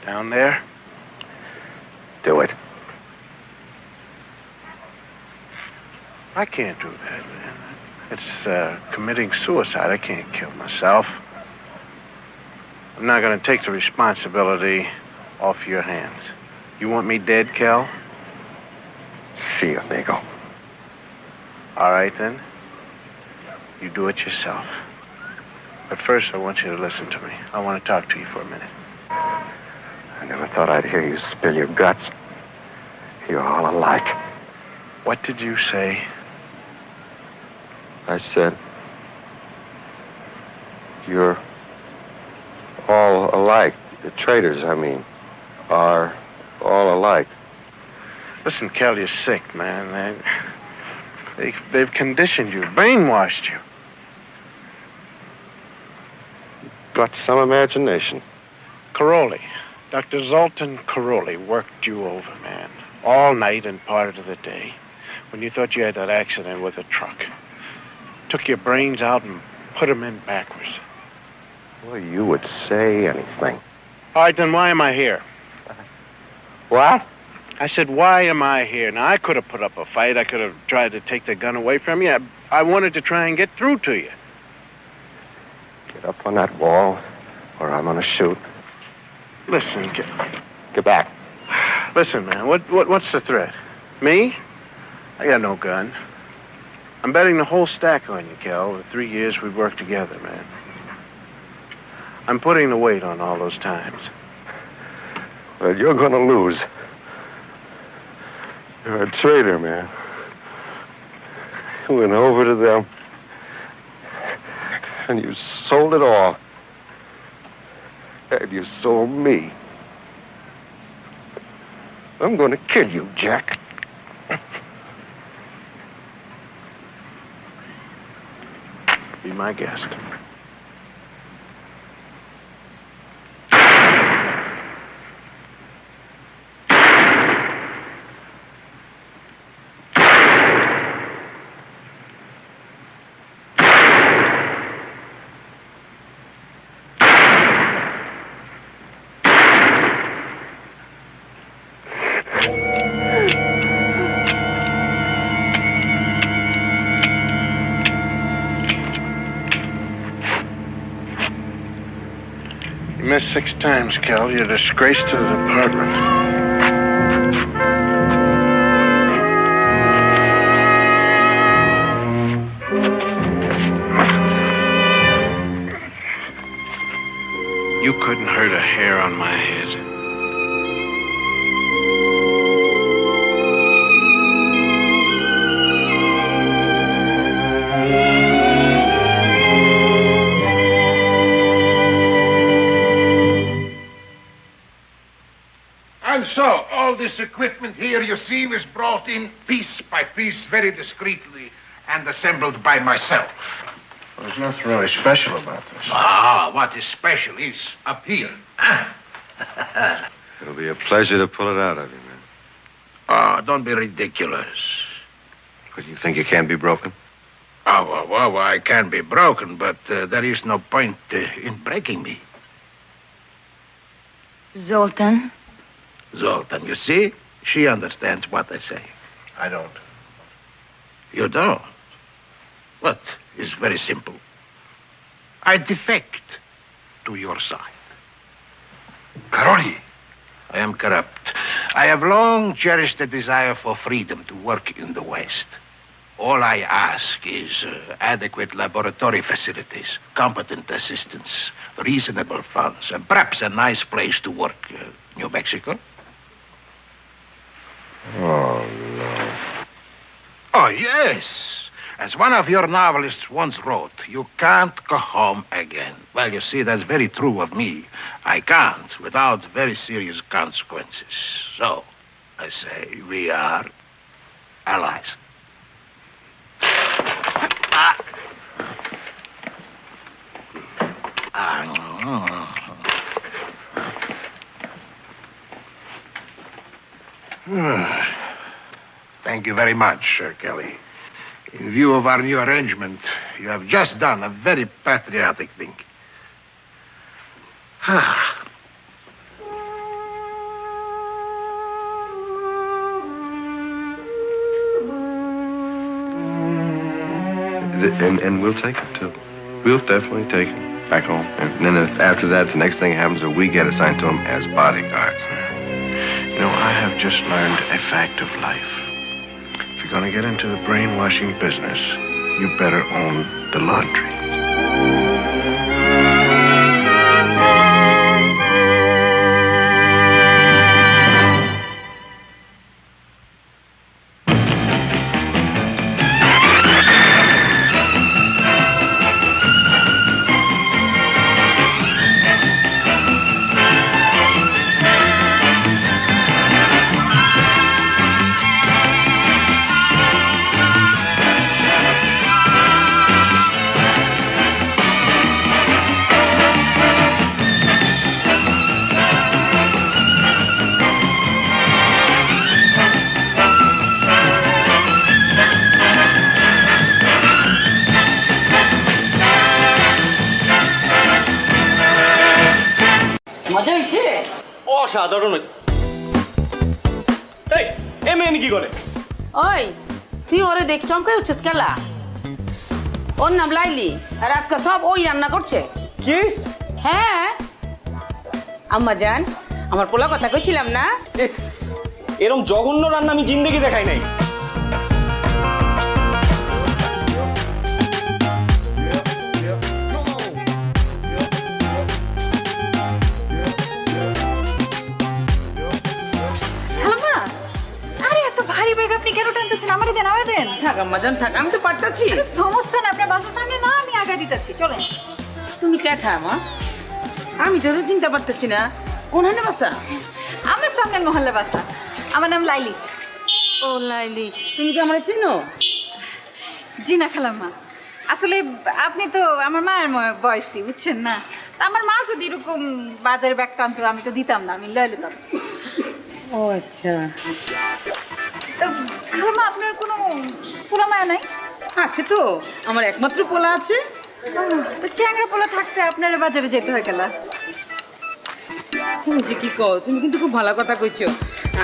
Down there? Do it. I can't do that, man. It's committing suicide. I can't kill myself. I'm not going to take the responsibility off your hands. You want me dead, Cal? See you, amigo. All right, then. You do it yourself. But first, I want you to listen to me. I want to talk to you for a minute. I never thought I'd hear you spill your guts. You're all alike. What did you say? I said, you're all alike. The traitors, I mean, are all alike. Listen, Cal, you're sick, man. They've conditioned you, brainwashed you. Got some imagination. Caroli. Dr. Zoltan Caroli worked you over, man. All night and part of the day. When you thought you had that accident with a truck. Took your brains out and put them in backwards. Well, you would say anything. All right, then why am I here? What? I said, why am I here? Now, I could have put up a fight. I could have tried to take the gun away from you. I wanted to try and get through to you. Get up on that wall, or I'm gonna shoot. Listen, Get back. Listen, man, what's the threat? Me? I got no gun. I'm betting the whole stack on you, Cal. The 3 years we've worked together, man. I'm putting the weight on all those times. Well, you're gonna lose. You're a traitor, man. You went over to them, and you sold it all. And you sold me. I'm gonna kill you, Jack. Be my guest. You missed 6 times, Cal. You're a disgrace to the department. You couldn't hurt a hair on my head. And so, all this equipment here you see was brought in piece by piece, very discreetly, and assembled by myself. There's nothing really special about this. Ah, what is special is up here. It'll be a pleasure to pull it out of you, man. Oh, don't be ridiculous. But you think it can't be broken? Oh, well, I can be broken, but there is no point in breaking me. Zoltan? Zoltan, you see? She understands what I say. I don't. You don't? What? It's very simple. I defect to your side. Caroli. I am corrupt. I have long cherished a desire for freedom to work in the West. All I ask is adequate laboratory facilities, competent assistance, reasonable funds, and perhaps a nice place to work. New Mexico? Oh, no. Oh, yes. As one of your novelists once wrote, you can't go home again. Well, you see, that's very true of me. I can't without very serious consequences. So, I say, we are allies. Thank you very much, Sir Kelly. In view of our new arrangement, you have just done a very patriotic thing. And we'll take him, too. We'll definitely take him back home. And then after that, the next thing happens is we get assigned to him as bodyguards. You know, I have just learned a fact of life. If you're going to get into the brainwashing business, you better own the laundry. মজা হয়েছে? অসাধারণ হয়েছে। এই এ মেয়ে কি করে? ওই তুই ওরে দেখ চমকাই উঠছিস কেলা? ওর নাম লাইলি আর আজকে সব ওই রান্না করছে। কি? হ্যাঁ আম্মা জান, আমার পোলা কথা কইছিলাম না? এরকম জঘন্য রান্না আমি জিন্দেগি দেখাই নাই। থাক আম্মা জান থাক, আমি তো পারতাছি। সমস্যা না, আপনার বাসার সামনে না, আমি আগে দিতেছি, চলেন। তুমি কে মা? আমি তো চিন্তা পারতেছি না কোনখানে বাসা। আমার সামনের মহল্লা বাসা। আমার নাম লাইলি। ও লাইলি, তুমি কি আমার চিনো? জি না খালাম্মা, আসলে আপনি তো আমার মায়ের বয়সী, বুঝছেন না? তা আমার মা যদি এরকম বাজারে ব্যাগ টানতো আমি তো দিতাম না, আমি লয়ে নিতাম। ও আচ্ছা। তো খালাম্মা আপনার কোনো পোলা মায়া নাই? আছে তো, আমার একমাত্র পোলা আছে। তো চ্যাংড়া পোলা থাকতে আপনার বাজারে যেতে হয়ে গেল। তুমি যে কি কও, তুমি কিন্তু খুব ভালো কথা কইছো।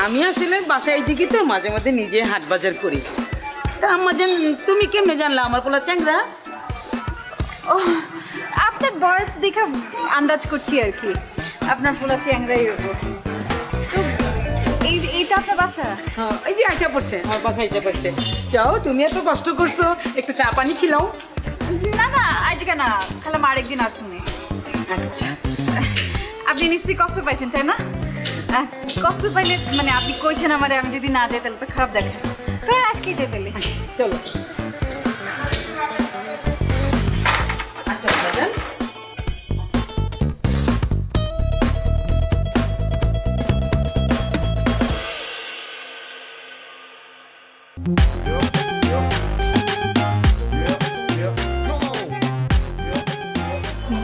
আমি আসলে বাসায় এইদিকে তো মাঝে মাঝে নিজে হাট বাজার করি। তা আম্মা জান তুমি কেমনে জানলা আমার পোলা চ্যাংড়া? ও আপনার বয়স দেখে আন্দাজ করছি আর কি, আপনার পোলা চ্যাংড়াই হবো। এইটা আপনার বাচ্চা? হ্যাঁ, এই যে আইসা পড়ছে, আমার বাসা আইসা পড়ছে। যাও, তুমি এত কষ্ট করছো, একটু চা পানি খিলাও। না না আজকে না, খালাম আরেকদিন আসুন। আচ্ছা, আপনি নিশ্চয়ই কষ্ট পাইছেন তাই না? কষ্ট পাইলে মানে আপনি কইছেন আমারে, আমি যদি না যাই তাহলে তো খারাপ দেখে। তো আজকেই যাই তাহলে, চলো। আচ্ছা ম্যাডাম,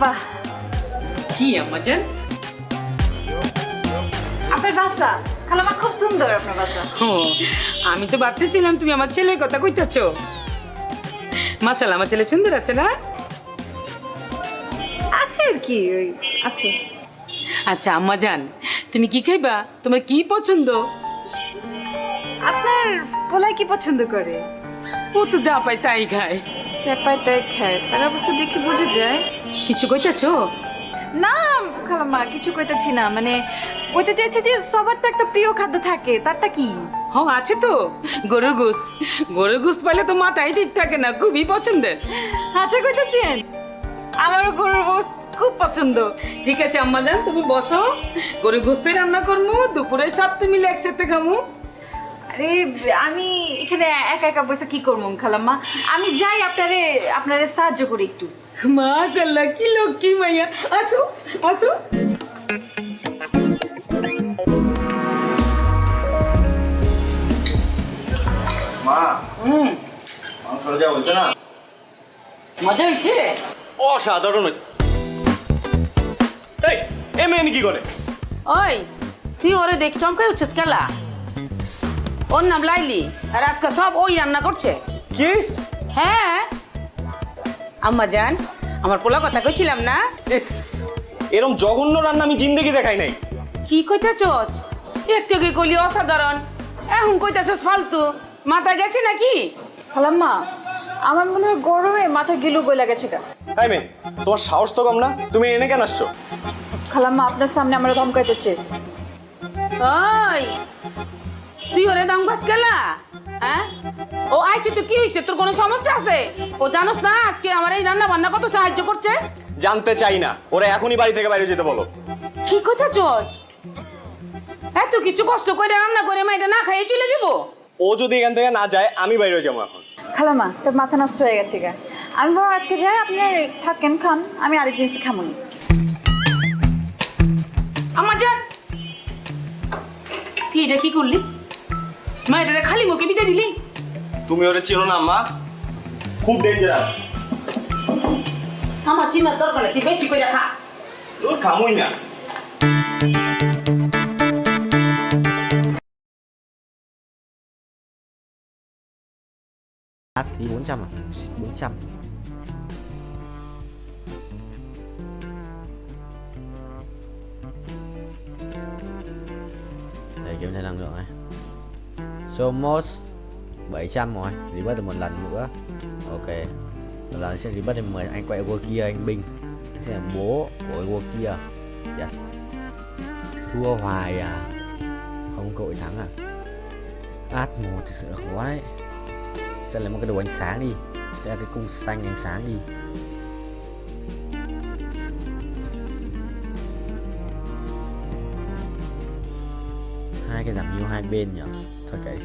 বাহ কি আম্মা জান? আপনার বাসা খালামা খুব সুন্দর, আপনার বাসা। ও আমি তো ভাবতেছিলাম তুমি আমার ছেলের কথা কইতাছো। মাশাআল্লাহ, আমার ছেলে সুন্দর আছে না? আছে আর কি, ওই আছে। আচ্ছা আম্মা জান, তুমি কি খাইবা? তোমার কি পছন্দ? আপনার পোলাই কি পছন্দ করে? ও তো যা পায় তাই খায়। যা পায় তাই খায়, তার অবশ্য দেখে বুঝে যায়। কিছু কইতাছো? না খালাম্মা, কিছু কইতাছি না, মানে কইতে চাইছি যে সবার তো একটা প্রিয় খাদ্য থাকে, তারটা কি? হ্যাঁ আছে তো, গরুর গোশত। গরুর গোশত পাইলে তো মাথায় ঠিক থাকে না, খুবই পছন্দের। আচ্ছা কইতাছেন, আমারও গরুর গোশত খুব পছন্দ। ঠিক আছে আম্মা জান, তুমি বসো, গরুর গোশতই রান্না করবো, দুপুরে সাথে মিলে একসাথে খামু। আরে আমি এখানে একা একা বসে কি করবো খালাম্মা, আমি যাই আপনারে সাহায্য করি একটু। মাশাআল্লাহ, কি লক্ষ্মী মাইয়া। আসো আসো। মা, মাংস যা হয়েছে না? মজা হয়েছে? অসাধারণ হয়েছে। এই এ মেয়ে কি করে? ওই তুই ওরে দেখ চমকাই উঠছিস কেলা? ওর নাম লাইলি আর আজকে সব ওই রান্না করছে। কি? হ্যাঁ আম্মা জান, আমার পোলা কথা কইছিলাম না? ইস, এরকম জঘন্য রান্না আমি জিন্দেগি দেখাই নাই। কি কইতাছস? একটু কি কইলি অসাধারণ, এখন কইতাছস ফালতু। মাথা গেছে নাকি? খালাম্মা, আমার মনে হয় গরমে মাথা গিলু গইলা গেছে গা। তাই মে, তোমার সাহস তো কম না, তুমি এনে কেন আসছো? খালাম্মা আপনার সামনে আমরা ধমকাইতেছে। ওই তুই ওরে দাঙ্গাস গেলা? হ্যাঁ ও আইছে তো কি হইছে? তোর কোনো সমস্যা আছে? ও জানোস না আজকে আমার এই রান্না বান্না কত সাহায্য করছে? জানতে চাই না, ওরা এখনই বাড়ি থেকে বাইরে যেতে বলো। কি কইতাছস? এত কিছু কষ্ট করে রান্না করে মাইটা না খাইয়ে চলে যাবো? ও যদি এখান থেকে না যায় আমি বাইরে যাবো এখন। খালাম্মা তোর মাথা নষ্ট হয়ে গেছে গা। আমি বরং আজকে যাই, আপনি থাকেন খান, আমি আরেকদিন এসে খামুনি। আমার জান, তুই এটা কি করলি? মা এটা খালি মুখে বিদায় দিলি? তুমি ওরে চিনো না আম্মা, খুব ডেঞ্জারাস। আমার চিনার দরকার নেই, তুই বেশি করে খা। তোর খামুই না। Thì 400 à? 400. Để kiểm tra năng lượng này. Somos 700 rồi, rebat được một lần nữa. Ok. Lần này sẽ rebat được 10, anh quay qua kia anh binh. Anh sẽ là bố của qua kia. Yes. Thua hoài à? Không cội thắng à? Át 1 thực sự là khó đấy. Sẽ lấy một cái đồ ánh sáng đi, sẽ là cái cung xanh ánh sáng đi. Hai cái giảm hiệu hai bên nhỉ? Thôi kệ,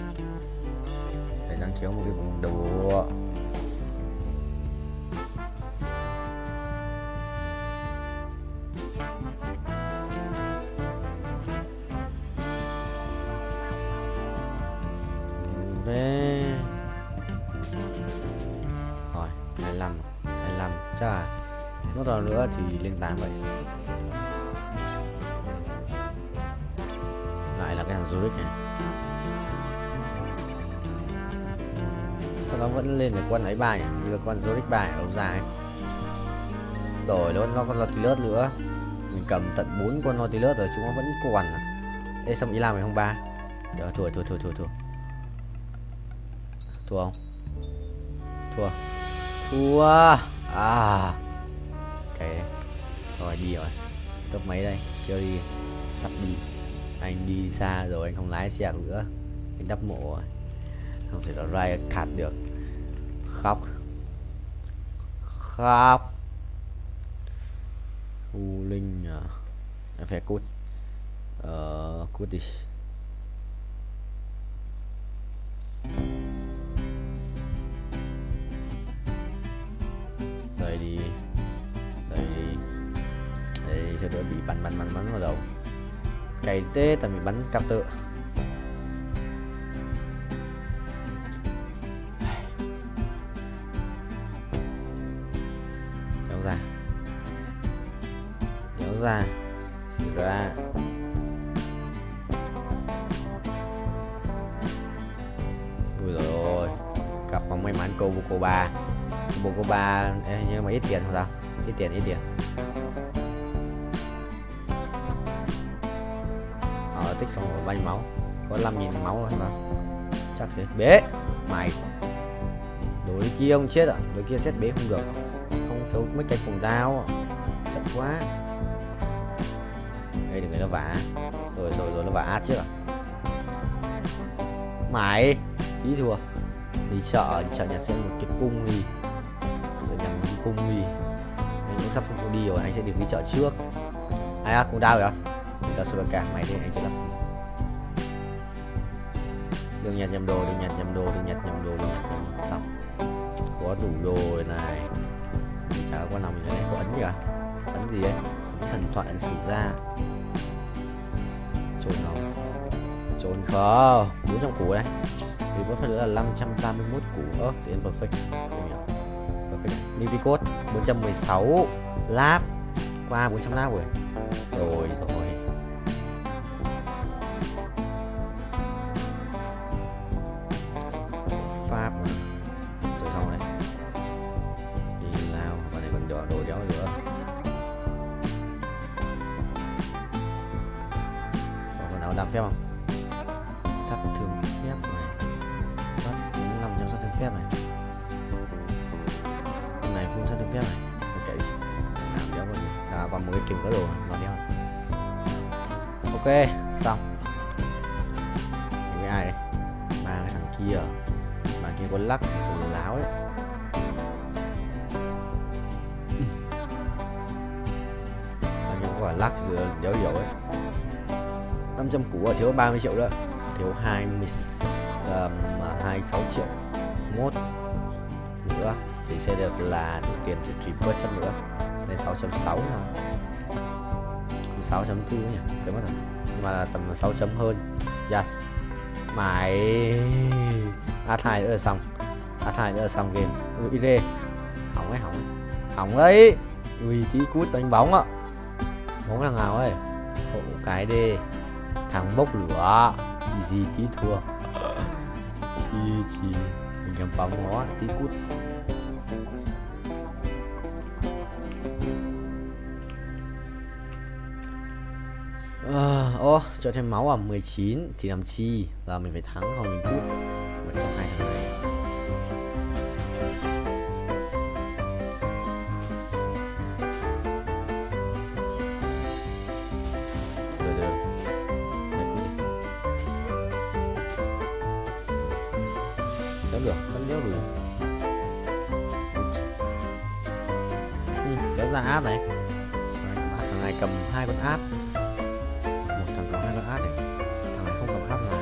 để đang kéo một cái vùng đồ. Về rồi 25 chắc là nốt nào nữa thì lên 8 vậy. Lại là cái thằng Zurich này, sao nó vẫn lên được con ấy bài nhỉ? Đưa con Zurich bài ở đâu dài rồi nó còn Nautilus nữa, mình cầm tận 4 con Nautilus rồi chúng nó vẫn còn à. Ê xong ý làm mày không ba rồi, thua không? Thua à. Ok rồi, đi rồi. Top mấy đây? Chưa đi, sắp đi. Anh đi xa rồi, anh không lái xe nữa, anh đắp mộ rồi, không thể là ride khát được. Khóc U Linh à, em phải cút cút đi. Đây đi cho đỡ bị bắn vào đầu. Cày tê tại bị bắn cặp tự. Kéo ra xì ra. Ui rồi, cặp bóng may mắn câu vô cô ba. Nhưng mà ít tiền không sao? Ít tiền. Tích xong rồi bao nhiêu máu? Có 5.000 máu rồi sao? Chắc thế. Bế mày, đối kia ông chết à? Đối kia xét bế không được, không thiếu mấy cái cùng đao, chậm quá. Đây đừng người nó vả rồi nó vả át trước à? Mày ý thua. Đi chợ nhặt xem một cái cung đi, nhặt một cái cung đi. Anh cũng sắp không đi rồi, anh sẽ được đi chợ trước. Ai cũng đau rồi. Đào số cả mày đi, anh chỉ lắm. Đừng nhặt nhầm đồ, xong. Có đủ đồ này. Mình chả có nào mình này có ấn gì cả. Ấn gì ấy? Ấn thần thoại, ấn sử ra. Trốn khó. 400 củ đây. Vì có phải nữa là 531 củ. Tiền perfect. Mipi code 416 lap. Qua 400 lap rồi. Rồi. phép không? Sát thương phép này, sát 5% sát thương phép này, con này full sát thương phép này. Ok, làm đéo còn là còn một cái kiếm có đồ làm đéo. Ok, xong. Với ai đây? Ba cái thằng kia, bà kia có lắc thì sự láo đấy. Bà kia có cả lắc thì đéo hiểu ấy. 500 củ à, thiếu 30 triệu đó, thiếu 26 triệu mốt nữa thì sẽ được là đủ tiền để trip bớt hơn nữa lên 6.6 rồi, 6.4 nhỉ, cái mất rồi, nhưng mà là tầm 6 chấm hơn. Yes, mày A2 nữa là xong, A2 nữa là xong game. Ui rê, hỏng ấy, hỏng đấy. Ui tí cút đánh bóng ạ, bóng thằng nào ấy, hộ cái đi. Thằng bốc lửa gì tí thua chi mình cầm bóng nó tí cút. Cho thêm máu à, 19 thì làm chi, giờ mình phải thắng không mình cút một trong hai thằng này. Được, vẫn đéo đủ. Đéo ra át này. Thằng này cầm 2 con át. Một thằng cầm 2 con át này. Thằng này không cầm át nào.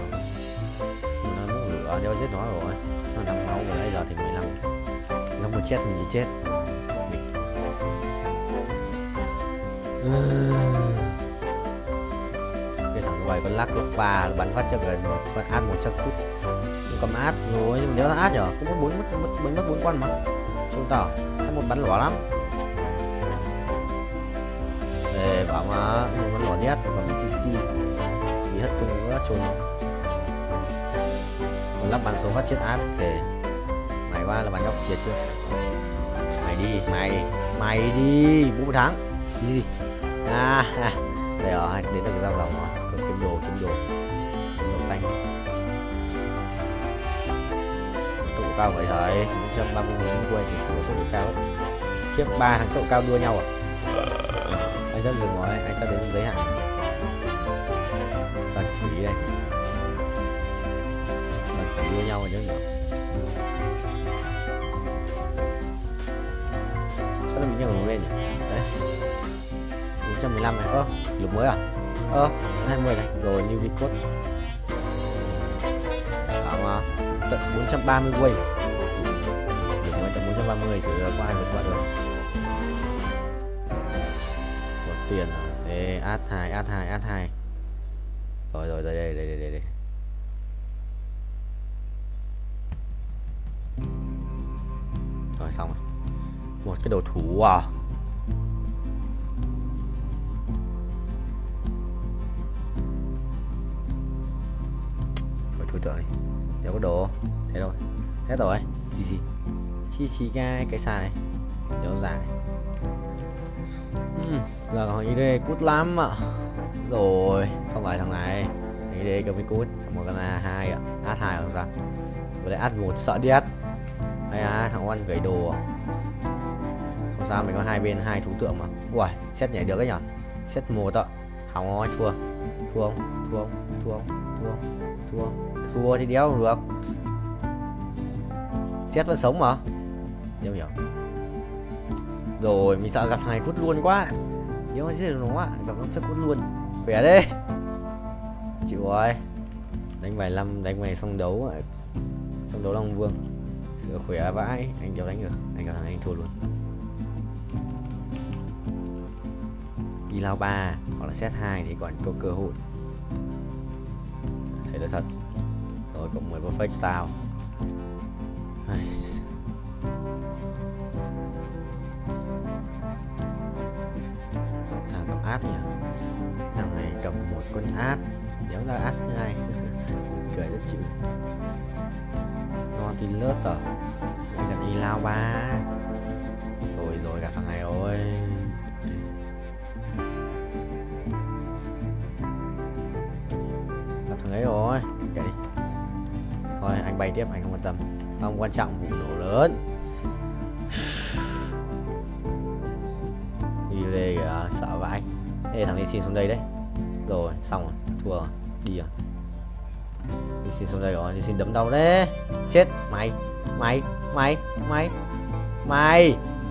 Nó muốn lửa, đéo giết nó rồi. Nó đang máu rồi, bây giờ thì 15. Nó muốn chết thì chết. Cái thằng quay con lắc 3 bắn phát cho gần một con át 100 cút. Cầm át rồi, nhưng mà nếu là át nhở, cũng mất 4 con mà. Không tỏ, một bắn lỏ lắm. Để bảo mà một bắn lỏ nhất, còn CC bị hết tung nữa trốn. Còn lắp bắn số phát chết át thì mày qua là bắn góc kia chưa? Mày đi, 4 thắng. Gì? Đây rồi, đến được cái giao dòng rồi, kiếm đồ tanh. Cao vậy thôi, 130 quay thì số tốc độ cao. Khiếp 3 thằng tốc độ cao đua nhau à? Anh sắp dừng rồi, anh sắp đến giới hạn. Toàn quỷ đây. Toàn quỷ đua nhau rồi nhớ nhỉ? Sao nó bị nghiêng lên nhỉ? Đấy. 415 này. Lục mới à? 20 này. Rồi new record. Bảo mà tận 430 quay. Được mới tận 430 sự có ai vượt qua được. Một tiền rồi. Ê, add 2. Rồi đây. Rồi xong rồi. Một cái đồ thủ à. Thôi thủ tượng đi. Đéo có đồ. Thế rồi. Hết rồi. Chi cái xa này. Đéo dài. Giờ còn ID cút lắm ạ. Rồi. Không phải thằng này. ID cầm cái cút. Một con A2 ạ. A2 không sao. Vừa lại A1 sợ điết. Hay à, thằng Oan gửi đồ. Không sao, mình có hai bên hai thú tượng mà. Ui, xét nhảy được ấy nhở. Xét 1 ạ. Hỏng rồi, thua. Thua thì đéo được. Xét vẫn sống mà. Đéo hiểu. Rồi, mình sợ gặp thằng này cút luôn quá. Nếu mà giết được nó gặp nó chắc cút luôn. Khỏe đi. Chịu rồi. Đánh vài năm, đánh này xong đấu. Xong đấu Long Vương. Sửa khỏe vãi, anh kéo đánh được. Anh gặp thằng anh thua luôn. Đi lao 3 hoặc là set 2 thì còn có cơ hội. Thấy được thật. Rồi cộng 10 perfect cho tao. Thằng cầm át nhỉ. Thằng này cầm một con át. Nếu ra át 2 cười rất chịu. Ngon thì lớt tờ. Anh cần đi lao 3. Rồi gặp thằng này rồi. bay tiếp, anh không quan tâm. Không quan trọng, vụ nổ lớn. Đi lê kìa, sợ vãi. Ê, thằng Lê xin xuống đây đấy. Rồi, xong rồi, thua rồi, đi rồi. Lê xin xuống đây rồi, Lê xin đấm đau đấy. Chết,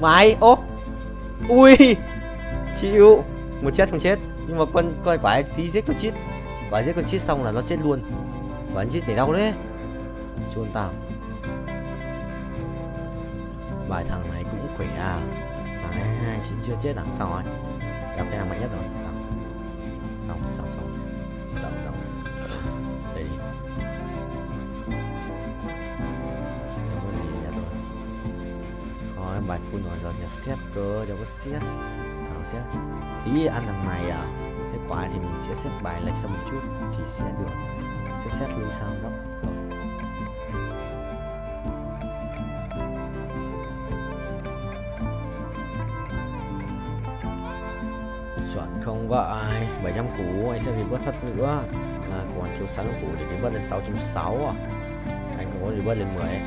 mày, ô. Ui, chịu. Một chết không chết. Nhưng mà con quả tí giết con chít. Quả giết con chít xong là nó chết luôn. Quả chít thì đau đấy. Chôn tao. Bài thằng này cũng khỏe à. Thằng 29 chưa chết à? Xong rồi. Gặp cái thằng mạnh nhất rồi. Xong. Đây đi. Không có gì nhất rồi. Thôi bài full rồi, nhặt xét cơ, đâu có xét. Thằng xét. Tí ăn thằng này à. Thế quả thì mình sẽ xếp bài lệch sang một chút thì sẽ được. Sẽ xét lui sang góc. Chọn không vậy 700 củ, anh sẽ rebirth phát nữa còn thiếu 6 củ để rebirth lên 660 à. Anh không có rebirth lên 10 ấy.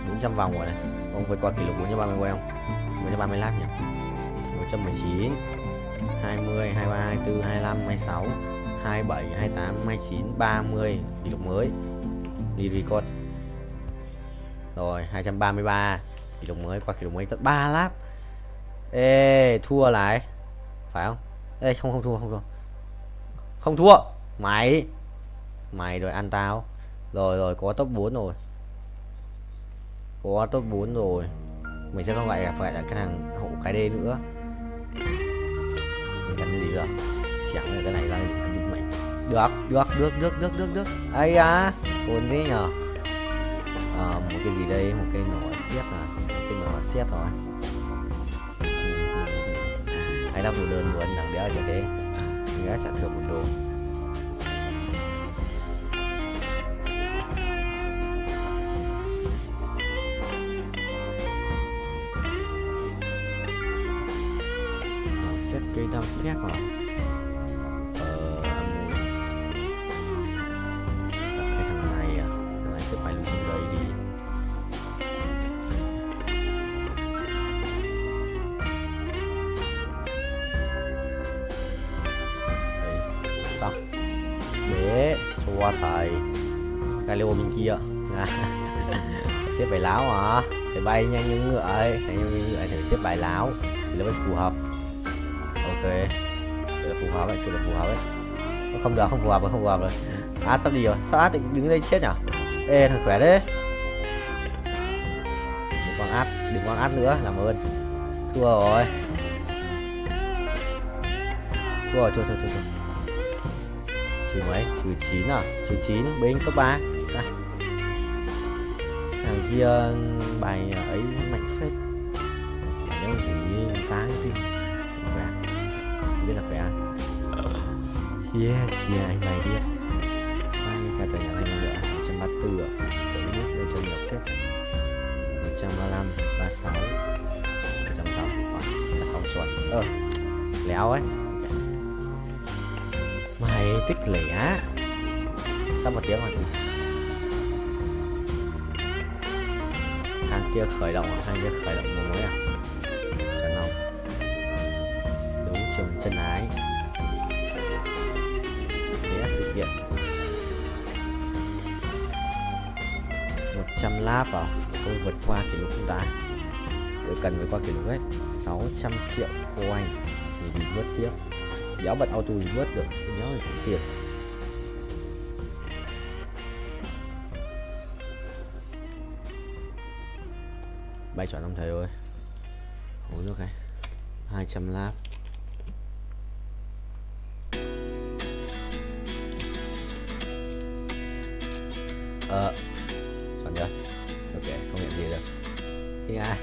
400 vòng rồi này. Ông vượt qua kỷ lục 430 quay không? 430 lap nhỉ. 119 20, 23, 24, 25, 26 27, 28, 29, 30 kỷ lục mới. Đi record. Rồi 233 kỷ lục mới, qua kỷ lục mới tất 3 lap. Ê, thua lại. Phải không? Ê, không thua. Không thua. Mày rồi ăn tao. Rồi có top 4 rồi. Có top 4 rồi. Mình sẽ không phải là cái thằng hậu cái D nữa. Mình cần cái gì rồi? Xẻng rồi cái này ra định mệnh. Được. Ây à, ổn thế nhờ. Một cái gì đây, một cái nỏ xét à. Một cái nỏ xét rồi. Ai lắp đồ đơn luôn, thằng đéo như thế. Mình đã trả thưởng 1 đô. Xét cây đam phép à. Gặp cái thằng này à. Thằng này sẽ phải lùi xuống đây đi. Xong. Để cho thầy Galileo bên kia. Xếp bài láo hả? Phải bay nhanh như ngựa ấy. Phải xếp bài láo thì nó mới phù hợp. Ok, sự là phù hợp ấy. Không được, không phù hợp rồi. Sắp đi rồi. Sao đứng đây chết nhở? Ê, thằng khỏe đấy. Đừng quăng át nữa, làm ơn. Thua rồi. Thôi. Trừ mấy? Trừ 9 à? Trừ 9, binh top 3. Đây. Thằng kia bài ấy mạnh phết. Đéo gì táng tim. Không biết là khỏe. Chia anh bài đi. Cả tờ nhà anh nữa 134 ạ. Chấm nước lên cho nhiều phết. 135, 36, 160, 36 chuẩn. Léo ấy. Mày tích lẻ. Sắp 1 tiếng rồi. Hàng kia khởi động một mới à? Chân không? Đấu trường chân ái. Vẽ sự kiện 100 lap à? Tôi vượt qua kỷ lục không ta? Sự cần vượt qua kỷ lục ấy 600 triệu coin thì đi vớt tiếp. Đéo bật auto thì vớt được. Đéo thì cũng tiền. Bay chọn ông thầy ơi. Uống nước này 200 lap. Chọn chưa? Ok, không nhận gì được. ঠিক আছে।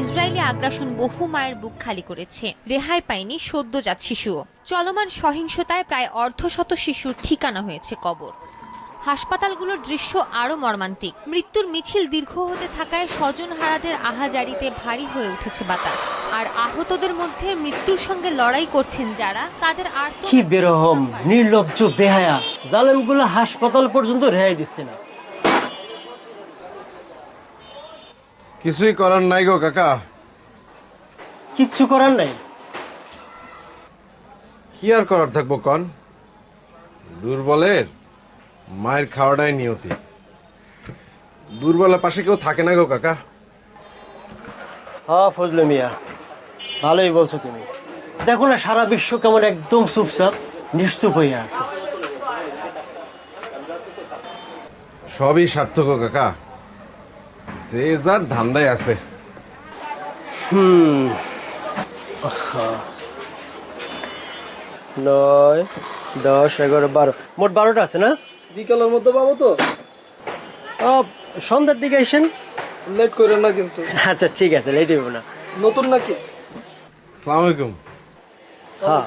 Israeli আগ্রাসন বহু মায়ের বুক খালি করেছে। রেহাই পায়নি সদ্যজাত শিশুও। চলমান সহিংসতায় প্রায় অর্ধশত শিশুর ঠিকানা হয়েছে কবর। হাসপাতালগুলোর দৃশ্য আরো মর্মান্তিক। মৃত্যুর মিছিল দীর্ঘ হতে থাকায় স্বজনহারাদের আহাজারিতে ভারী হয়ে উঠেছে বাতাস। আর আহতদের মধ্যে মৃত্যুর সঙ্গে লড়াই করছেন যারা, তাদের আর কি বেরহম, নির্লজ্জ, বেহায়া। জালেমগুলো হাসপাতাল পর্যন্ত রেহাই দিচ্ছে না। কিছুই করার নাই গো কাকা। কিচ্ছু করার নাই? কি আর করার থাকবো কন? দুর্বলের মায়ের খাওয়াটাই নিয়তি। দুর্বলের পাশে কেউ থাকে না গো কাকা। হ্যাঁ ফজলে মিয়া, ভালোই বলছো তুমি। দেখো না সারা বিশ্ব কেমন একদম চুপচাপ নিশ্চুপ হয়ে আছে। সবই সার্থক গো কাকা, যে যার ধান্দায় আছে। 9, 10, 11, 12, মোট 12টা আছে না? বিকালের মধ্যে পাবো তো? সন্ধ্যার দিকে আসেন। লেট করেন না কিন্তু। আচ্ছা ঠিক আছে, লেট হইব না। নতুন নাকি? আসসালামু আলাইকুম। হ্যাঁ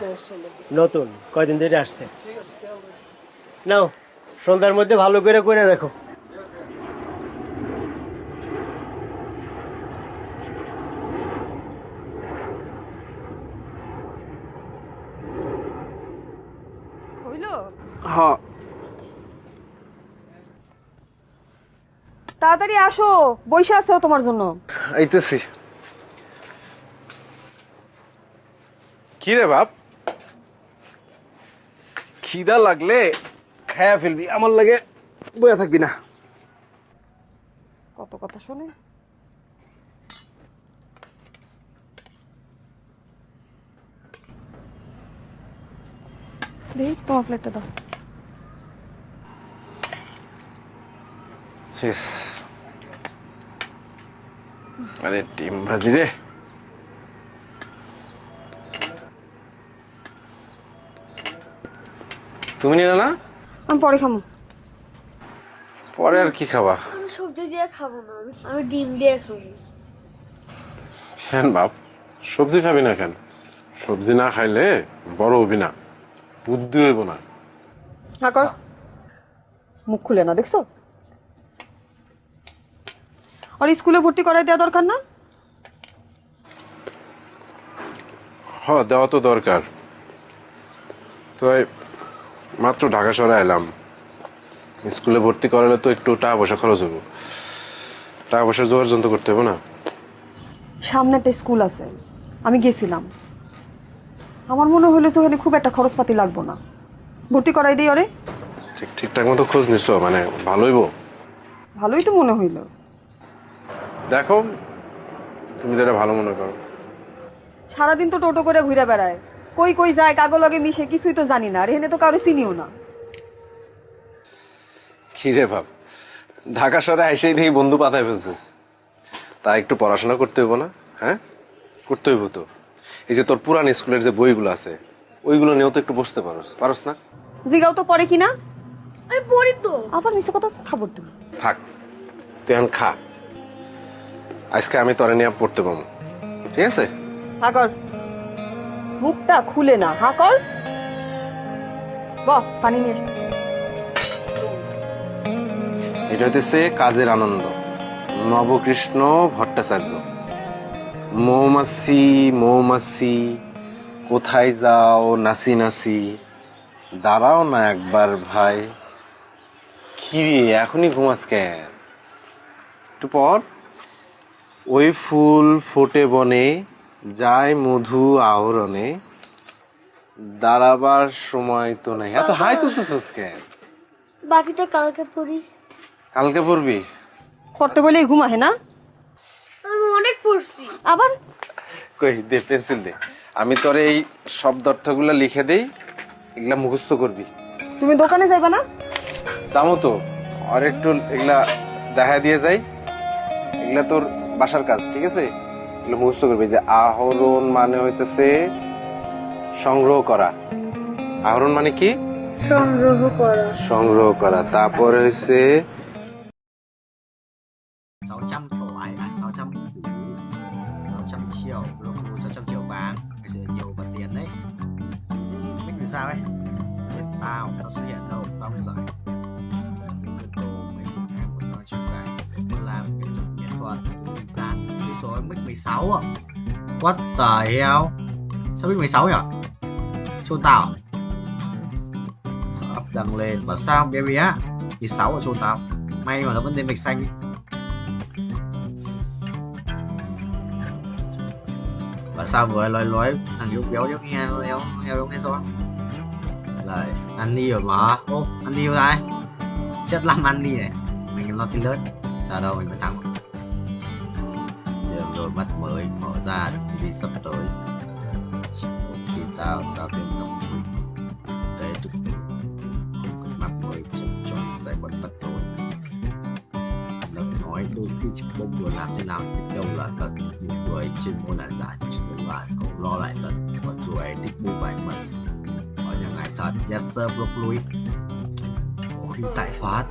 নতুন, কয়দিন ধরে আসছে। নাও সন্ধ্যার মধ্যে ভালো করে করে রাখো। হ্যাঁ তাড়াতাড়ি আসো, বইসা আছে তোমার জন্য। আইতেছি। কি রে বাপ, খিদা লাগলে খায়া ফেলবি, আমার লাগে বয়া থাকবি না। কত কথা শুনে। দেখি তোমার প্লেটটা দাও। শেষ। আরে ডিম ভাজি রে। তুমি নিলে না? আমি পরে খাবো। পরে আর কি খাবা? আমি সবজি দিয়ে খাবো না, আমি ডিম দিয়ে খাবো। কেন বাপ, সবজি খাবি না কেন? সবজি না খাইলে বড় হবি না, বুদ্ধি হইব না। হ্যাঁ কর, মুখ খুলে না দেখছো? আর স্কুলে ভর্তি করাই দেওয়া দরকার না? হ্যাঁ দেওয়া তো দরকার। তো মাত্র ঢাকা শহরে এলাম, স্কুলে ভর্তি করালে তো একটু টাকা পয়সা খরচ হবো, টাকা পয়সা জোগাড় যন্ত্র করতে হবে না? সামনে একটা স্কুল আছে, আমি গেছিলাম। আমার মনে হলো যে ওখানে খুব একটা খরচপাতি লাগবো না, ভর্তি করাই দিই। ওরে ঠিকঠাক মতো খোঁজ নিছ? মানে ভালোইব? ভালোই তো মনে হইলো। দেখো তুমি যেটা ভালো মনে করো। সারাদিন তো টোটো করে ঘুরে বেড়ায়, কই কই যায়, কাগো লগে মিশে, কিছুই তো জানি না। আর এখানে তো কারো চিনিও না। কি রে ভাব, ঢাকা শহরে এসেই দেখি বন্ধু পাতায় ফেলছিস। তা একটু পড়াশোনা করতে হইব না? হ্যাঁ করতে হইব তো। এই যে তোর পুরান স্কুলের যে বইগুলো আছে, ওইগুলো নিয়েও তো একটু বসতে পারস না? জিগাও তো পড়ে কিনা। আমি পড়ি তো। আবার মিশে কথা থাবর তুমি। থাক, তুই এখন খা, আজকে আমি তোরে নিয়ে পড়তে পাবো, ঠিক আছে? হ্যাঁ কর, মুখটা খুলে না। হ্যাঁ কর, বাহ পানি নিয়ে আসতে। এটা হইতেছে কাজের আনন্দ, নবকৃষ্ণ ভট্টাচার্য। মৌমাছি মৌমাছি কোথায় যাও নাসি নাসি, দাঁড়াও না একবার ভাই। কি রে এখনই ঘুমাস কেন? একটু পর। ওই ফুল ফোটে বনে, যায় মধু আহরণে, দাঁড়াবার সময় তো নাই। এত হাই তুলতেছিস কেন? বাকিটা কালকে পড়ি। কালকে পড়বি? পড়তে বলেই ঘুমাহে না? আমি অনেক পড়ছি। আবার কই দে, পেন্সিল দে, আমি তোর এই শব্দ অর্থগুলো লিখে দেই, এগুলা মুখস্থ করবি। তুমি দোকানে যাইবা না? যাবো তো, আর একটু এগুলা দেখা দিয়ে যাই। এগুলা তোর বাসার কাজ, ঠিক আছে? এগুলো মুখস্থ করবি। যে আহরণ মানে হইতেছে সংগ্রহ করা। আহরণ মানে কি? সংগ্রহ করা। সংগ্রহ করা। তারপরে হইছে 600 thoại, 600 củ, 600 triệu, lộc củ 600 triệu vàng. Bây giờ nhiều vật tiền đấy. Biết vì sao ấy? Biết tao, nó xuất hiện đâu, tao không giỏi. Cái đồ mấy em của nó chụp về, nó làm cái chụp nghệ thuật, dàn cái số mic 16 ạ. What the hell? Sao mic 16 nhỉ? Chôn tao. Sợ ấp đằng lên, bảo sao bé bé 16 ở chôn tao. May mà nó vẫn tên mịch xanh. Và sao vừa lói thằng yêu béo đéo nghe nó đéo nghe rõ lại ăn đi rồi mà. Ô ăn đi rồi chất lắm ăn đi này mình nó thì lớn sao đâu mình mới thắng rồi mắt mới mở ra được đi sắp tới thì tao thêm đồng để tục mắt mới cho sẽ vẫn bắt đầu được nói đôi khi chỉ không vừa làm thế nào biết đâu là thật một người trên môn là giả nhưng mà không lo lại thật còn dù ấy thích bu vài mật ở nhà ngài thật yes sir block lui khi tại phát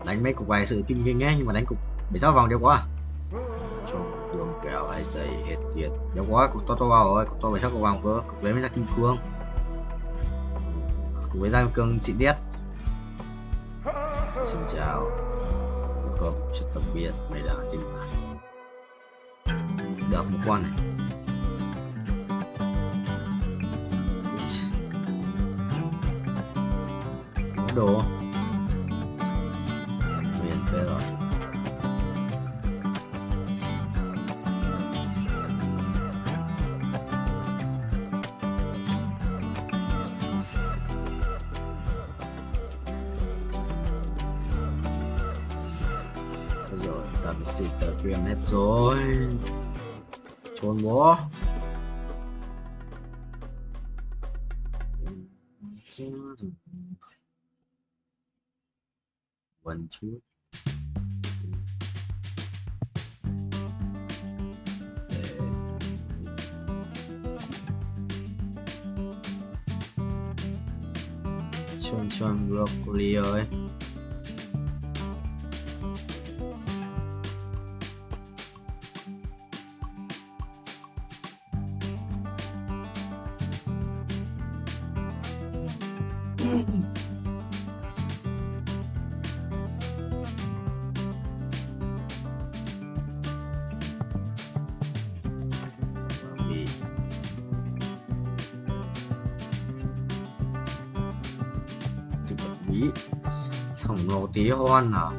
đánh mấy cục vài sự kinh kinh ấy nhưng mà đánh cục 16 vòng đéo quá trong đường kèo hay dày hết tiền đéo quá cục to vào rồi cục to 76 cục vòng cơ cục lấy mới ra kim cương cục với ra kim cương xịn đét. Xin chào không rất đặc biệt mày đã tìm được một con này đồ miền về rồi ta bị xịt tờ quyền hết rồi trốn bố one chút chọn broccoli ơi khổng lồ tí hoan à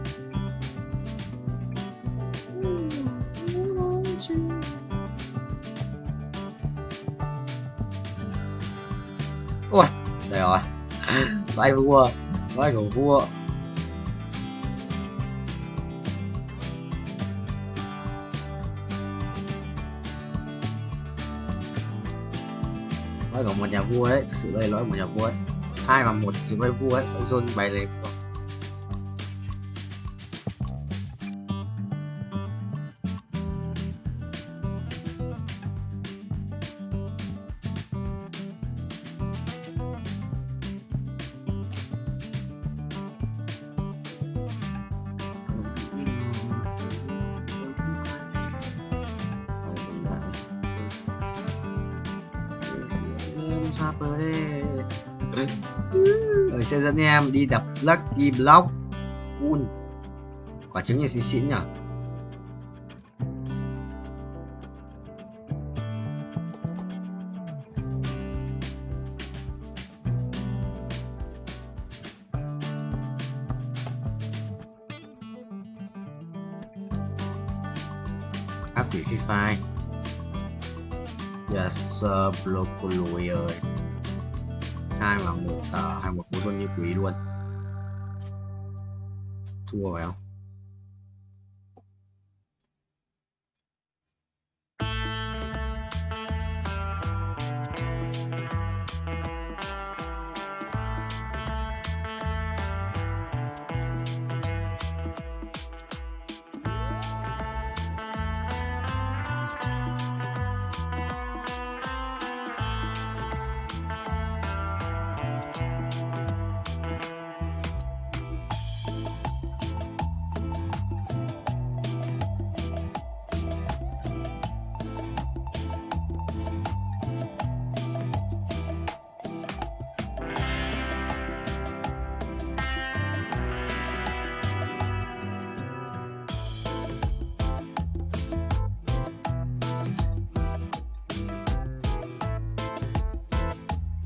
ui đây rồi vai vua vai của vua vai của một nhà vua đấy thực sự đây lỗi một nhà vua ấy 2 và 1 sự vai vua ấy zone bay lên sẽ dẫn em đi đập Lucky Block quả trứng như xịn xịn nhỉ. Áp quỷ Free Fire yes broccoli ơi 2 và 1 21 cú luôn như quý luôn thua phải không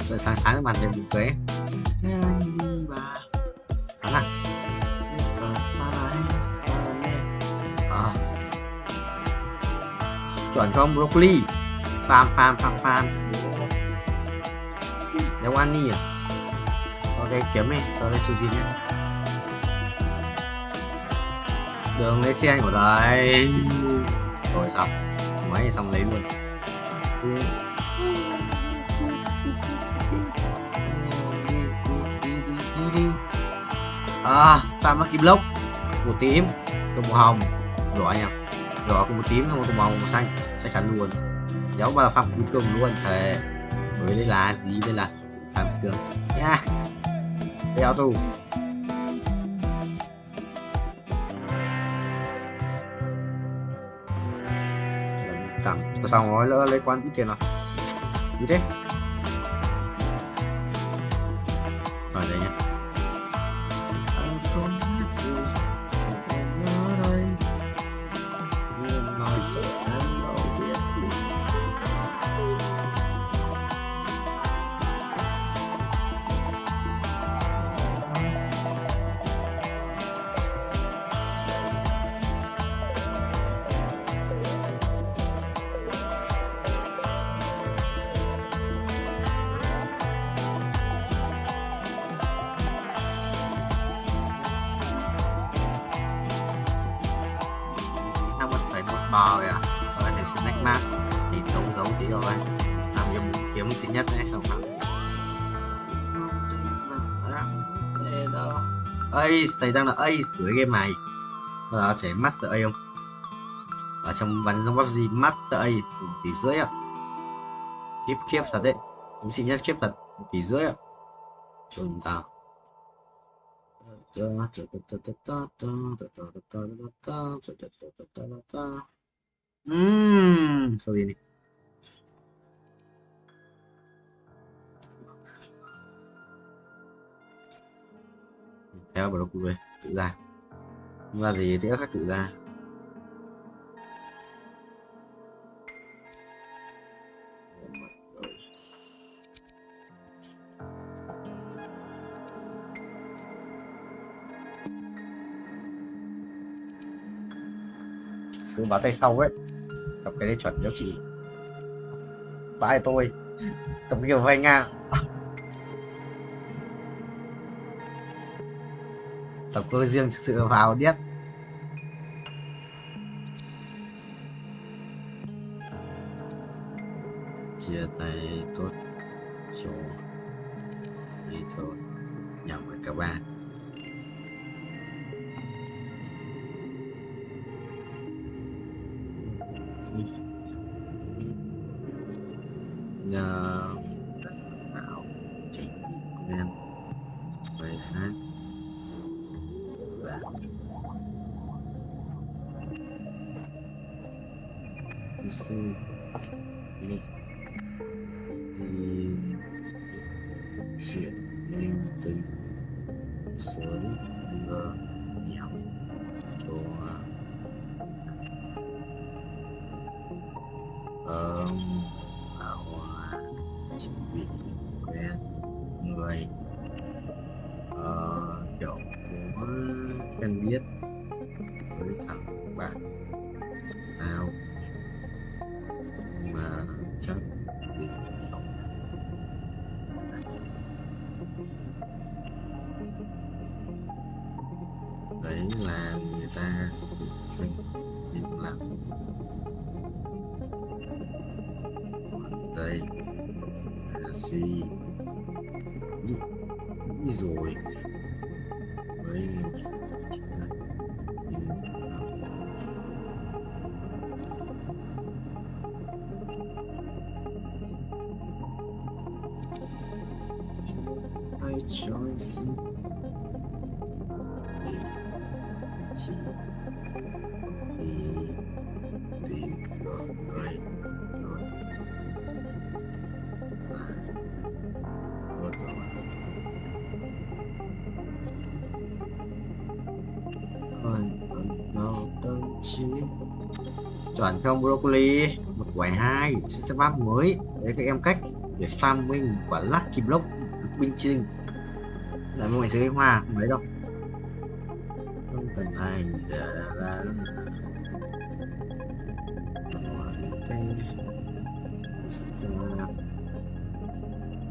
rồi sáng sáng bàn lên bụng kế đi bà bắn à chọn con broccoli farm đéo ăn đi à. Ok kiếm đi, tôi đây sushi nhé. Đường lấy xe của đây. Rồi xong, máy xong lấy luôn. À, farm lucky block màu tím, cùng màu hồng, đỏ nhỉ, đỏ cùng màu tím, không cùng màu xanh, chắc chắn luôn. Giáo vào farm cuối cùng luôn, thề. Với đây là gì? Đây là farm cường nha. Đeo tù. Cẳng, có xong rồi, lỡ lấy quán ít tiền nào. Như thế. Rồi đây nhá. Bò rồi à, rồi thì snack mát thì giấu tí rồi làm dùng kiếm xịn nhất đấy xong rồi Ace thầy đang là Ace của cái game này. Bây giờ trẻ Master A không, ở trong bắn trong PUBG Master A 1,5 tỷ ạ, khiếp thật đấy, kiếm xịn nhất khiếp thật 1,5 tỷ ạ. Chúng ta sao gì này theo bảo về tự ra nhưng mà gì thì các tự ra cứ vào tay sau ấy, tập cái đấy chuẩn cho chị vãi tôi tập kiểu vay ngang tập cơ riêng sự vào điếc chia tay tốt cho đi thôi nhầm với các bạn. Nhờ bảo chỉnh quen bài hát và xin đi chuyện linh tinh với đưa nhau cho chỉ vì quen người kiểu có quen biết với thằng bạn tao mà chắc thì không đấy là người ta tự sinh im lặng đây suy nghĩ rồi với một chính là I choice chỉ vì tìm được người rồi chuẩn không broccoli một quải 2 sẽ bắp mới đấy các em cách để farming quả lucky block binh chinh lại mọi người hoa không lấy đâu không cần ai để ra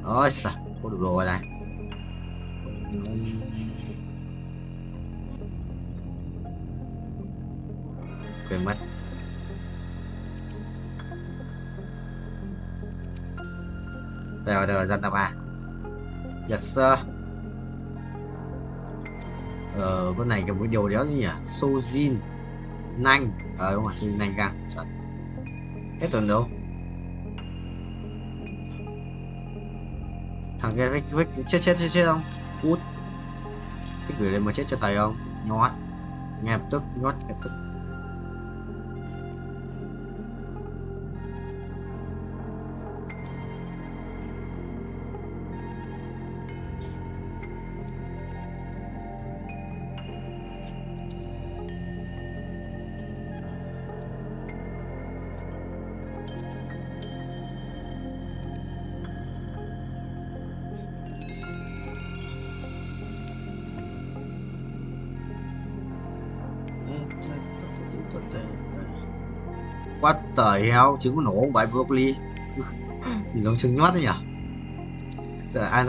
Ôi sao, có được rồi này. Quên mất. Đây rồi, dân tập à. Yes sir. Con này cầm cái điều đéo gì nhỉ? Sojin Nanh. Đúng rồi, Sojin Nanh gang. Chuẩn. Hết tuần đâu? Thằng kia chết không? Cút. Thích gửi lên mà chết cho thầy không? Nhót. Nghe tức, nhót nghe tức. What the hell, trứng có nổ không phải broccoli? Nhìn giống trứng nhót đấy nhỉ? Thực ra ai